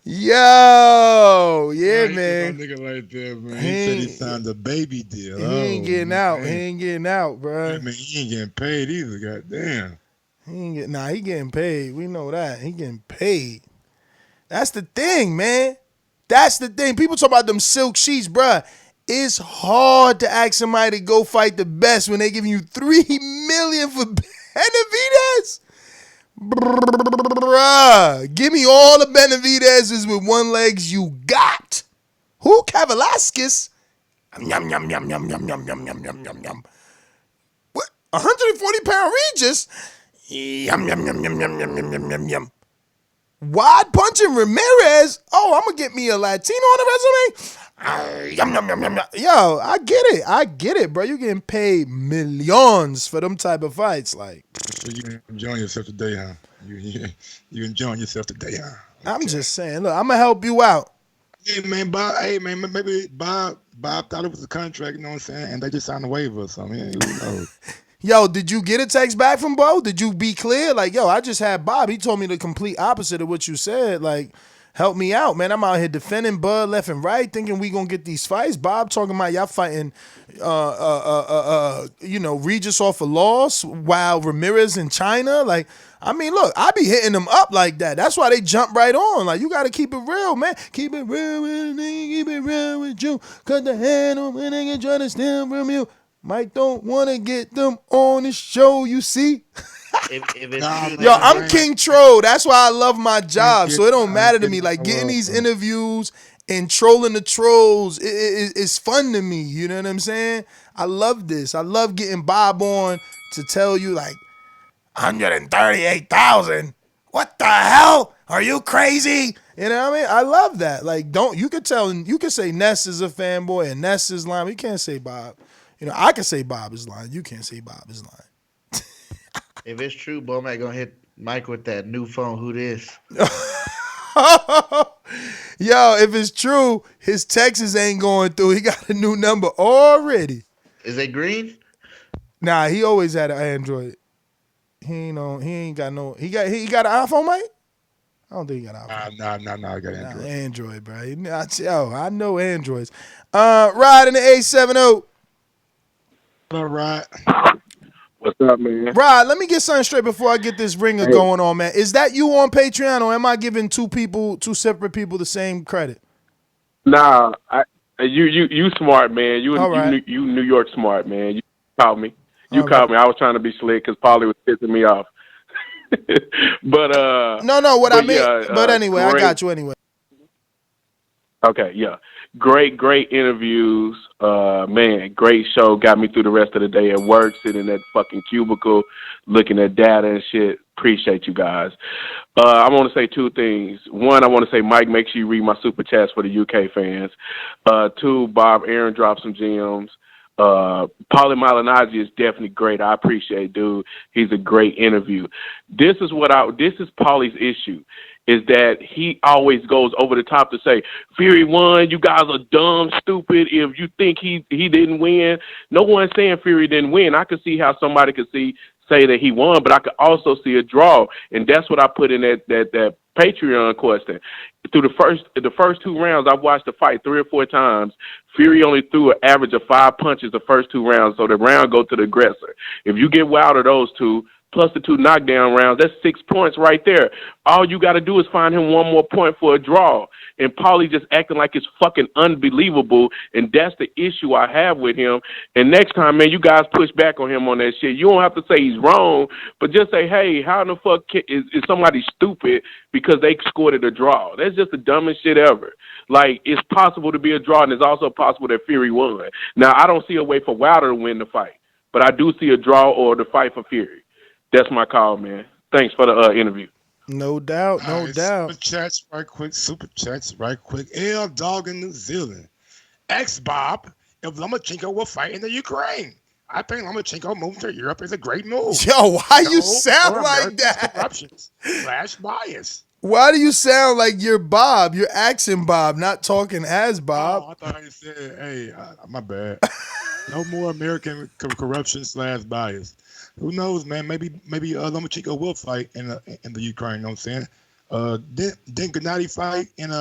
Yo, yeah, man. Nigga right there, man. He said he signed a baby deal. He ain't getting out. He ain't getting out, bro. I mean, he ain't getting paid either. Goddamn. He getting paid. We know that. He getting paid. That's the thing, man. That's the thing. People talk about them silk sheets, bruh. It's hard to ask somebody to go fight the best when they giving you $3 million for Benavidez. Bruh, give me all the Benavidez's with one legs you got. Who? Kavalaskis? Yum, yum, yum, yum, yum, yum, yum, yum, yum, yum, yum. What? 140-pound Regis? Yum, yum, yum, yum, yum, yum, yum, yum, yum, yum. Wide punching Ramirez? Oh, I'm going to get me a Latino on the resume? Yum, yum, yum, yum, yum. Yo, I get it, bro. You getting paid millions for them type of fights. Like, so you enjoying yourself today, huh? You enjoying yourself today, huh? Okay. I'm just saying, look, I'm going to help you out. Hey, man, Bob. Hey, man, maybe Bob thought it was a contract, you know what I'm saying? And they just signed a waiver or something. Who knows? Yo, did you get a text back from Bo? Did you be clear? Like, yo, I just had Bob. He told me the complete opposite of what you said. Like, help me out, man. I'm out here defending Bud left and right, thinking we gonna get these fights. Bob talking about y'all fighting, Regis off a loss while Ramirez in China. Like, I mean, look, I be hitting them up like that. That's why they jump right on. Like, you gotta keep it real, man. Keep it real with a nigga, keep it real with you. Cut the hand on when nigga try to steal from you. Mike don't want to get them on the show, you see? Yo, I'm King Troll. That's why I love my job. So it don't matter to me. Like, getting these interviews and trolling the trolls is fun to me. You know what I'm saying? I love this. I love getting Bob on to tell you, like, 138,000? What the hell? Are you crazy? You know what I mean? I love that. Like, you could say Ness is a fanboy and Ness is lying. You can't say Bob. You know, I can say Bob is lying. You can't say Bob is lying. If it's true, Bomac gonna hit Mike with that new phone. Who this? Yo, if it's true, his Texas ain't going through. He got a new number already. Is it green? Nah, he always had an Android. He ain't got no. He got an iPhone, Mike? I don't think he got an iPhone. Nah. I got Android. Android, bro. I know Androids. Rod in the 870. All right. What's up, man? Rod, let me get something straight before I get this ringer going on, man. Is that you on Patreon, or am I giving two separate people the same credit? Nah, you smart, man. You right. you New York smart, man. You called me. You called me. I was trying to be slick because Paulie was pissing me off. But but anyway, I got you anyway. Okay, yeah. Great interviews. Man, great show. Got me through the rest of the day at work, sitting in that fucking cubicle, looking at data and shit. Appreciate you guys. I want to say two things. One, I want to say, Mike, make sure you read my super chats for the UK fans. Two, Bob Arum dropped some gems. Paulie Malignaggi is definitely great. I appreciate, dude. He's a great interview. This is Paulie's issue, is that he always goes over the top to say, Fury won, you guys are dumb, stupid, if you think he didn't win. No one's saying Fury didn't win. I could see how somebody could say that he won, but I could also see a draw, and that's what I put in that Patreon question. Through the first two rounds, I've watched the fight 3 or 4 times. Fury only threw an average of 5 punches the first 2 rounds, so the round go to the aggressor. If you get Wilder those 2, plus the 2 knockdown rounds, that's 6 points right there. All you got to do is find him one more point for a draw. And Paulie just acting like it's fucking unbelievable, and that's the issue I have with him. And next time, man, you guys push back on him on that shit. You don't have to say he's wrong, but just say, hey, how in the fuck is somebody stupid because they scored a draw? That's just the dumbest shit ever. Like, it's possible to be a draw, and it's also possible that Fury won. Now, I don't see a way for Wilder to win the fight, but I do see a draw or the fight for Fury. That's my call, man. Thanks for the interview. No doubt. Super chats right quick. L Dog in New Zealand. Bob if Lomachenko will fight in the Ukraine. I think Lomachenko moving to Europe is a great move. Yo, why you sound like that? Corruptions/bias. Why do you sound like you're Bob? You're accent Bob, not talking as Bob. Oh, I thought you said, hey, my bad. No more American corruption/bias. Who knows, man? Maybe Lomachenko will fight in the Ukraine. You know what I'm saying? Didn't Gennady fight in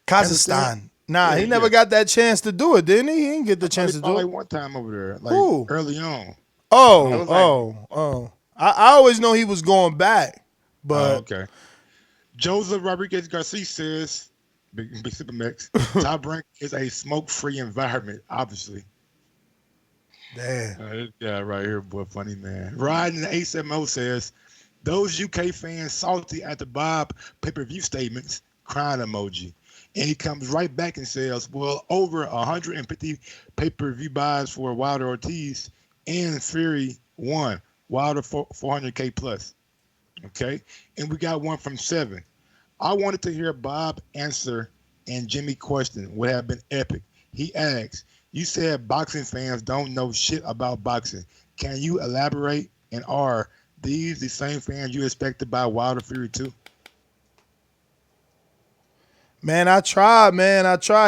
Kazakhstan? Nah, he never got that chance to do it, didn't he? He didn't get the chance to do it. Like one time over there, like early on. Oh. I always know he was going back, but okay. Joseph Rodriguez Garcia says, Big Super Mix, Top Rank is a smoke-free environment, obviously. Damn. This guy right here, boy, funny man. Riding the 870 says, those UK fans salty at the Bob pay-per-view statements, crying emoji. And he comes right back and says, well, over 150 pay-per-view buys for Wilder Ortiz and Fury won. Wilder 400K plus. Okay? And we got one from 7. I wanted to hear Bob answer and Jimmy question would have been epic. He asks, you said boxing fans don't know shit about boxing. Can you elaborate? And are these the same fans you expect to buy Wilder Fury too? Man, I tried.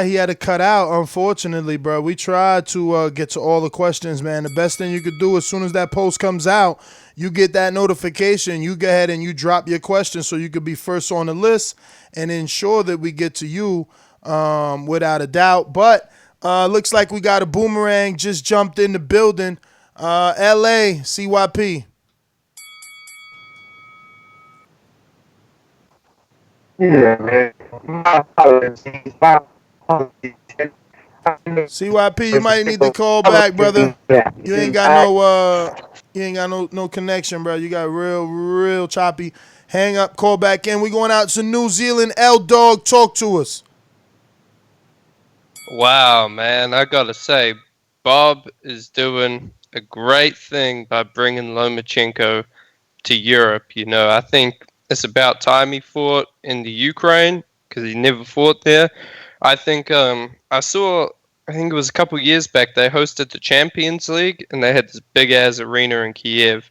He had to cut out, unfortunately, bro. We tried to get to all the questions, man. The best thing you could do as soon as that post comes out, you get that notification. You go ahead and you drop your question so you could be first on the list and ensure that we get to you without a doubt. But looks like we got a boomerang just jumped in the building. LA, CYP. Yeah, man. CYP, you might need to call back, brother. You ain't got no connection, bro. You got real choppy. Hang up, call back in. We going out to New Zealand. L Dog, talk to us. Wow, man, I gotta say, Bob is doing a great thing by bringing Lomachenko to Europe. You know, I think it's about time he fought in the Ukraine because he never fought there. I think I think it was a couple years back, they hosted the Champions League and they had this big-ass arena in Kiev.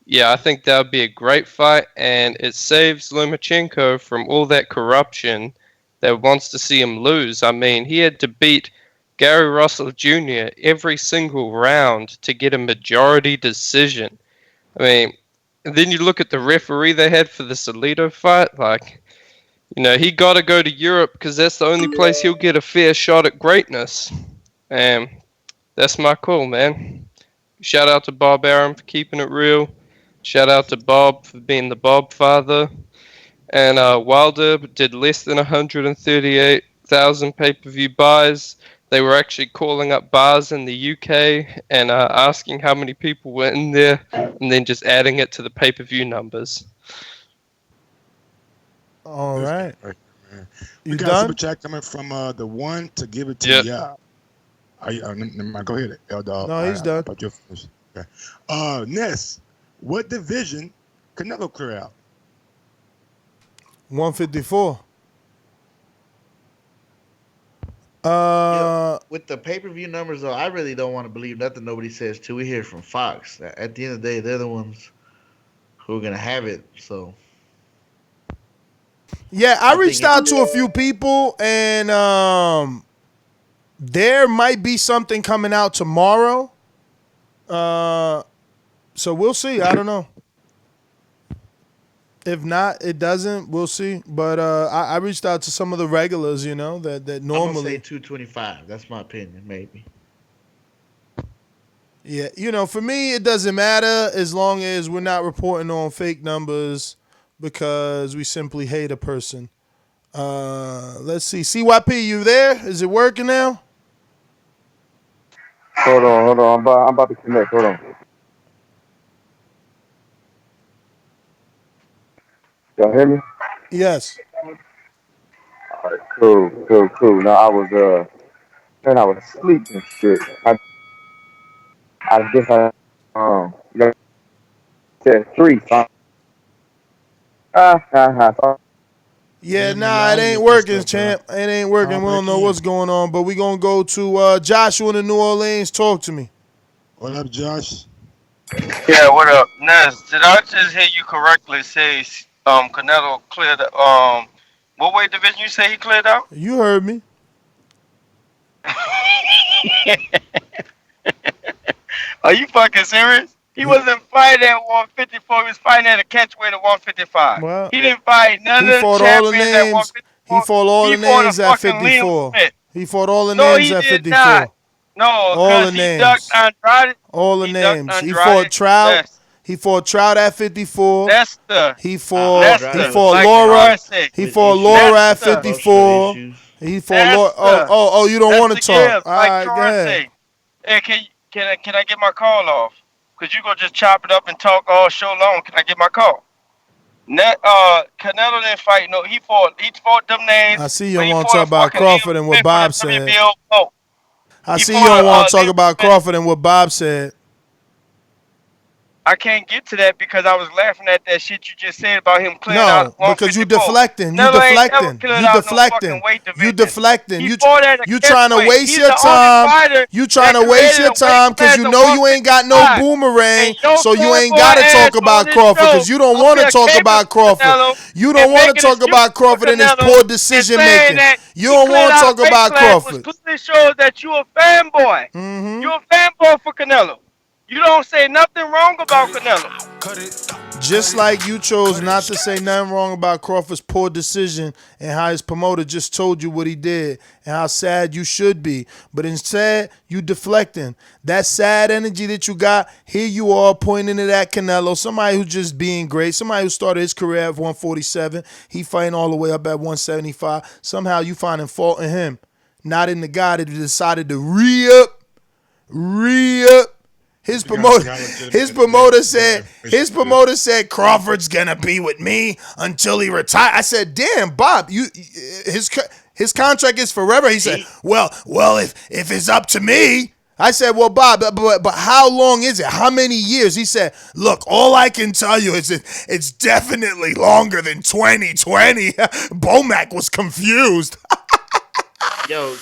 Yeah, I think that would be a great fight, and it saves Lomachenko from all that corruption that wants to see him lose. I mean, he had to beat Gary Russell Jr. every single round to get a majority decision. I mean, and then you look at the referee they had for the Salido fight, like, you know, he got to go to Europe because that's the only place he'll get a fair shot at greatness. And that's my call, man. Shout out to Bob Arum for keeping it real. Shout out to Bob for being the Bob father. And Wilder did less than 138,000 pay-per-view buys. They were actually calling up bars in the UK and asking how many people were in there and then just adding it to the pay-per-view numbers. All right. We You got done? super chat coming from the one to give it to Yep. ya. Go ahead, L-Dog. No, he's done. I thought you were finished. Okay. Ness, what division Canelo clear out? 154. With the pay-per-view numbers, though, I really don't want to believe nothing nobody says till we hear from Fox. At the end of the day, they're the ones who are gonna have it. So Yeah, I think reached out to a few people, and there might be something coming out tomorrow. So we'll see. I don't know. If not, it doesn't. We'll see. But I reached out to some of the regulars, you know, that I'm gonna say normally. 225. That's my opinion, maybe. Yeah, you know, for me, it doesn't matter as long as we're not reporting on fake numbers because we simply hate a person. Let's see. CYP, you there? Is it working now? Hold on. I'm about to connect. Hold on. Y'all hear me? Yes. All right, cool. Now I was asleep and shit. I guess I said 3. So, Yeah, nah, it ain't working, champ. It ain't working. We don't know what's going on, but we gonna go to Joshua in New Orleans. Talk to me. What up, Josh? Yeah, what up, Ness? Did I just hear you correctly say Canelo cleared what weight division you say he cleared out? You heard me. Are you fucking serious? He wasn't fighting at 154. He was fighting at a catchweight at 155. Well, He didn't fight none of the fought all the champions at names. 154. He fought all the names a at fucking Liam 54. Smith. He fought all the No, names he at did 54. not. No, All the because he names. ducked Andrade. All the He ducked names. He Andrade. fought Trout. Yes. He fought Trout at 54. Lester. He fought Lester. Laura. Troy said. He fought Laura at Lester. 54. He fought Laura. Oh, you don't want to talk. Gibbs, All like right, go Troy ahead. say. Hey, can I get my call off? Cause you gonna just chop it up and talk all show long. Can I get my call? Canelo didn't fight. No, he fought them names. I see you don't want to talk about Crawford and what Bob said. I see you fought, don't want to talk Liam about Smith. Crawford and what Bob said. I can't get to that because I was laughing at that shit you just said about him clearing out. No, because you 154. deflecting. You Canelo ain't never deflecting. cleared You out no deflecting. fucking weight You division. deflecting. He You fought at a you trying to catchweight. waste He's your the only time. fighter You trying to that waste your created a weight time because class you of know you ain't got no 155. boomerang, And so you ain't fanboy got to ass talk on about this Crawford show because you don't up want to here talk caping about Crawford. Canelo You and don't want to making talk excuses about for Crawford and his Canelo poor and decision saying making. that You he don't cleared want to out talk weight about class, Crawford. which clearly shows that you a fanboy. You a fanboy for Canelo. You don't say nothing wrong about Canelo. Just like you chose not to say nothing wrong about Crawford's poor decision and how his promoter just told you what he did and how sad you should be. But instead, you deflecting. That sad energy that you got, here you are pointing it at Canelo, somebody who's just being great, somebody who started his career at 147. He fighting all the way up at 175. Somehow you finding fault in him, not in the guy that decided to re-up. His promoter said Crawford's gonna be with me until he retires. I said, damn, Bob, his contract is forever. He said, well, if it's up to me. I said, well, Bob, but how long is it? How many years? He said, look, all I can tell you is it's definitely longer than 2020. Bomac was confused. Yo,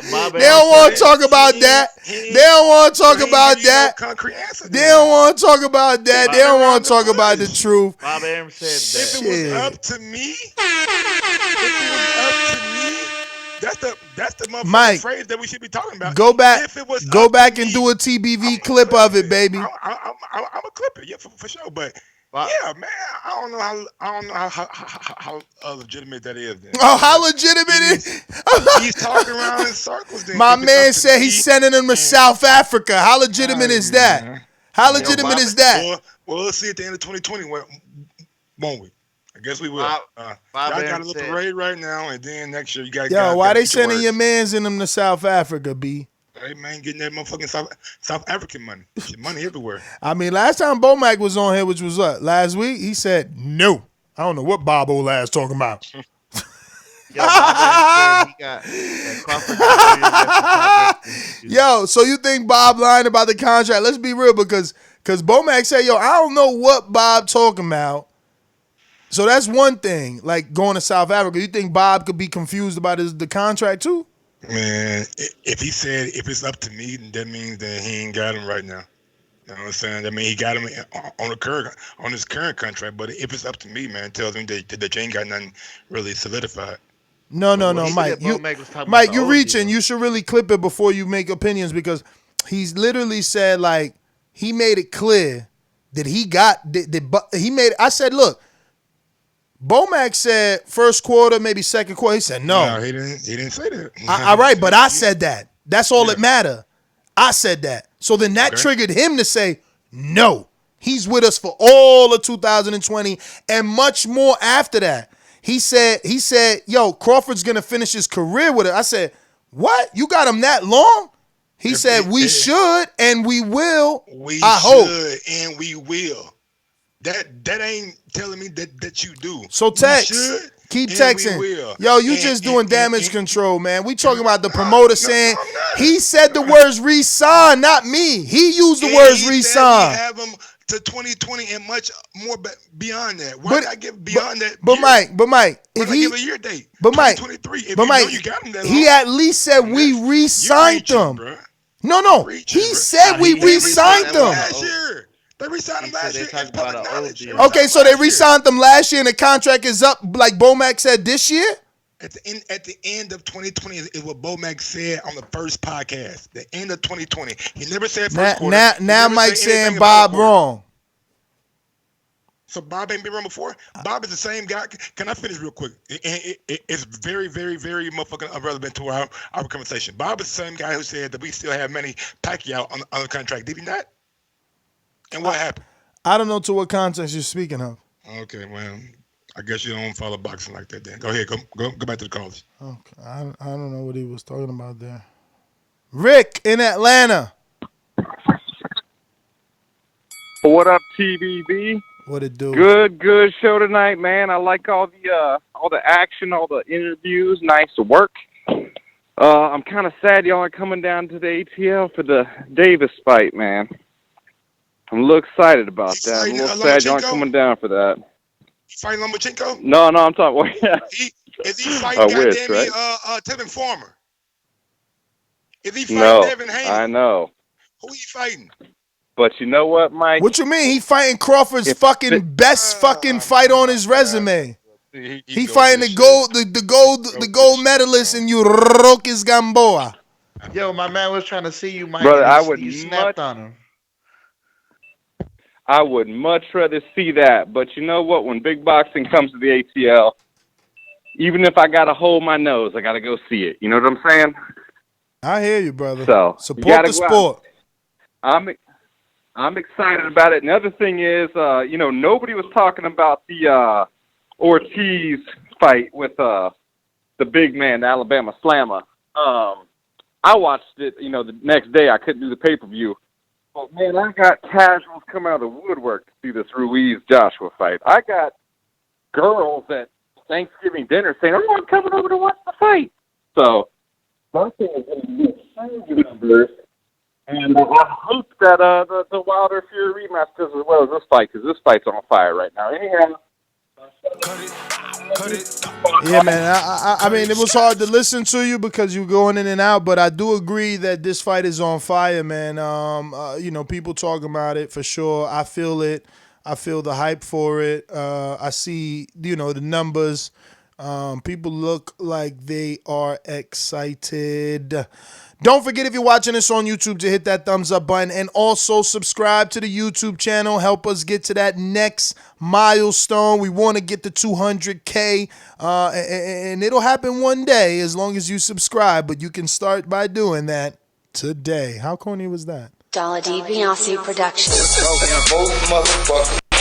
They don't want to talk about that. They don't want to talk about that. They don't want to talk about that. They don't want to talk about the truth. Bob Arum said that. If it was up to me, that's the motherfucking Mike, phrase that we should be talking about. Go back and me, do a TBV clip of it, baby. I'm a clipper, yeah, for sure. But yeah, man, I don't know how legitimate that is. Then. Oh, how legitimate it is? He's talking around in circles. Then, my man said he's sending them to South Africa. How legitimate is that? How legitimate is that? Well, we'll see at the end of 2020, won't we? I guess we will. Y'all got a little parade right now, and then next year you got. Yo, why they sending your mans in them to South Africa, B? Hey man, getting that motherfucking South African money. Shit, money everywhere. I mean, last time Bomac was on here, which was what, last week, he said no. I don't know what Bob Ola's talking about. Yo, so you think Bob lying about the contract? Let's be real, because Bomac said, yo, I don't know what Bob talking about. So that's one thing, like going to South Africa. You think Bob could be confused about the contract too? Man, if he said if it's up to me, then that means that he ain't got him right now. You know what I'm saying? I mean, he got him on his current contract, but if it's up to me, man, it tells me that you ain't got nothing really solidified. No, Mike. You're reaching. You should really clip it before you make opinions, because he's literally said, like, he made it clear that he got he made. I said, look. Bomac said first quarter, maybe second quarter. He said no. No, he didn't say that. All right, but I said that. That's all that matter. I said that. So then that triggered him to say no. He's with us for all of 2020 and much more after that. He said, yo, Crawford's gonna finish his career with it. I said, what? You got him that long? He said we should and we will. I hope and we will. That ain't telling me that you do. So text. Keep texting. Yo, you just doing damage control, man. We talking about the promoter saying he said the words re-sign, not me. He used the words re-sign. We have him to 2020 and much more beyond that. Why did I give beyond that? But Mike, if he give a year date, but Mike, you got him that he at least said we re-signed them. No, he said we re-signed them. Last year. They re-signed him last year. Okay, so they re-signed them last year and the contract is up, like Bomac said, this year? At the end of 2020 is what Bomac said on the first podcast. The end of 2020. He never said first quarter. Now Mike's saying Bob wrong. So Bob ain't been wrong before? Bob is the same guy. Can I finish real quick? It's very, very, very motherfucking irrelevant to our conversation. Bob is the same guy who said that we still have Manny Pacquiao on the contract. Did he not? And what happened? I don't know to what context you're speaking of. Okay, well, I guess you don't follow boxing like that then. Go ahead, go back to the callers. Okay, I don't know what he was talking about there. Rick in Atlanta. What up, TBV? What it do? Good show tonight, man. I like all the action, all the interviews. Nice work. I'm kind of sad y'all are coming down to the ATL for the Davis fight, man. I'm a little excited about that. I'm a little sad y'all aren't coming down for that. Fighting Lomachenko? No, I'm talking. Well, yeah. Is he fighting Tevin Farmer? Is he fighting Devin Haney? I know. Who he fighting? But you know what, Mike? What you mean? He fighting Crawford's best fucking fight on his resume. He fighting the gold medalist in Eurokis Gamboa. Yo, my man was trying to see you, Mike. Brother, I would snapped on him. I would much rather see that. But you know what? When big boxing comes to the ATL, even if I got to hold my nose, I got to go see it. You know what I'm saying? I hear you, brother. So support the sport. I'm excited about it. And the other thing is, nobody was talking about the Ortiz fight with the big man, the Alabama Slammer. I watched it, the next day. I couldn't do the pay-per-view. But, man, I got casuals come out of the woodwork to see this Ruiz-Joshua fight. I got girls at Thanksgiving dinner saying, oh, I'm coming over to watch the fight. So, my thing is going to be huge numbers. And I hope that the Wilder Fury rematch does as well as this fight, because this fight's on fire right now. Anyhow. Yeah, man. I mean, it was hard to listen to you because you were going in and out, but I do agree that this fight is on fire, man. You know, people talking about it for sure. I feel it. I feel the hype for it. I see, you know, the numbers. People look like they are excited. Don't forget, if you're watching this on YouTube, to hit that thumbs up button and also subscribe to the YouTube channel. Help us get to that next milestone. We want to get to 200K, and it'll happen one day as long as you subscribe, but you can start by doing that today. How corny was that? Dollar DiBiase Productions.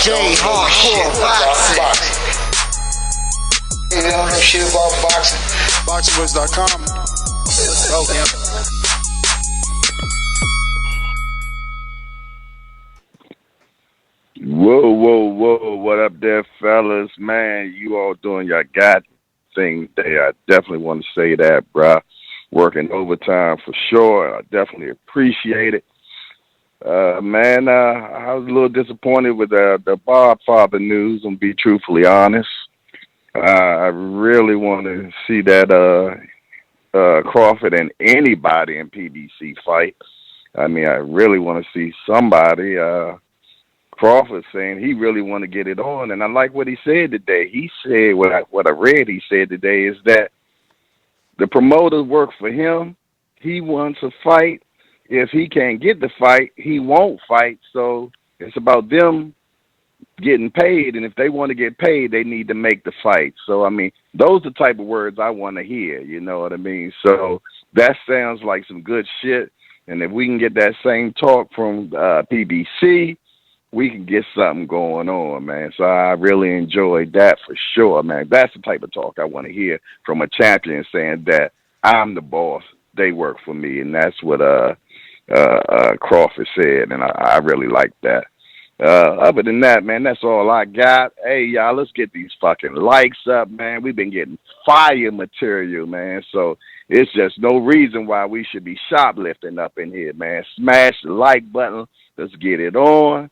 J Hardcore Boxing. They don't know shit about boxing. BoxingVoice.com. Whoa. What up there, fellas? Man, you all doing your god thing today. I definitely want to say that, bruh. Working overtime for sure. I definitely appreciate it. Man, I was a little disappointed with the Bob father news, and be truthfully honest. I really want to see that Crawford and anybody in PBC fight. I mean, I really want to see somebody. Crawford saying he really want to get it on, and I like what he said today. He said what I read. He said today is that the promoters work for him. He wants a fight. If he can't get the fight, he won't fight. So it's about them getting paid, and if they want to get paid, they need to make the fight. So I mean, those are the type of words I want to hear. You know what I mean? So that sounds like some good shit. And if we can get that same talk from PBC, we can get something going on, man. So I really enjoyed that for sure, man. That's the type of talk I want to hear from a champion, saying that I'm the boss, they work for me, and that's what Crawford said, and I really like that. Other than that, man, that's all I got. Hey, y'all, let's get these fucking likes up, man. We've been getting fire material, man. So it's just no reason why we should be shoplifting up in here, man. Smash the like button. Let's get it on.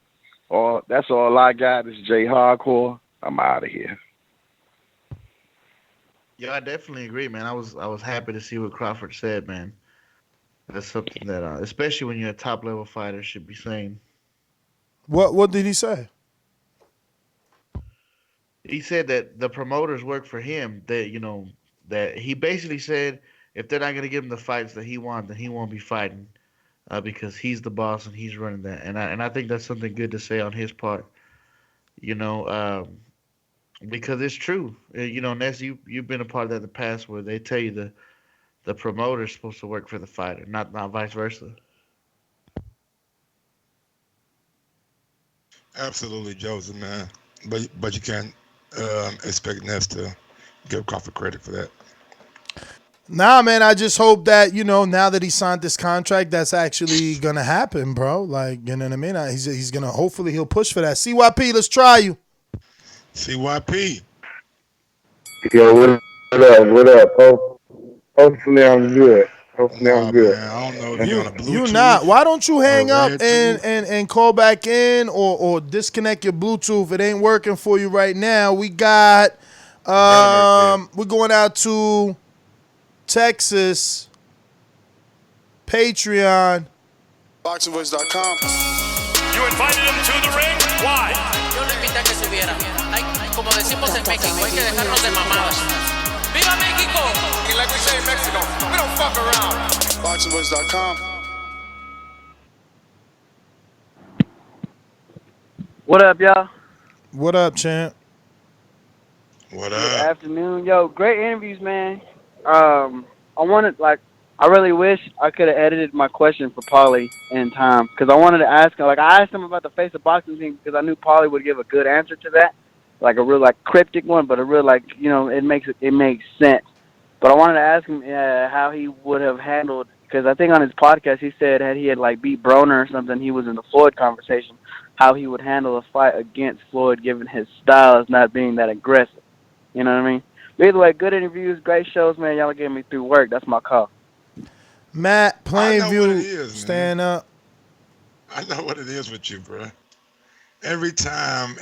That's all I got. This is J Hardcore. I'm out of here. Yeah, I definitely agree, man. I was happy to see what Crawford said, man. That's something that, especially when you're a top level fighter, should be saying. What did he say? He said that the promoters work for him. That he basically said if they're not going to give him the fights that he wants, then he won't be fighting, because he's the boss and he's running that. And I think that's something good to say on his part. Because it's true. Ness, you've been a part of that in the past, where they tell you the promoter's supposed to work for the fighter, not vice versa. Absolutely, Joseph, man. But you can't expect Ness to give Crawford credit for that. Nah, man, I just hope that, now that he signed this contract, that's actually going to happen, bro. Like, you know what I mean? He's going to, hopefully he'll push for that. CYP, let's try you. CYP. Yo, what up? Hopefully I'm good. I'm good. Man, I don't know if you're on a Bluetooth. You not. Why don't you hang up and call back in or disconnect your Bluetooth? It ain't working for you right now. We got we're going out to Texas. Patreon. BoxingVoice.com. You invited him to the ring? Why? Yo le invité a que se viera. Como decimos en México, hay que dejarnos de mamadas. ¡Viva México! And like we say in Mexico, we don't fuck around. BoxingVoice.com. What up, y'all? What up, champ? What Good up? afternoon. Yo, great interviews, man. I really wish I could have edited my question for Paulie in time, because I wanted to ask him, I asked him about the face of boxing thing because I knew Paulie would give a good answer to that, like a real cryptic one, but a real it makes sense. But I wanted to ask him how he would have handled, because I think on his podcast he said he had beat Broner or something, he was in the Floyd conversation, how he would handle a fight against Floyd given his style as not being that aggressive. You know what I mean? But either way, good interviews, great shows, man. Y'all are getting me through work. That's my call. Matt, Plainview, stand up. I know what it is with you, bro. every time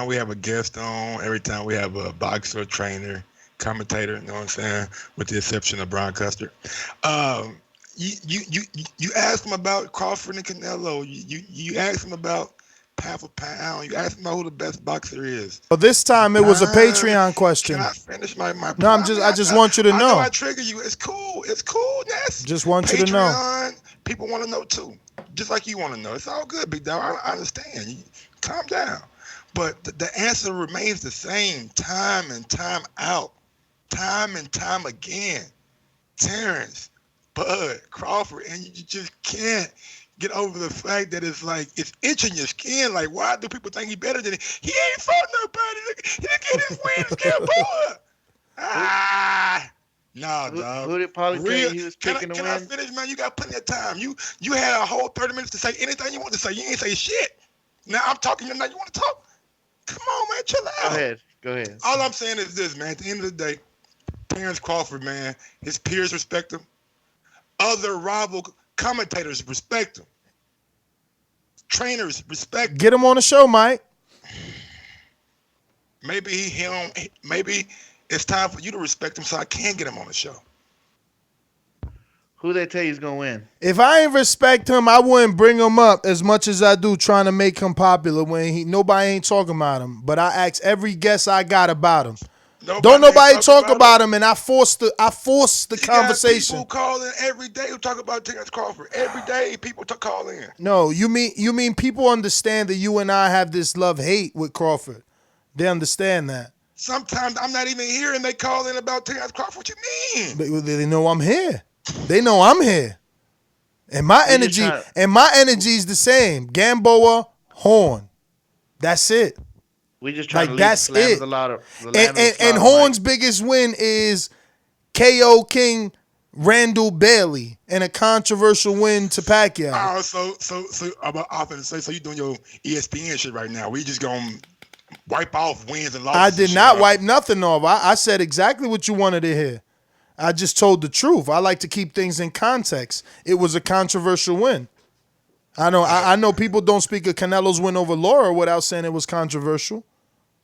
we have a guest on, every time we have a boxer, trainer, commentator, you know what I'm saying, with the exception of Brian Custer, you asked him about Crawford and Canelo. You asked him about pound for pound. You asked him about who the best boxer is. Well, this time it was a Patreon question. Can I finish my No, I just want you to I know. I trigger you. It's cool, Ness. Just want you to know. Patreon, people want to know too. Just like you want to know. It's all good, big dog. I understand. Calm down. But the answer remains the same time and time out. Time and time again. Terrence, Bud, Crawford, and you just can't get over the fact that it's like it's itching your skin. Like, why do people think he better than he ain't fought nobody? He didn't get his win against Gamboa. No, dog. Who did Paulie say he was picking to win? win? I finish, man? You got plenty of time. You had a whole 30 minutes to say anything you want to say. You ain't say shit. Now I'm talking. Now you want to talk? Come on, man. Chill out. Go ahead. All I'm saying is this, man. At the end of the day, Terrence Crawford, man, his peers respect him. Other rival commentators respect him. Trainers respect him. Get him on the show, Mike. Maybe maybe it's time for you to respect him so I can get him on the show. Who they tell you is gonna win? If I ain't respect him, I wouldn't bring him up as much as I do trying to make him popular when nobody ain't talking about him. But I ask every guest I got about him. Don't nobody talk about him, and I force the conversation. People call in every day who talk about Terrence Crawford. Every day people call in. No, you mean people understand that you and I have this love-hate with Crawford. They understand that. Sometimes I'm not even here, and they call in about Terrence Crawford. What you mean? But they know I'm here. They know I'm here. And my energy is the same. Gamboa, Horn. That's it. We just trying to that's it. And Horn's biggest win is KO King Randall Bailey and a controversial win to Pacquiao. Oh, so I'm often say, so you doing your ESPN shit right now? We just gonna wipe off wins and losses? I did not wipe nothing off. I said exactly what you wanted to hear. I just told the truth. I like to keep things in context. It was a controversial win. I know people don't speak of Canelo's win over Laura without saying it was controversial.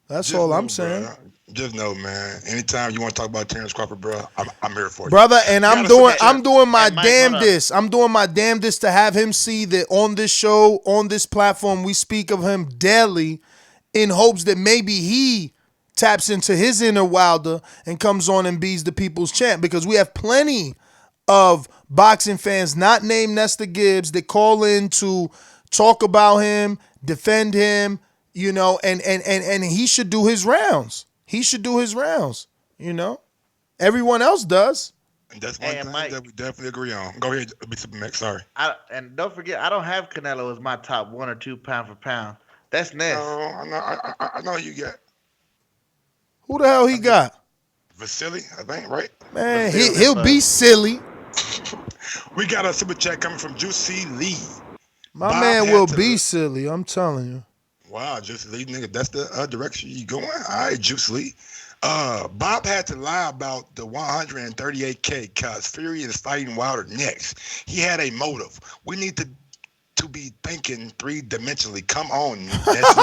That's all I'm saying. Bro, just know, man. Anytime you want to talk about Terrence Crawford, bro, I'm here for you, brother. And I'm doing my damnedest. I'm doing my damnedest to have him see that on this show, on this platform, we speak of him daily, in hopes that maybe he taps into his inner Wilder and comes on and beats the people's champ, because we have plenty of boxing fans not named Nestor Gibbs that call in to talk about him, defend him, you know, and he should do his rounds. He should do his rounds, you know. Everyone else does. And that's one thing that we definitely agree on. Go ahead, Max. Sorry. And don't forget, I don't have Canelo as my top 1 or 2 pound for pound. That's Ness. No, I know you got. Who the hell he got? Vasily, I think, right? Man, he'll be silly. We got a super chat coming from Juicy Lee. My man will be silly, I'm telling you. Wow, Juicy Lee, nigga, that's the direction you going? All right, Juicy Lee. Bob had to lie about the 138K because Fury is fighting Wilder next. He had a motive. We need to be thinking 3-dimensionally. Come on. That's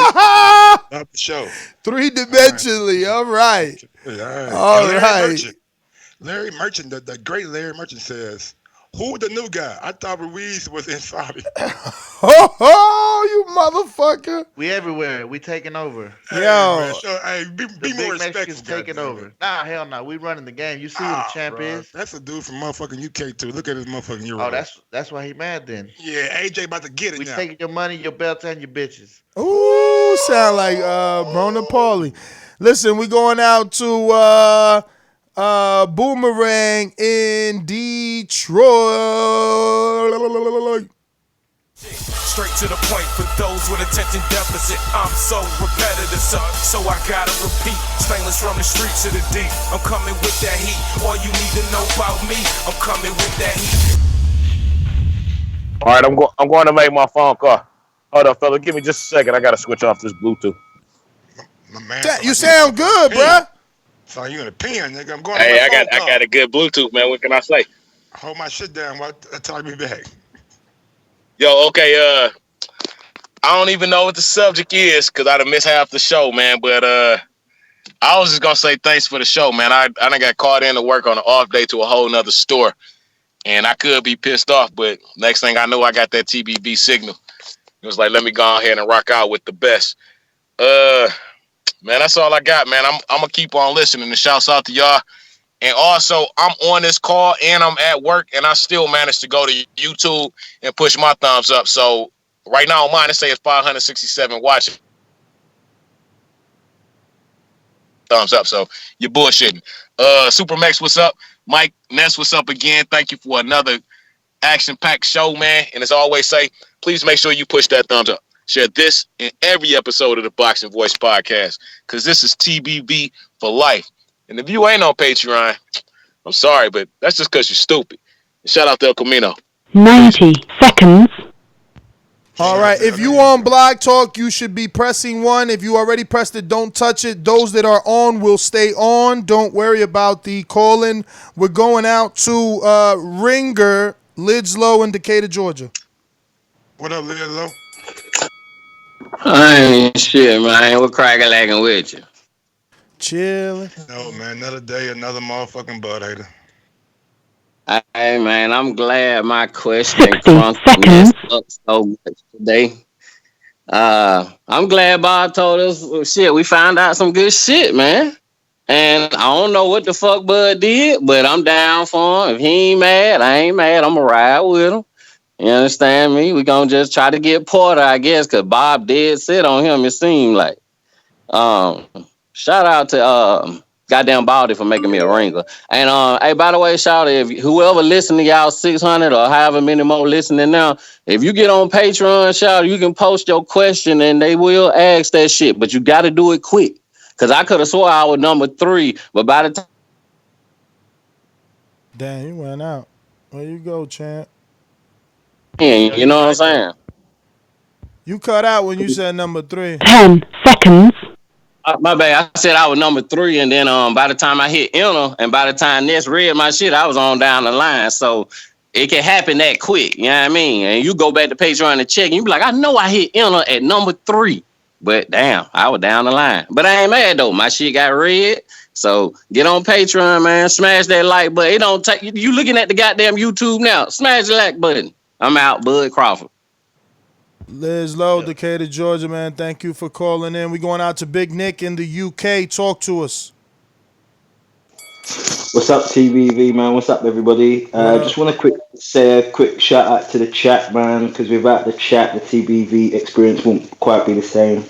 the show. 3-dimensionally. All right. All right. Larry Merchant, the great Larry Merchant says, who the new guy? I thought Ruiz was in Saudi. You motherfucker. We everywhere. We taking over. Yo. Hey, be more respectful. Taking over. Nah, hell no. We running the game. You see who the champ is? That's a dude from motherfucking UK too. Look at his motherfucking Euro. Oh, that's why he mad then. Yeah, AJ about to get it now. We taking your money, your belts, and your bitches. Ooh, sound like Brona Paulie. Listen, we going out to Boomerang in Detroit. Straight to the point for those with attention deficit. I'm so repetitive, so I gotta repeat. Stainless from the streets to the deep. I'm coming with that heat. All you need to know about me, I'm coming with that heat. All right, I'm going to make my phone call. Hold up, fella. Give me just a second. I gotta switch off this Bluetooth. You sound good, bruh. So you in a pen, nigga. I'm going. Hey, I got a good Bluetooth, man. What can I say? Hold my shit down while I talk me back. Yo, okay. I don't even know what the subject is because I done missed half the show, man. But I was just gonna say thanks for the show, man. I done got called in to work on an off day to a whole nother store, and I could be pissed off, but next thing I know, I got that TBV signal. It was like, let me go ahead and rock out with the best. Man, that's all I got, man. I'm gonna keep on listening. And shouts out to y'all. And also, I'm on this call and I'm at work, and I still managed to go to YouTube and push my thumbs up. So right now on mine, it says 567 watching thumbs up. So you're bullshitting. Supermax, what's up? Mike Ness, what's up again? Thank you for another action-packed show, man. And as I always say, please make sure you push that thumbs up. Share this in every episode of the Boxing Voice podcast, because this is TBV for life. And if you ain't on Patreon, I'm sorry, but that's just because you're stupid. Shout out to El Camino. 90 seconds. All right, if you on Blog Talk, you should be pressing 1. If you already pressed it, don't touch it. Those that are on will stay on. Don't worry about the calling. We're going out to Ringer, Lidslow in Decatur, Georgia. What up, Lidslow? I ain't shit, man. What crack-a-lacking with you? Chilling. No, man. Another day, another motherfucking butt hater. Hey, man, I'm glad my question messed up so much today. I'm glad Bob told us, well, shit, we found out some good shit, man. And I don't know what the fuck Bud did, but I'm down for him. If he ain't mad, I ain't mad. I'm going to ride with him. You understand me? We going to just try to get Porter, I guess, because Bob did sit on him, it seemed like. Shout out to goddamn Baldy for making me a ringer. And hey, by the way, shout out, if whoever listen to y'all 600 or however many more listening now, if you get on Patreon, shout, you can post your question and they will ask that shit, but you got to do it quick. Because I could have swore I was number 3, but by the time... Damn, you went out. Where you go, champ? You know what I'm saying? You cut out when you said number 3. 10 seconds. My bad. I said I was number 3, and then by the time I hit enter, and by the time Ness read my shit, I was on down the line. So it can happen that quick. You know what I mean? And you go back to Patreon and check, and you be like, I know I hit enter at number 3. But damn, I was down the line. But I ain't mad though. My shit got read. So get on Patreon, man. Smash that like button. It don't take you looking at the goddamn YouTube now. Smash the like button. I'm out, Bud Crawford. Lidslow, Decatur, Georgia, man. Thank you for calling in. We going out to Big Nick in the UK. Talk to us. What's up, TBV, man? What's up, everybody? Just want to say a quick shout out to the chat, man, because without the chat, the TBV experience won't quite be the same.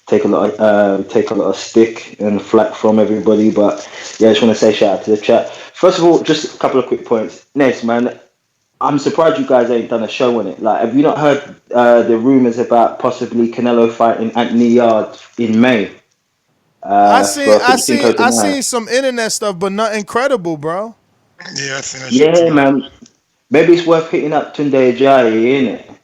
Take a lot of stick and flack from everybody, but yeah, I just want to say shout out to the chat. First of all, just a couple of quick points. Ness, man, I'm surprised you guys ain't done a show on it. Like, have you not heard the rumors about possibly Canelo fighting Anthony Yarde in May? I seen some internet stuff, but nothing credible, bro. Yeah, I seen that Yeah, shit too. man. Maybe it's worth hitting up Tunde Ajayi, innit?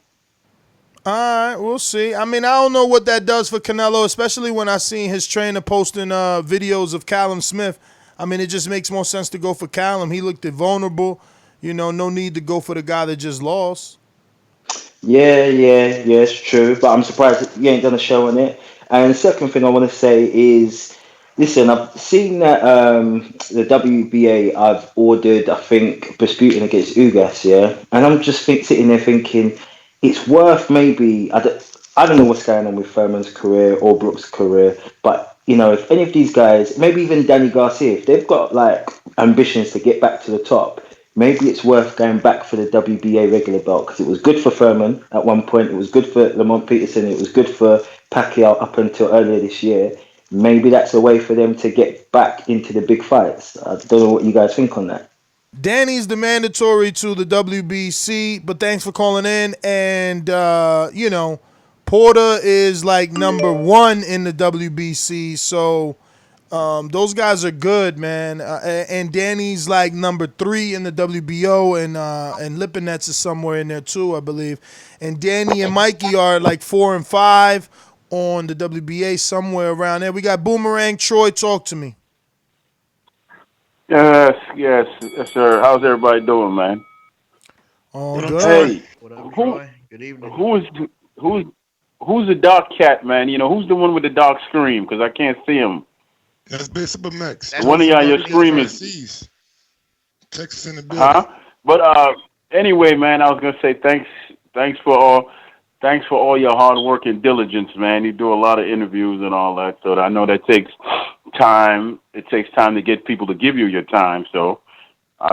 All right, we'll see. I mean, I don't know what that does for Canelo, especially when I seen his trainer posting videos of Callum Smith. I mean, it just makes more sense to go for Callum. He looked vulnerable. You know, no need to go for the guy that just lost. Yeah, it's true. But I'm surprised that you ain't done a show on it. And the second thing I want to say is, listen, I've seen that the WBA I've ordered, I think, Disputing against Ugas, yeah? And I'm just sitting there thinking, it's worth maybe, I don't know what's going on with Furman's career or Brooks' career, but, you know, if any of these guys, maybe even Danny Garcia, if they've got, like, ambitions to get back to the top, maybe it's worth going back for the WBA regular belt, because it was good for Furman at one point, it was good for Lamont Peterson, it was good for Pacquiao up until earlier this year. Maybe that's a way for them to get back into the big fights. I don't know what you guys think on that. Danny's the mandatory to the WBC, but thanks for calling in. And, you know, Porter is like number 1 in the WBC, so those guys are good, man. And Danny's like number 3 in the WBO, and Lipinets is somewhere in there too, I believe. And Danny and Mikey are like 4 and 5 on the WBA, somewhere around there. We got Boomerang. Troy, talk to me. Yes, sir. How's everybody doing, man? All good. Hey, What up, Troy? Good evening. Who's who's the dark cat, man? You know, who's the one with the dark scream? Because I can't see him. That's Big Super Max. One of y'all, your scream is. Texas in the building. Huh? But anyway, man, I was gonna say thanks for all your hard work and diligence, man. You do a lot of interviews and all that, so I know that takes time. It takes time to get people to give you your time. So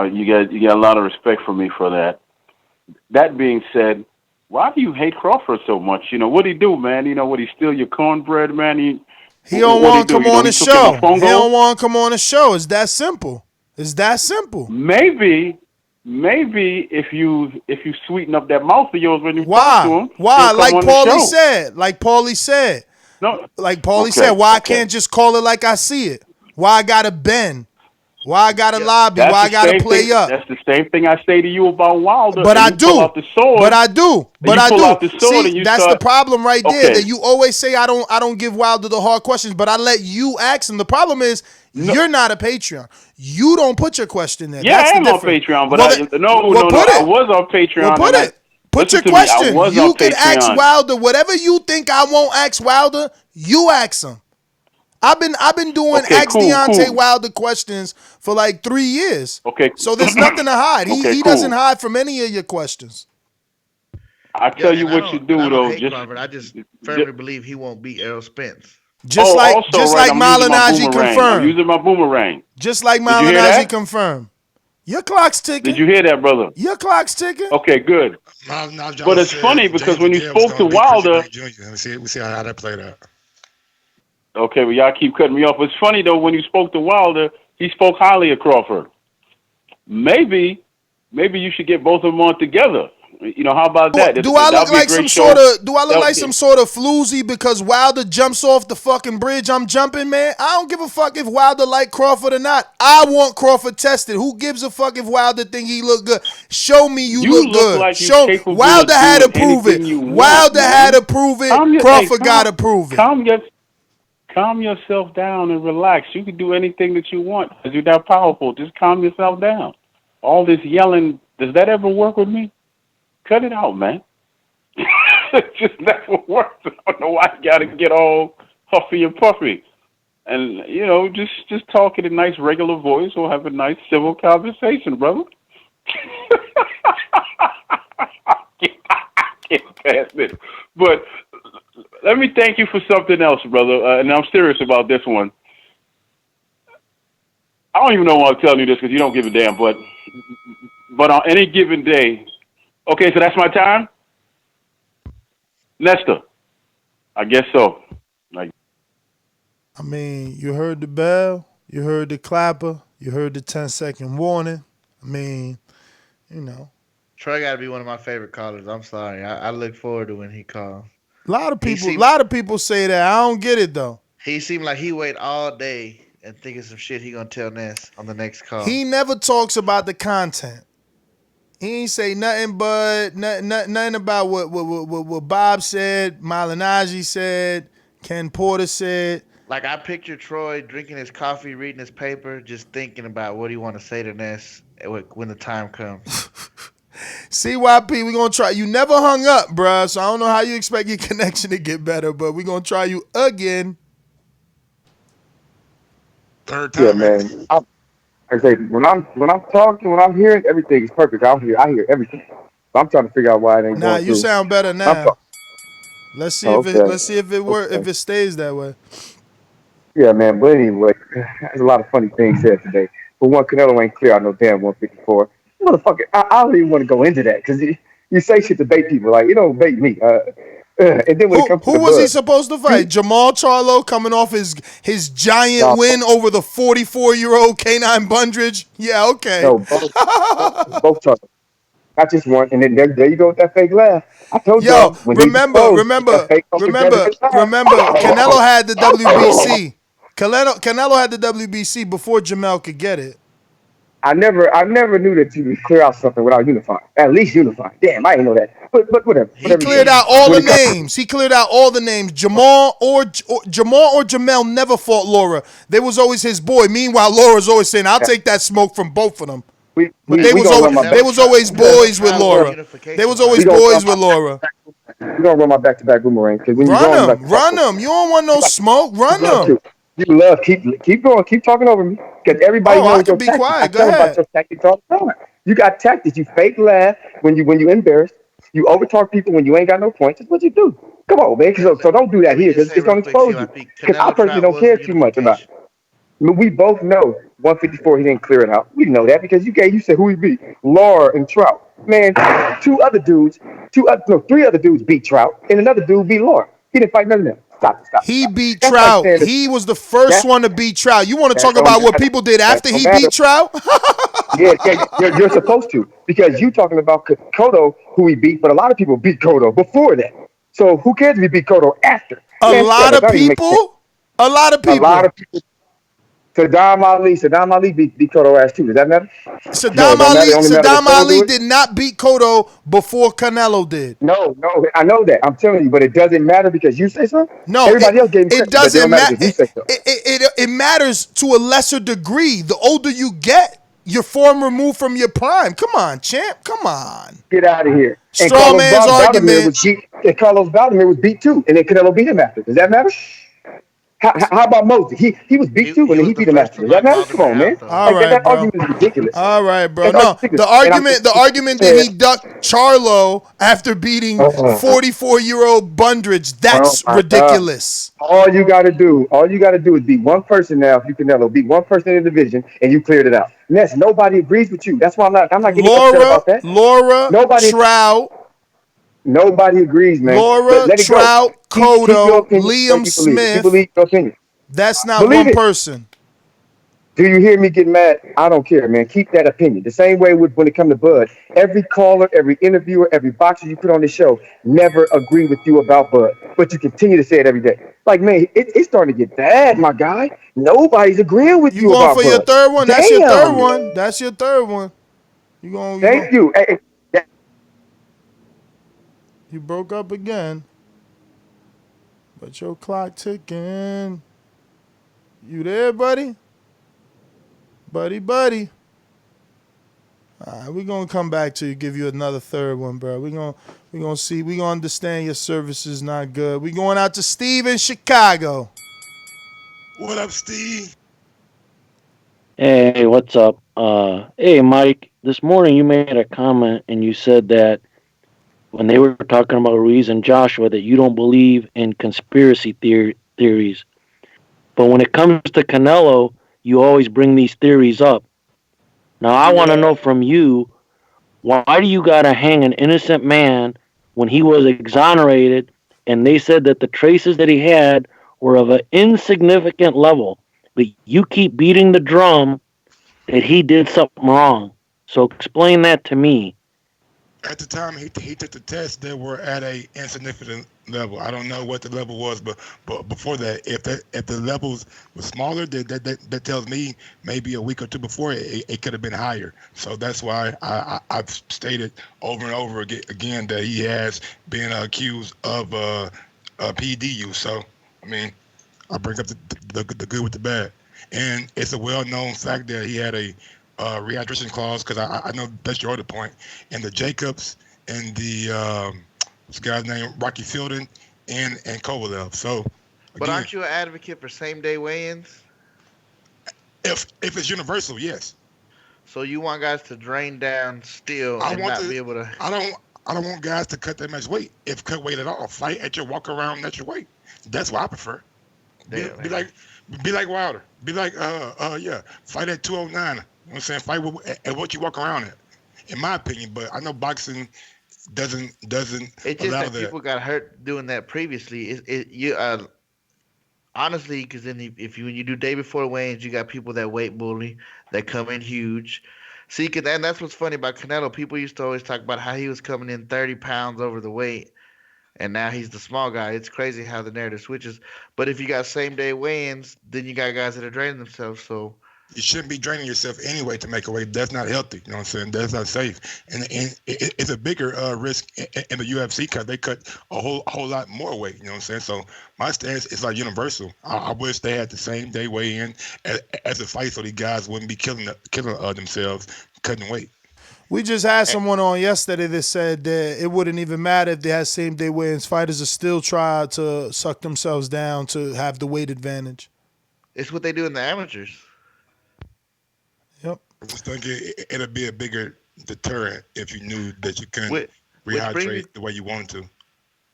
you get a lot of respect from me for that. That being said, why do you hate Crawford so much? You know, what'd he do, man? You know, would he steal your cornbread, man? He don't want to come on the show. He don't want to come on the show. It's that simple. It's that simple. Maybe if you sweeten up that mouth of yours when you talk to him. Why? Like Paulie said. Like Paulie said. No. Like Paulie said. Why I can't just call it like I see it? Why I gotta bend? Why I gotta lobby? Why I gotta play up? That's the same thing I say to you about Wilder. But I do. But I do. See, that's the problem right there. That you always say I don't give Wilder the hard questions, but I let you ask him. The problem is you're not a Patreon. You don't put your question there. Yeah, that's I am on Patreon, but I was on Patreon. Well, put it. Put your question. You can ask Wilder whatever you think I won't ask Wilder. You ask him. I've been doing Deontay Wilder questions for like 3 years. Okay. So there's nothing to hide. He doesn't hide from any of your questions. I tell you what you do though. I just firmly believe he won't beat Errol Spence. Just like Malignaggi confirmed. I'm using my boomerang. Just like Malignaggi confirmed. Your clock's ticking. Did you hear that, brother? Your clock's ticking. Okay, good. But it's funny because when you spoke to Wilder, we see how that played out. Okay, well, y'all keep cutting me off. It's funny, though, when you spoke to Wilder, he spoke highly of Crawford. Maybe you should get both of them on together. You know, how about that? Do I look like some sort of floozy because Wilder jumps off the fucking bridge I'm jumping, man? I don't give a fuck if Wilder like Crawford or not. I want Crawford tested. Who gives a fuck if Wilder think he look good? Show me you look good. Like Wilder had to prove it. Wilder had to prove it. Crawford got to prove it. Calm yourself down and relax. You can do anything that you want because you're that powerful. Just calm yourself down. All this yelling, does that ever work with me? Cut it out, man. It just never works. I don't know why you got to get all huffy and puffy. And, you know, just talk in a nice regular voice or have a nice civil conversation, brother. I can't pass this. But let me thank you for something else, brother, and I'm serious about this one. I don't even know why I'm telling you this because you don't give a damn, but on any given day, okay, so that's my time? Nestor, I guess so. I mean, you heard the bell, you heard the clapper, you heard the 10-second warning. I mean, you know. Troy got to be one of my favorite callers. I'm sorry. I look forward to when he calls. A lot of people say that. I don't get it though. He seemed like he wait all day and think of some shit he gonna tell Ness on the next call. He never talks about the content. He ain't say nothing but nothing about what Bob said, Malignaggi said, Ken Porter said. Like I picture Troy drinking his coffee, reading his paper, just thinking about what he want to say to Ness when the time comes. CYP, we gonna try. You never hung up, bruh, so I don't know how you expect your connection to get better, but we gonna try you again. Third time, man. I say when I'm talking, when I'm hearing, everything is perfect. I hear everything. So I'm trying to figure out why it ain't going you through. sound better now. Let's see if it works. If it stays that way. Yeah, man. But anyway, there's a lot of funny things said today. But one, Canelo ain't clear. I know damn 154. Motherfucker, I don't even want to go into that because you say shit to bait people. Like, you don't bait me. And then when it comes to who was he supposed to fight? Jamaal Charlo coming off his giant win over the 44-year-old K9 Bundridge? Yeah, okay. No, both Charlo. Not just one. And then there you go with that fake laugh. I told you. Remember, Canelo had the WBC. Canelo had the WBC before Jamaal could get it. I never knew that you could clear out something without unifying. At least unifying. Damn, I didn't know that. But whatever. He cleared out all the names. He cleared out all the names. Jamaal or Jamel never fought Laura. They was always his boy. Meanwhile, Laura's always saying, "I'll take that smoke from both of them." But they we was gonna always run my they back. was always boys with Laura. They was always We gonna boys run with Laura. We're gonna run my back-to-back boomerang because when you Run run, you like them, to talk run over. them. You don't want no smoke. Run You love them. to. You love keep going, keep talking over me because everybody Oh, I knows can your be tactics. I quiet. Go tell them about ahead. your tactics all the time. You got tactics. You fake laugh when you embarrassed. You overtalk people when you ain't got no points. That's what you do. Come on, man. So don't do that here because it's gonna expose you. Because I personally don't care too much about it. I mean, we both know 154. He didn't clear it out. We know that because you said who he beat, Laura and Trout. Man, three other dudes beat Trout, and another dude beat Laura. He didn't fight none of them. Stop. He beat That's like Trout. saying He was the first one to beat Trout. You want to that talk don't about what matter. people did That after don't he matter. beat Trout? You're supposed to because you talking about Cotto, who he beat, but a lot of people beat Cotto before that. So who cares if he beat Cotto after? A Man, lot shut up. of That don't even make sense. people. A lot of A lot people. of people. Saddam Ali beat Cotto ass too. Does that matter? No, it Saddam don't matter. Ali. It only matter when Saddam Cotto do Ali it. did not beat Cotto before Canelo did. No, I know that. I'm telling you, but it doesn't matter because you say so. No, Everybody else gave him it credit, but it doesn't don't matter matter. because you say so. It matters to a lesser degree. The older you get, you're far removed from your prime. Come on, champ. Come on. Get out of here. And Straw man's Vladimir argument. Carlos Vladimir was beat too, and then Canelo beat him after. Does that matter? How about Moses? He was beat too, and then he beat him after. Does that matter? Come on, man. All Like right, that bro. argument is ridiculous. All right, bro. That No, argument is the ridiculous. argument, the argument that he ducked Charlo after beating 44-year-old Bundridge, that's my God. ridiculous. All you gotta do is beat one person now. If you Canelo, beat one person in the division, and you cleared it out. Ness, nobody agrees with you. That's why I'm not getting upset about that. Laura, Trout. Nobody agrees, man. Laura, Let it go. Trout, Keep your Cotto, opinion. Liam You Smith. believe your opinion. That's not Believe one it. person. Do you hear me get mad? I don't care, man. Keep that opinion. The same way when it comes to Bud. Every caller, every interviewer, every boxer you put on the show never agree with you about Bud, but you continue to say it every day. Like, man, it's starting to get bad, my guy. Nobody's agreeing with You you going about for Bud. your third one? Damn. That's your third one. That's your third one. Thank you. Hey, You broke up again. But your clock ticking. You there, buddy? Buddy. All right, we're going to come back to you, give you another third one, bro. We're gonna see. We're going to understand your service is not good. We're going out to Steve in Chicago. What up, Steve? Hey, what's up? Hey, Mike, this morning you made a comment and you said that when they were talking about Ruiz and Joshua that you don't believe in conspiracy theories. But when it comes to Canelo, you always bring these theories up. Now, I want to know from you, why do you got to hang an innocent man when he was exonerated and they said that the traces that he had were of an insignificant level, but you keep beating the drum that he did something wrong? So explain that to me. At the time he took the test, they were at a insignificant level. I don't know what the level was, but before that, if the levels were smaller, that tells me maybe a week or two before it could have been higher. So that's why I've stated over and over again that he has been accused of PED use. So I mean, I bring up the good with the bad, and it's a well-known fact that he had a rehydration clause, because I know that's your other point, and the Jacobs and the this guy's name Rocky Fielding and Kovalev. So, But again, aren't you an advocate for same-day weigh-ins? if it's universal, yes. So you want guys to drain down still and not be able to. I don't want guys to cut that much weight, if cut weight at all. Fight at your walk around at your weight. That's what I prefer. Be like Wilder. Be like fight at 209. You know what I'm saying? Fight at what you walk around at. In my opinion, but I know boxing doesn't It's just allow that that. people got hurt doing that previously. Honestly, because then when you do day before weigh-ins, you got people that weight bully that come in huge. See, and that's what's funny about Canelo. People used to always talk about how he was coming in 30 pounds over the weight, and now he's the small guy. It's crazy how the narrative switches. But if you got same day weigh-ins, then you got guys that are draining themselves. So You shouldn't be draining yourself anyway to make a weight. That's not healthy. You know what I'm saying? That's not safe. And it's a bigger risk in the UFC because they cut a whole lot more weight. You know what I'm saying? So my stance is like universal. I wish they had the same day weigh in as a fight, so these guys wouldn't be killing themselves cutting weight. We just had someone on yesterday that said that it wouldn't even matter if they had same day weigh-ins. Fighters are still try to suck themselves down to have the weight advantage. It's what they do in the amateurs. Yep. I just think it'll be a bigger deterrent if you knew that you couldn't rehydrate the way you wanted to.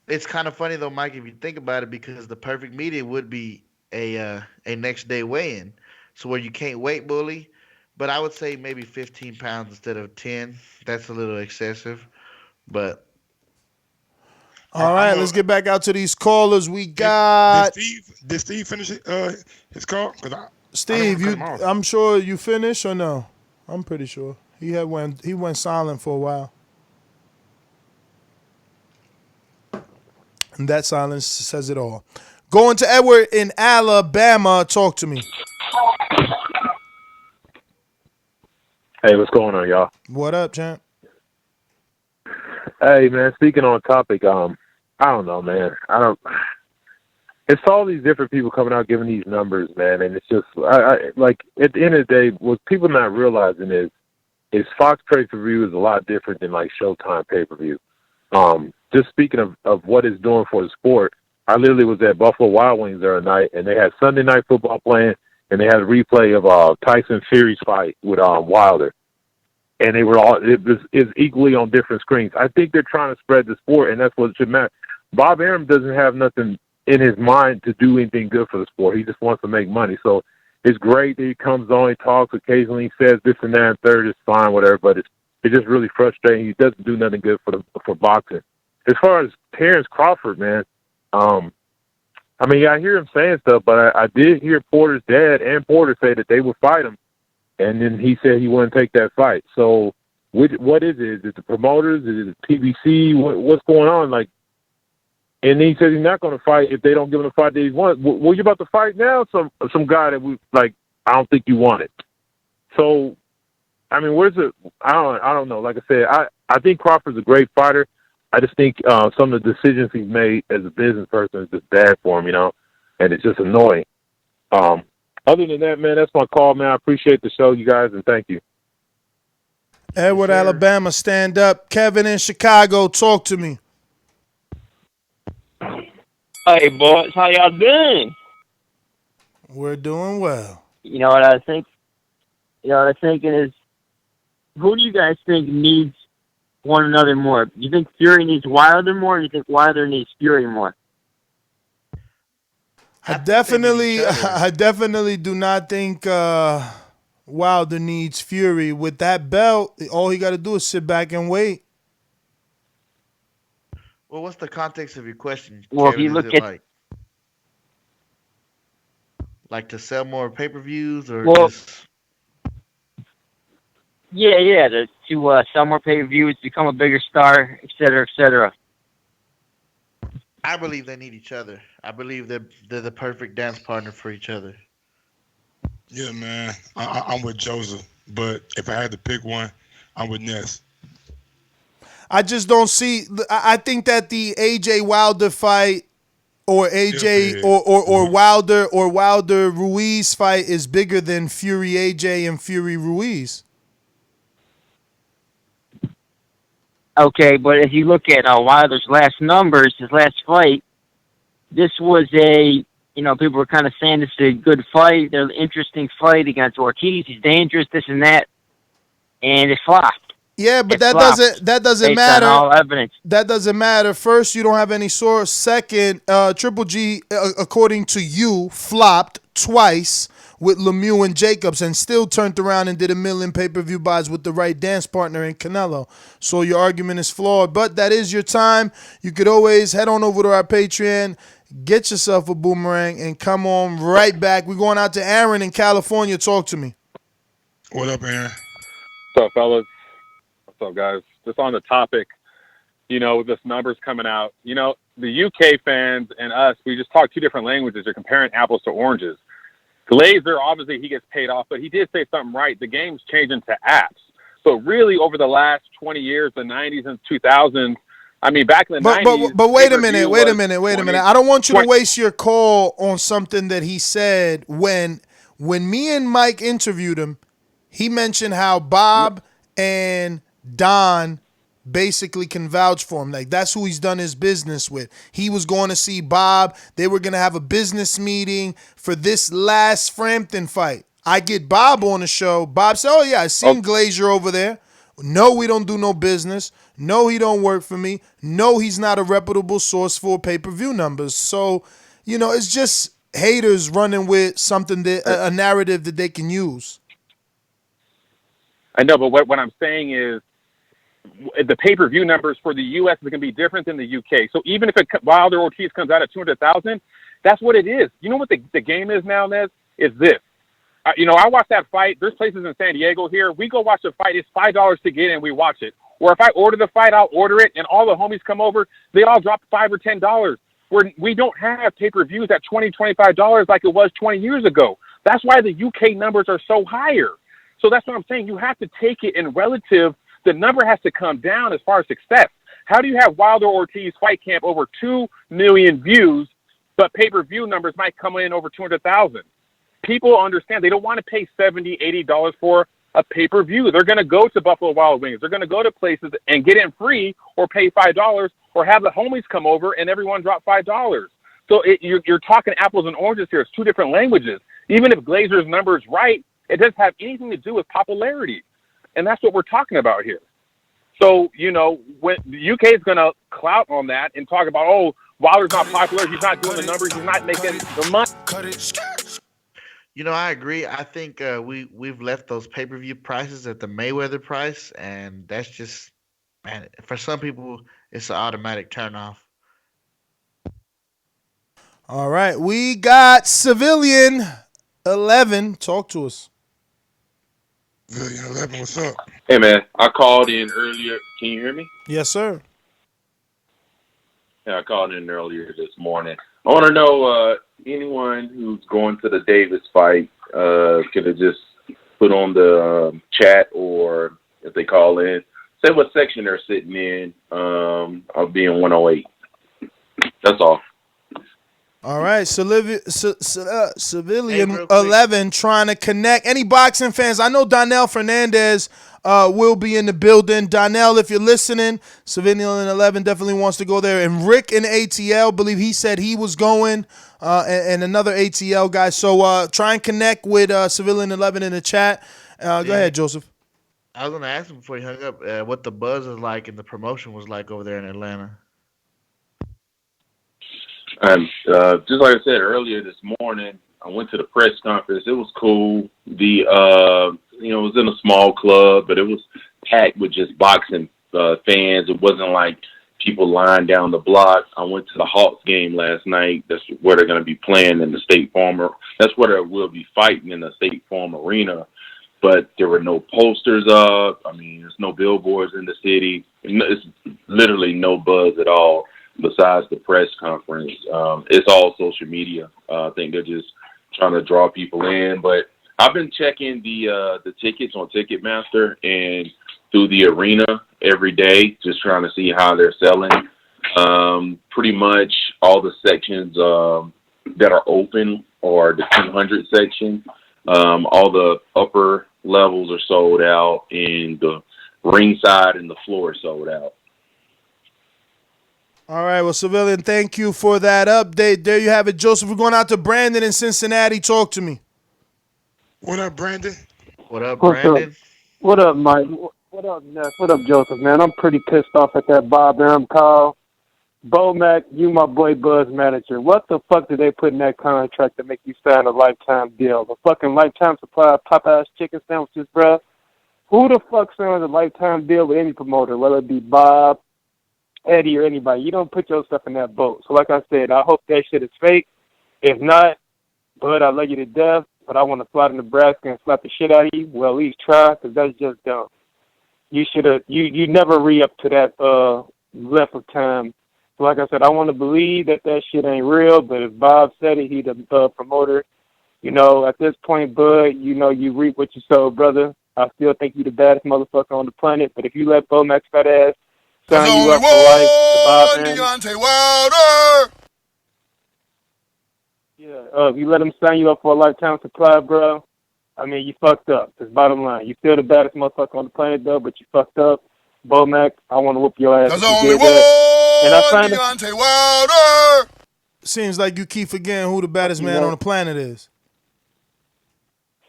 It's kind of funny though, Mike, if you think about it, because the perfect medium would be a next day weigh-in, so where you can't weight bully. But I would say maybe 15 pounds instead of 10. That's a little excessive, but. All right, let's get back out to these callers. We got. Did Steve finish his call? Steve, I'm sure you finished or no? I'm pretty sure he went silent for a while, and that silence says it all. Going to Edward in Alabama. Talk to me. Hey, what's going on, y'all? What up, champ? Hey, man, speaking on topic, I don't know, man. It's all these different people coming out giving these numbers, man, and it's just, like, at the end of the day, what people not realizing is Fox pay-per-view is a lot different than, like, Showtime pay-per-view. Just speaking of what it's doing for the sport, I literally was at Buffalo Wild Wings the other night, and they had Sunday Night Football playing, and they had a replay of Tyson Fury's fight with Wilder. And they were all is equally on different screens. I think they're trying to spread the sport, and that's what should matter. Bob Arum doesn't have nothing in his mind to do anything good for the sport. He just wants to make money. So it's great that he comes on, he talks occasionally, he says this and that and third, it's fine, whatever, but it's just really frustrating. He doesn't do nothing good for boxing. As far as Terrence Crawford, man, I mean, I hear him saying stuff, but I did hear Porter's dad and Porter say that they would fight him, and then he said he wouldn't take that fight. So what is it? Is it the promoters? Is it PBC? What's going on? Like, and he says he's not going to fight if they don't give him the fight that he wants. Well, you about to fight now? Some guy that we like. I don't think you want it. So, I mean, where's it? I don't know. Like I said, I think Crawford's a great fighter. I just think some of the decisions he's made as a business person is just bad for him, you know, and it's just annoying. Other than that, man, that's my call, man. I appreciate the show, you guys, and thank you. Edward, Alabama, stand up. Kevin in Chicago, talk to me. Hey, boys, how y'all doing? We're doing well. You know what I think? You know what I'm thinking is, who do you guys think needs one another more? Do you think Fury needs Wilder more, or do you think Wilder needs Fury more? I definitely do not think Wilder needs Fury. With that belt, all he got to do is sit back and wait. Well, what's the context of your question? Well, Kevin? if you look at like to sell more pay-per-views, or just... yeah, to sell more pay-per-views, become a bigger star, et cetera, et cetera. I believe they need each other. I believe they're the perfect dance partner for each other. Yeah, man. I'm with Joseph, but if I had to pick one, I'm with Ness. I just don't see. I think that the AJ Wilder fight, or AJ or Wilder Ruiz fight is bigger than Fury AJ and Fury Ruiz. Okay, but if you look at Wilder's last numbers, his last fight, this was people were kind of saying this is a good fight, an interesting fight against Ortiz. He's dangerous, this and that, and it flopped. Yeah, but that doesn't matter. On all evidence. That doesn't matter. First, you don't have any source. Second, Triple G, according to you, flopped twice with Lemieux and Jacobs and still turned around and did 1 million pay-per-view buys with the right dance partner in Canelo. So your argument is flawed, but that is your time. You could always head on over to our Patreon, get yourself a boomerang, and come on right back. We're going out to Aaron in California. Talk to me. What up, Aaron? What's up, fellas? What's up, guys? Just on the topic, with this numbers coming out, the UK fans and us, we just talk two different languages. They're comparing apples to oranges. Glazer, obviously, he gets paid off, but he did say something right. The game's changing to apps. So really, over the last 20 years, the 90s and 2000s, I mean, back in the 90s. But wait a minute. I don't want you to waste your call on something that he said when me and Mike interviewed him. He mentioned how Bob and Don basically can vouch for him. Like, that's who he's done his business with. He was going to see Bob. They were going to have a business meeting for this last Frampton fight. I get Bob on the show. Bob said, oh, yeah, I seen Glazer over there. No, we don't do no business. No, he don't work for me. No, he's not a reputable source for pay-per-view numbers. So, it's just haters running with something that a narrative that they can use. I know, but what I'm saying is the pay-per-view numbers for the U.S. are going to be different than the U.K. So even if Wilder Ortiz comes out at 200,000, that's what it is. You know what the game is now, Nez? Is this. I watch that fight. There's places in San Diego here. We go watch a fight. It's $5 to get in. We watch it. Or if I order the fight, I'll order it, and all the homies come over. They all drop $5 or $10. We don't have pay-per-views at $20, $25 like it was 20 years ago. That's why the UK numbers are so higher. So that's what I'm saying. You have to take it in relative. The number has to come down as far as success. How do you have Wilder Ortiz fight camp over 2 million views, but pay-per-view numbers might come in over 200,000? People understand they don't want to pay $70, $80 for a pay-per-view. They're going to go to Buffalo Wild Wings. They're going to go to places and get in free or pay $5 or have the homies come over and everyone drop $5. So you're talking apples and oranges here. It's two different languages. Even if Glazer's number is right, it doesn't have anything to do with popularity. And that's what we're talking about here. So, when the UK is going to clout on that and talk about, oh, Wilder's not popular, he's not doing the numbers, he's not making the money. I agree. I think we've left those pay-per-view prices at the Mayweather price, and that's just, man, for some people, it's an automatic turnoff. All right, we got Civilian 11. Talk to us. Civilian 11, what's up? Hey, man, I called in earlier. Can you hear me? Yes, sir. Yeah, I called in earlier this morning. I want to know anyone who's going to the Davis fight, could have just put on the chat, or if they call in, say what section they're sitting in. I'll be in 108. That's all. All right, Civilian 11 trying to connect. Any boxing fans? I know Donnell Fernandez will be in the building. Donnell, if you're listening, Civilian 11 definitely wants to go there. And Rick in ATL, believe he said he was going, and another ATL guy. So try and connect with Civilian 11 in the chat. Go ahead, Joseph. I was going to ask him before he hung up what the buzz is like and the promotion was like over there in Atlanta. Just like I said earlier this morning, I went to the press conference. It was cool. It was in a small club, but it was packed with just boxing fans. It wasn't like people lying down the block. I went to the Hawks game last night. That's where they're going to be playing in the State Farm. That's where they will be fighting in the State Farm Arena. But there were no posters up. I mean, there's no billboards in the city. It's literally no buzz at all. Besides the press conference, it's all social media. I think they're just trying to draw people in. But I've been checking the tickets on Ticketmaster and through the arena every day, just trying to see how they're selling. Pretty much all the sections that are open are the 200 section. All the upper levels are sold out, and the ringside and the floor are sold out. All right, well, Civilian, thank you for that update. There you have it, Joseph. We're going out to Brandon in Cincinnati. Talk to me. What up, Brandon? What up, Brandon? What up, Mike? What up, Ness? What up, Joseph, man? I'm pretty pissed off at that Bob Arum call. Bo Mac, you my boy Buzz manager. What the fuck did they put in that contract to make you sign a lifetime deal? A fucking lifetime supply of Popeye's chicken sandwiches, bruh? Who the fuck signs a lifetime deal with any promoter, whether it be Bob, Eddie, or anybody? You don't put yourself in that boat. So like I said, I hope that shit is fake. If not, Bud, I love you to death, but I want to fly to Nebraska and slap the shit out of you. Well, at least try, because that's just dumb. You should have, you never re-up to that length of time. So like I said, I want to believe that shit ain't real, but if Bob said it, he the promoter, You know, at this point, Bud, you know, you reap what you sow, brother. I still think you the baddest motherfucker on the planet, but if you let Bomax fat ass sign you up for life, to Bob Arum, Deontay Wilder. if you let him sign you up for a lifetime supply, bro, I mean, you fucked up. That's bottom line. You still the baddest motherfucker on the planet, though, but you fucked up. Bomax, I want to whoop your ass. There's if you only did that. And I one find Deontay Wilder. Seems like you keep forgetting who the baddest man on the planet is.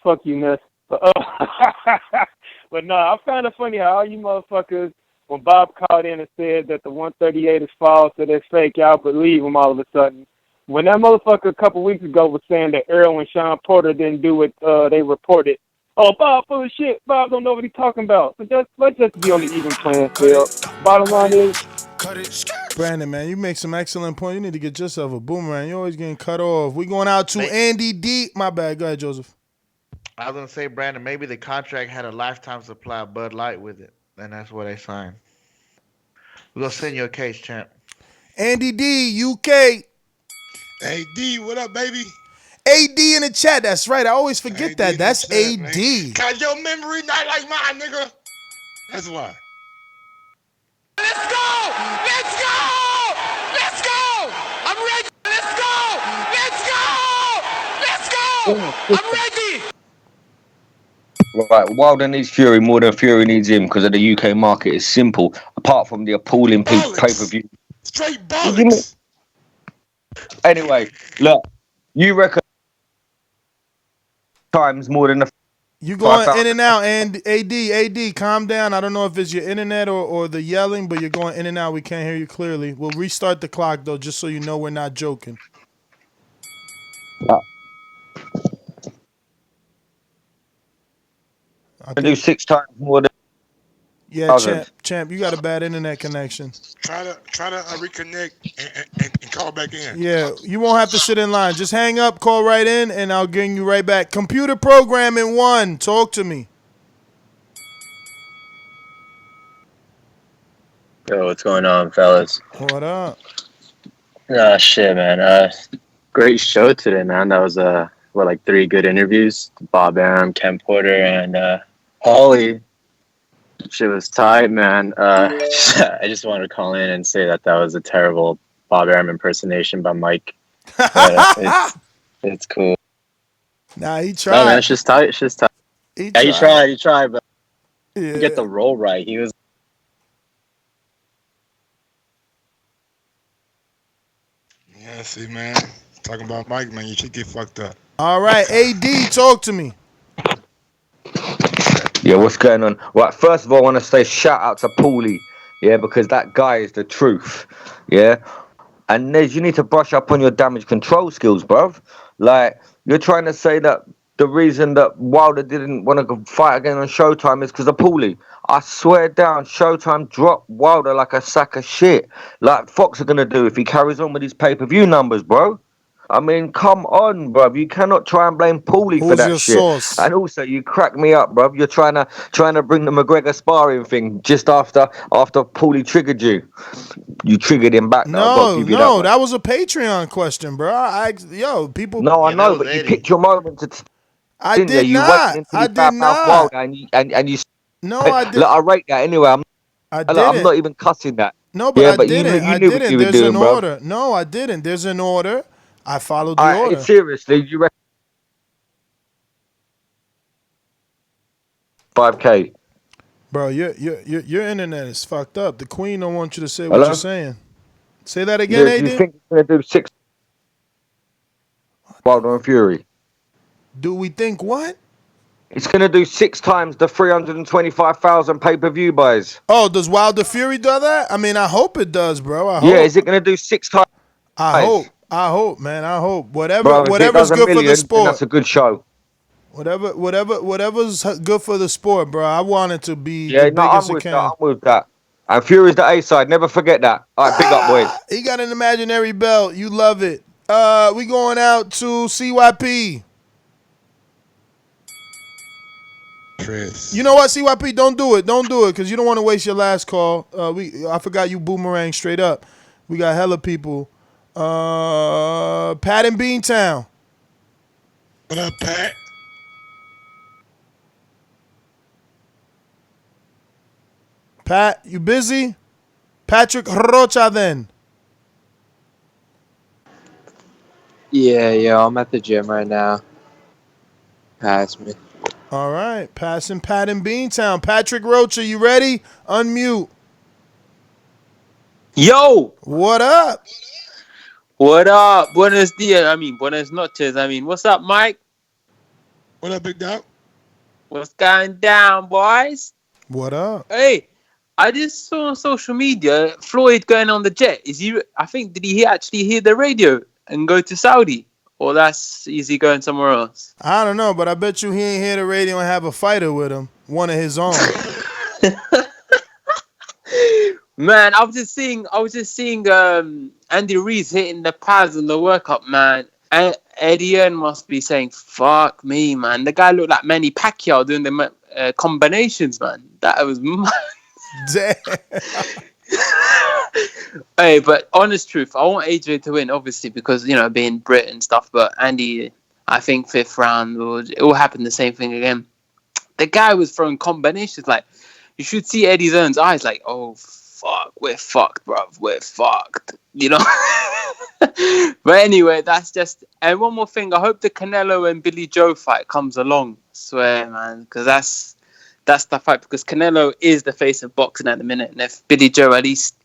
Fuck you, Ness. But no, I found it funny how all you motherfuckers, when Bob called in and said that the 138 is false, that it's fake, y'all believe him all of a sudden. When that motherfucker a couple weeks ago was saying that Errol and Sean Porter didn't do what they reported, oh, Bob full of shit. Bob don't know what he's talking about. So let's just be on the even playing field. Bottom line is, Brandon, man, you make some excellent points. You need to get yourself a boomerang. You're always getting cut off. We going out to Andy D. My bad. Go ahead, Joseph. I was gonna say, Brandon, maybe the contract had a lifetime supply of Bud Light with it, and that's what they signed. We're gonna send you a case, champ. Andy D, UK. Hey D, what up, baby? AD in the chat. That's right. I always forget that. That's AD. Cause your memory not like mine, nigga. That's why. Let's go! Let's go! Let's go! I'm ready! Let's go! Let's go! Let's go! I'm ready! Right, Wilder needs Fury more than Fury needs him because of the UK market. It's simple. Apart from the appalling pay-per-view. Straight bollocks. Anyway, look, you reckon times more than the... You going in and out, and AD, calm down. I don't know if it's your internet or the yelling, but you're going in and out. We can't hear you clearly. We'll restart the clock, though, just so you know we're not joking. I do 6 times more than... Yeah, champ, you got a bad internet connection. Try to reconnect and call back in. Yeah, you won't have to sit in line. Just hang up, call right in, and I'll get you right back. Computer programming 1, talk to me. Yo, what's going on, fellas? What up? Ah, shit, man. Great show today, man. That was like 3 good interviews. Bob Arum, Ken Porter, and Paulie. Shit was tight, man. I just wanted to call in and say that was a terrible Bob Arum impersonation by Mike. It's cool. Nah, he tried. No, man, it's just tight. It's just tight. He tried, but yeah. Get the role right. He was. Yeah, see, man. Talking about Mike, man, you should get fucked up. All right, AD, talk to me. Yeah, what's going on? Right, first of all, I want to say shout out to Paulie, yeah, because that guy is the truth, yeah. And Nez, you need to brush up on your damage control skills, bruv. Like, you're trying to say that the reason that Wilder didn't want to fight again on Showtime is because of Paulie. I swear down, Showtime dropped Wilder like a sack of shit. Like Fox are going to do if he carries on with his pay-per-view numbers, bro. I mean, come on, bruv. You cannot try and blame Paulie for that shit. Source? And also, you crack me up, bruv. You're trying to bring the McGregor sparring thing just after Paulie triggered you. You triggered him back. No, that was a Patreon question, bro. People. No, I know, but you picked your moment to. I did not. I did not. And you. No, I didn't. Look, I rate that anyway. I'm not even cussing that. No, but I didn't. You knew what you were doing, bro. Order. No, I didn't. There's an order. I followed the order. Seriously, you reckon 5K? Bro, your internet is fucked up. The Queen don't want you to say what you're saying. Say that again, AD. Do you think it's going to do 6 Wilder and Fury? Do we think what? It's going to do 6 times the 325,000 pay-per-view buys. Oh, does Wilder Fury do that? I mean, I hope it does, bro. I hope. Yeah, is it going to do 6 times? I hope, man. I hope. Whatever's good for the sport. That's a good show. Whatever's good for the sport, bro. I want it to be the biggest it can. I'm with that. And Fury's the A side. Never forget that. All right, big up, boys. He got an imaginary belt. You love it. We going out to CYP. Chris. You know what, CYP? Don't do it. Don't do it, because you don't want to waste your last call. I forgot you boomerang straight up. We got hella people. Pat in Beantown. What up, Pat? Pat, you busy? Patrick Rocha then. Yeah, I'm at the gym right now. Pass me. All right, passing Pat in Beantown. Patrick Rocha, you ready? Unmute. Yo! What up? What up? Buenos dias. Buenas noches. What's up, Mike? What up, Big Dog? What's going down, boys? What up? Hey, I just saw on social media Floyd going on the jet. Did he actually hear the radio and go to Saudi? Or is he going somewhere else? I don't know, but I bet you he ain't hear the radio and have a fighter with him. One of his own. Man, I was just seeing Andy Ruiz hitting the pads on the World Cup, man. And Eddie Earn must be saying, fuck me, man. The guy looked like Manny Pacquiao doing the combinations, man. That was mad. Damn. Hey, but honest truth, I want AJ to win, obviously, because, being Brit and stuff. But Andy, I think 5th round, it will happen the same thing again. The guy was throwing combinations. Like, you should see Eddie Earn's eyes like, oh, fuck, we're fucked, bruv. We're fucked. But anyway, that's just... And one more thing, I hope the Canelo and Billy Joe fight comes along. I swear, man, because that's the fight, because Canelo is the face of boxing at the minute, and if Billy Joe at least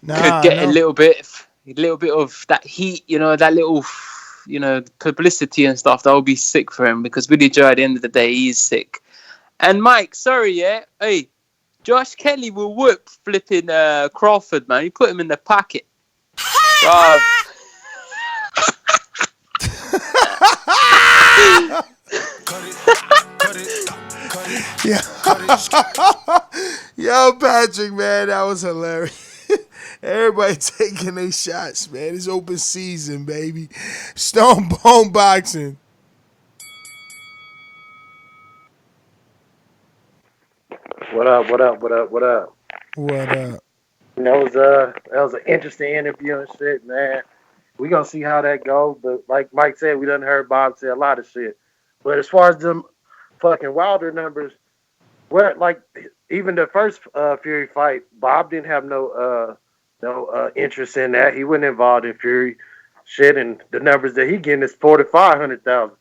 could get a little bit of that heat, that little, publicity and stuff, that would be sick for him, because Billy Joe, at the end of the day, he is sick. And Mike, sorry, yeah, hey, Josh Kelly will whoop flipping Crawford, man. He put him in the pocket. Yeah. Yo, Patrick, man, that was hilarious. Everybody taking their shots, man. It's open season, baby. Stone Bone Boxing. What up? What up? That was an interesting interview and shit, man. We gonna see how that goes, but like Mike said, we done heard Bob say a lot of shit. But as far as them fucking Wilder numbers, even the first Fury fight, Bob didn't have no interest in that. He wasn't involved in Fury shit, and the numbers that he getting is 400,000 to 500,000.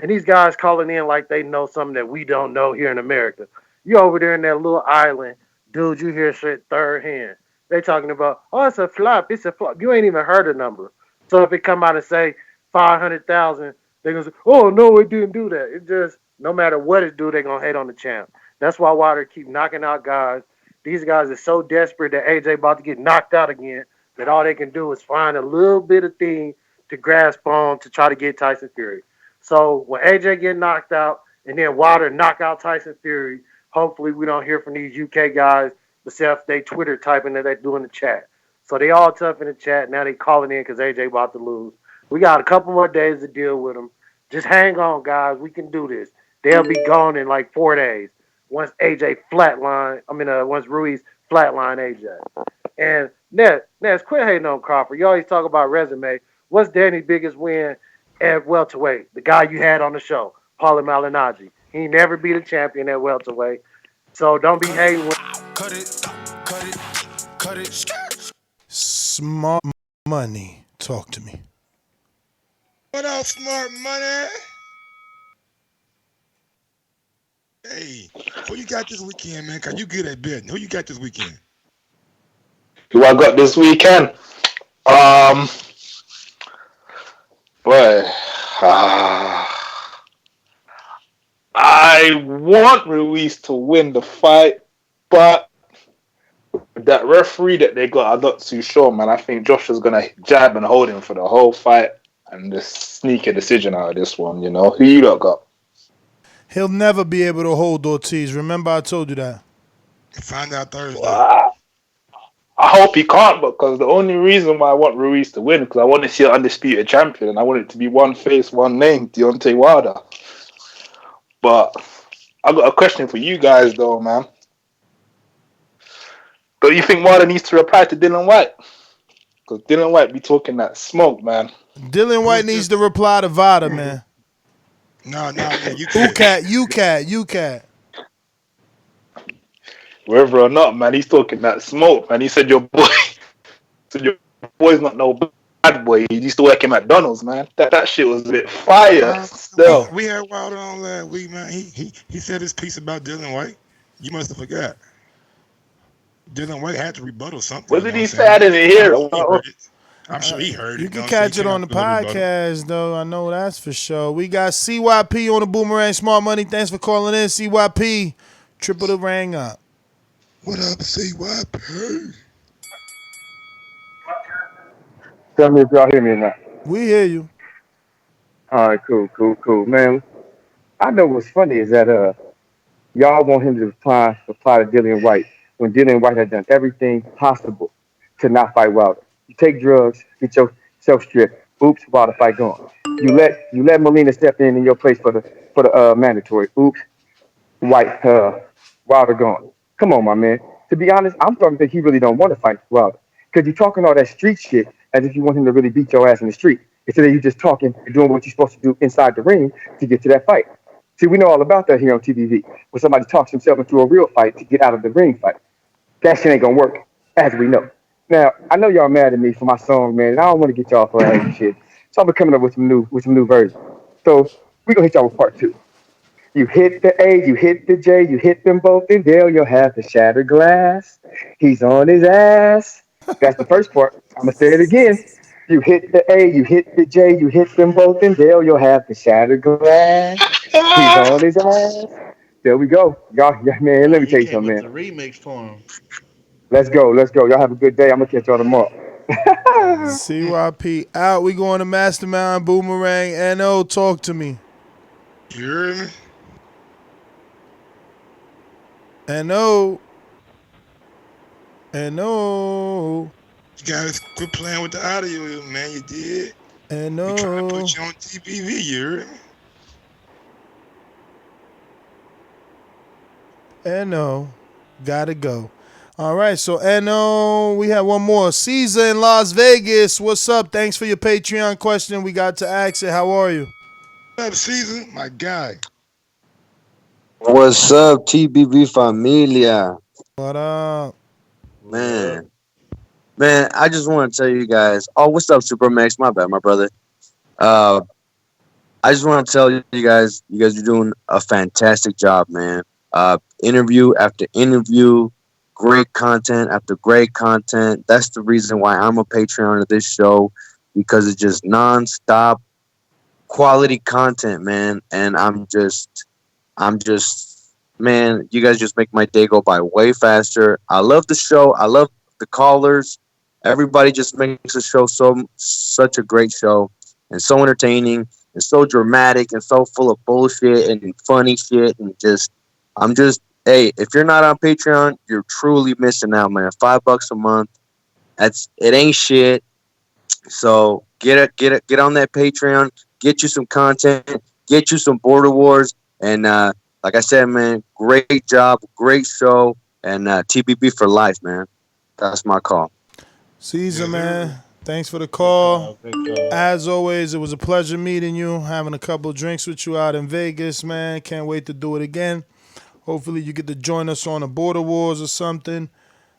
And these guys calling in like they know something that we don't know here in America. You over there in that little island, dude, you hear shit third hand. They talking about, oh, it's a flop. You ain't even heard a number. So if it come out and say 500,000, they're going to say, oh, no, it didn't do that. It just, no matter what it do, they're going to hate on the champ. That's why Wilder keep knocking out guys. These guys are so desperate that AJ about to get knocked out again that all they can do is find a little bit of thing to grasp on to try to get Tyson Fury. So when AJ get knocked out and then Wilder knock out Tyson Fury, hopefully we don't hear from these UK guys except they Twitter typing that they do in the chat. So they all tough in the chat. Now they calling in because AJ about to lose. We got a couple more days to deal with them. Just hang on, guys. We can do this. They'll be gone in like 4 days once Ruiz flatline AJ. And Ness, quit hating on Crawford. You always talk about resume. What's Danny's biggest win at welterweight? The guy you had on the show, Paulie Malignaggi. He never beat a champion at welterweight. So don't be hating. Cut it. Smart money. Talk to me. What up, Smart Money? Hey, who you got this weekend, man? Cause you good at betting. Who you got this weekend? Who I got this weekend? I want Ruiz to win the fight, but that referee that they got, I'm not too sure, man. I think Josh is gonna jab and hold him for the whole fight and just sneak a decision out of this one. Who you lot got? He'll never be able to hold Ortiz. Remember, I told you that. Find out Thursday. I hope he can't, because the only reason why I want Ruiz to win because I want to see an undisputed champion, and I want it to be one face, one name, Deontay Wilder. But I got a question for you guys, though, man. Don't you think Wilder needs to reply to Dylan White? Because Dylan White be talking that smoke, man. Dylan White needs to reply to Vada, man. No, man, you UCAT. Whether or not, man, he's talking that smoke, man. He said your boy's not no bad boy. He used to work in McDonald's, man. That shit was a bit fire. Still, we had Wilder on last week, man. He said his piece about Dylan White. You must have forgot. Dylan White had to rebuttal something. what did he say? I didn't hear it. I'm sure he heard it. You can catch it on the podcast, though. I know that's for sure. We got CYP on the Boomerang Smart Money. Thanks for calling in, CYP. Triple the rang up. What up, CYP? Tell me if y'all hear me or not. We hear you. All right, cool. Man, I know what's funny is that y'all want him to reply to Dillian White when Dillian White had done everything possible to not fight Wilder. You take drugs, get yourself stripped. Oops, Wilder fight gone. You let Molina step in your place for the mandatory. Oops, Wilder gone. Come on, my man. To be honest, I'm starting to think he really don't want to fight Wilder because you're talking all that street shit as if you want him to really beat your ass in the street instead of you just talking and doing what you're supposed to do inside the ring to get to that fight. See, we know all about that here on TVV, where somebody talks himself into a real fight to get out of the ring fight. That shit ain't gonna work, as we know. Now, I know y'all mad at me for my song, man, and I don't want to get y'all for that shit. So I've been coming up with some new versions. So we gonna hit y'all with part 2. You hit the A, you hit the J, you hit them both, and Dale, you'll have the shattered glass. He's on his ass. That's the first part. I'm gonna say it again. You hit the A, you hit the J, you hit them both, and Dale, you'll have the shattered glass. He's on his ass. There we go. Y'all, man, let me tell you something, man. The remix for him. Let's go. Y'all have a good day. I'm gonna catch y'all tomorrow. CYP out. We going to Mastermind Boomerang. NO, talk to me. You heard me? NO. You gotta quit playing with the audio, man. You did. NO. We trying to put you on TPV, you heard me? NO. Gotta go. All right, so NO, we have one more. Caesar in Las Vegas. What's up? Thanks for your Patreon question. We got to ask it. How are you? What up, Caesar? My guy. What's up, TBV Familia? What up? Man, I just want to tell you guys. Oh, what's up, Supermax? My bad, my brother. I just want to tell you guys are doing a fantastic job, man. Interview after interview, great content after great content. That's the reason why I'm a Patreon of this show, because it's just nonstop quality content, man. And I'm just, man, you guys just make my day go by way faster. I love the show. I love the callers. Everybody just makes the show such a great show and so entertaining and so dramatic and so full of bullshit and funny shit and hey, if you're not on Patreon, you're truly missing out, man. $5 a month, it ain't shit. So get on that Patreon, get you some content, get you some Border Wars, and like I said, man, great job, great show, and TBB for life, man. That's my call. Caesar, man, thanks for the call. As always, it was a pleasure meeting you, having a couple drinks with you out in Vegas, man. Can't wait to do it again. Hopefully you get to join us on the Border Wars or something.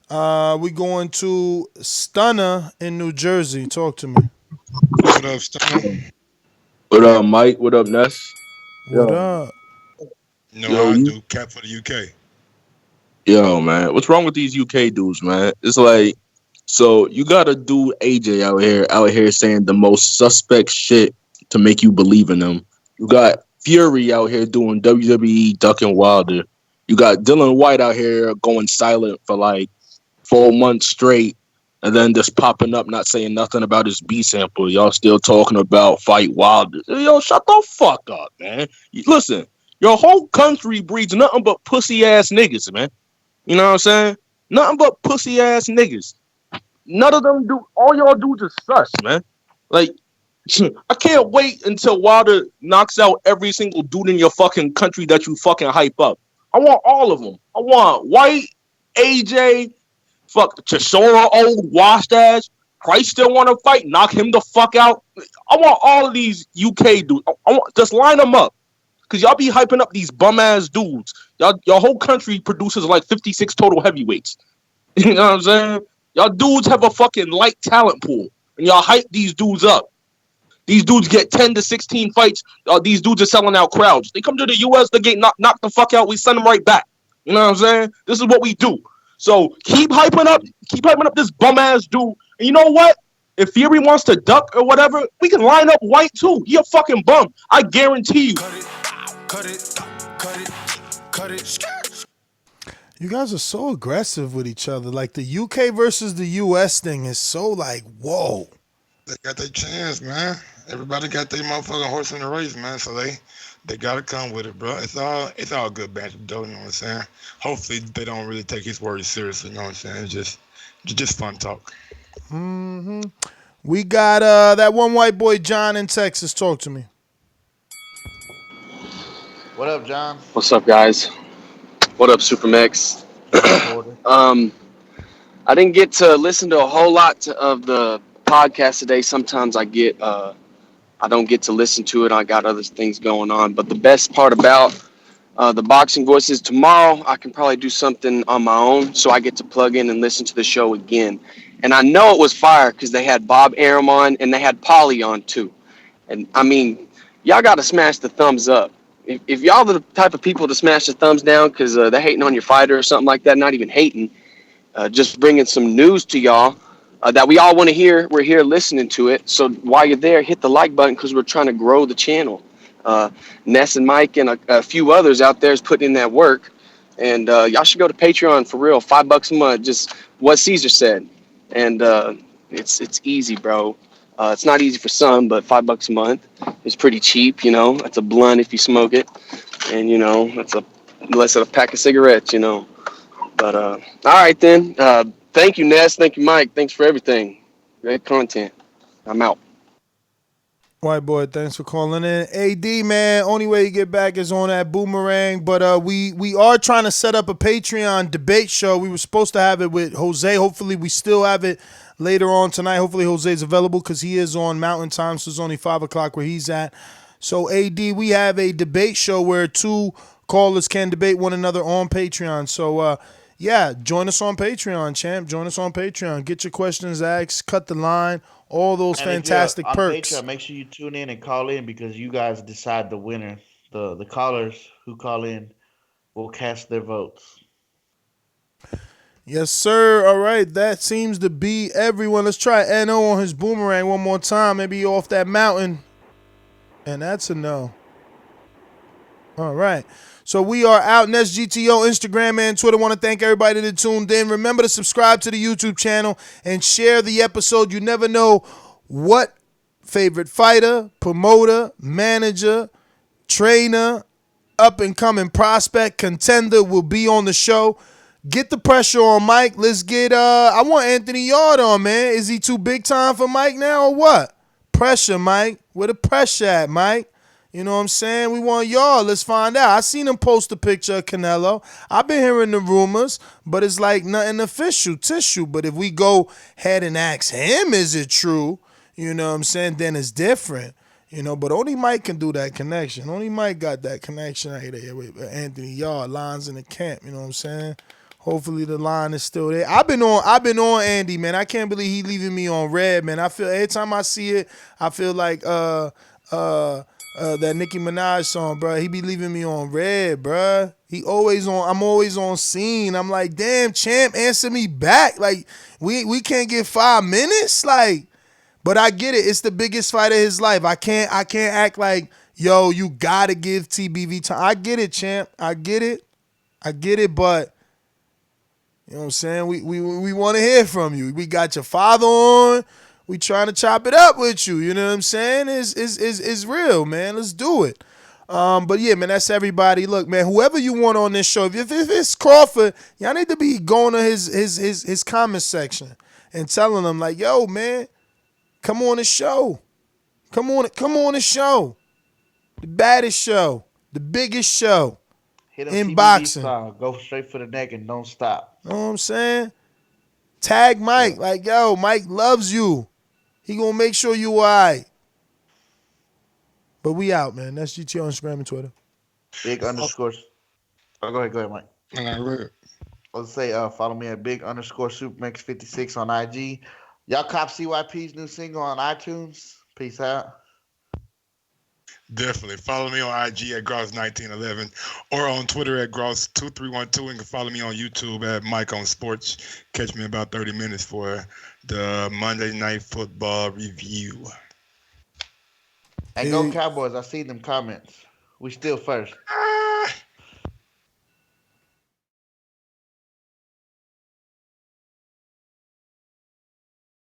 We going to Stunner in New Jersey. Talk to me. What up, Stunner? What up, Mike? What up, Ness? What up? No, I do. Cap for the UK. Yo, man. What's wrong with these UK dudes, man? It's like, so you got a dude, AJ, out here saying the most suspect shit to make you believe in them. You got Fury out here doing WWE ducking Wilder. You got Dylan White out here going silent for like 4 months straight, and then just popping up, not saying nothing about his B sample. Y'all still talking about fight Wilder. Yo, shut the fuck up, man. Listen, your whole country breeds nothing but pussy ass niggas, man. You know what I'm saying? Nothing but pussy ass niggas. None of them do. All y'all dudes is sus, man. Like, I can't wait until Wilder knocks out every single dude in your fucking country that you fucking hype up. I want all of them. I want White, AJ, fuck Chisora, old washed ass. Christ still want to fight. Knock him the fuck out. I want all of these UK dudes. I want just line them up. Because y'all be hyping up these bum ass dudes. Your whole country produces like 56 total heavyweights. You know what I'm saying? Y'all dudes have a fucking light talent pool, and y'all hype these dudes up. These dudes get 10 to 16 fights. These dudes are selling out crowds. They come to the U.S., they get knocked the fuck out. We send them right back. You know what I'm saying? This is what we do. So keep hyping up this bum ass dude. And you know what? If Fury wants to duck or whatever, we can line up White too. He a fucking bum. I guarantee you. Cut it. You guys are so aggressive with each other. Like the UK versus the US thing is so like, whoa. They got their chance, man. Everybody got their motherfucking horse in the race, man. So they gotta come with it, bro. It's all good banter, though. You know what I'm saying? Hopefully they don't really take his words seriously. You know what I'm saying? It's just fun talk. Mm-hmm. We got that one white boy John in Texas. Talk to me. What up, John? What's up, guys? What up, Supermax? I didn't get to listen to a whole lot of the podcast today. Sometimes I don't get to listen to it. I got other things going on. But the best part about the Boxing Voice is tomorrow I can probably do something on my own, so I get to plug in and listen to the show again. And I know it was fire because they had Bob Arum on and they had Polly on too. And I mean, y'all got to smash the thumbs up. If y'all the type of people to smash the thumbs down because they're hating on your fighter or something like that, not even hating, just bringing some news to y'all that we all want to hear. We're here listening to it. So while you're there, hit the like button because we're trying to grow the channel. Ness and Mike and a few others out there is putting in that work. And y'all should go to Patreon for real. $5 a month, just what Caesar said. And it's easy, bro. It's not easy for some, but $5 a month is pretty cheap, you know. That's a blunt if you smoke it. And, you know, that's less than a pack of cigarettes, you know. But, all right, then. Thank you, Ness. Thank you, Mike. Thanks for everything. Great content. I'm out. White boy, thanks for calling in. AD, man, only way you get back is on that boomerang. But we are trying to set up a Patreon debate show. We were supposed to have it with Jose. Hopefully we still have it later on tonight. Hopefully Jose's available because he is on Mountain Time, so it's only 5 o'clock where he's at. So, AD, we have a debate show where 2 callers can debate one another on Patreon. So, yeah, join us on Patreon, champ. Join us on Patreon. Get your questions asked. Cut the line. All those And fantastic if you're on perks. Patreon, make sure you tune in and call in because you guys decide the winner. The callers who call in will cast their votes. Yes, sir. All right. That seems to be everyone. Let's try NO on his boomerang one more time. Maybe off that mountain. And that's a no. All right. So we are out. Nest GTO, Instagram, and Twitter. Want to thank everybody that tuned in. Remember to subscribe to the YouTube channel and share the episode. You never know what favorite fighter, promoter, manager, trainer, up-and-coming prospect, contender will be on the show. Get the pressure on Mike. Let's get, I want Anthony Yard on, man. Is he too big time for Mike now or what? Pressure, Mike. Where the pressure at, Mike? You know what I'm saying? We want y'all. Let's find out. I seen him post a picture of Canelo. I've been hearing the rumors, but it's like nothing official, tissue. But if we go ahead and ask him, is it true? You know what I'm saying? Then it's different. You know, but only Mike can do that connection. Only Mike got that connection right there with Anthony Yard, lines in the camp. You know what I'm saying? Hopefully the line is still there. I've been on Andy, man. I can't believe he leaving me on red, man. I feel every time I see it, I feel like that Nicki Minaj song, bro. He be leaving me on red, bro. I'm always on scene. I'm like, damn, champ, answer me back. Like, we can't get 5 minutes, like. But I get it. It's the biggest fight of his life. I can't act like, yo, you gotta give TBV time. I get it, champ. I get it, but you know what I'm saying? We want to hear from you. We got your father on. We trying to chop it up with you. You know what I'm saying? It's real, man. Let's do it. But yeah, man, that's everybody. Look, man, whoever you want on this show, if it's Crawford, y'all need to be going to his comment section and telling him like, yo, man, come on the show. Come on the show. The baddest show. The biggest show. Hit him in TBV boxing. style. Go straight for the neck and don't stop. You know what I'm saying? Tag Mike. Like, yo, Mike loves you. He gonna make sure you all right. But we out, man. That's GT on Instagram and Twitter. Big underscore. Oh, go ahead, Mike. Go Let's say follow me at big underscore supermax56 on IG. Y'all cop CYP's new single on iTunes. Peace out. Definitely. Follow me on IG at Gross1911 or on Twitter at Gross2312. And you can follow me on YouTube at Mike on Sports. Catch me in about 30 minutes for the Monday Night Football review. And go Cowboys. I see them comments. We still first.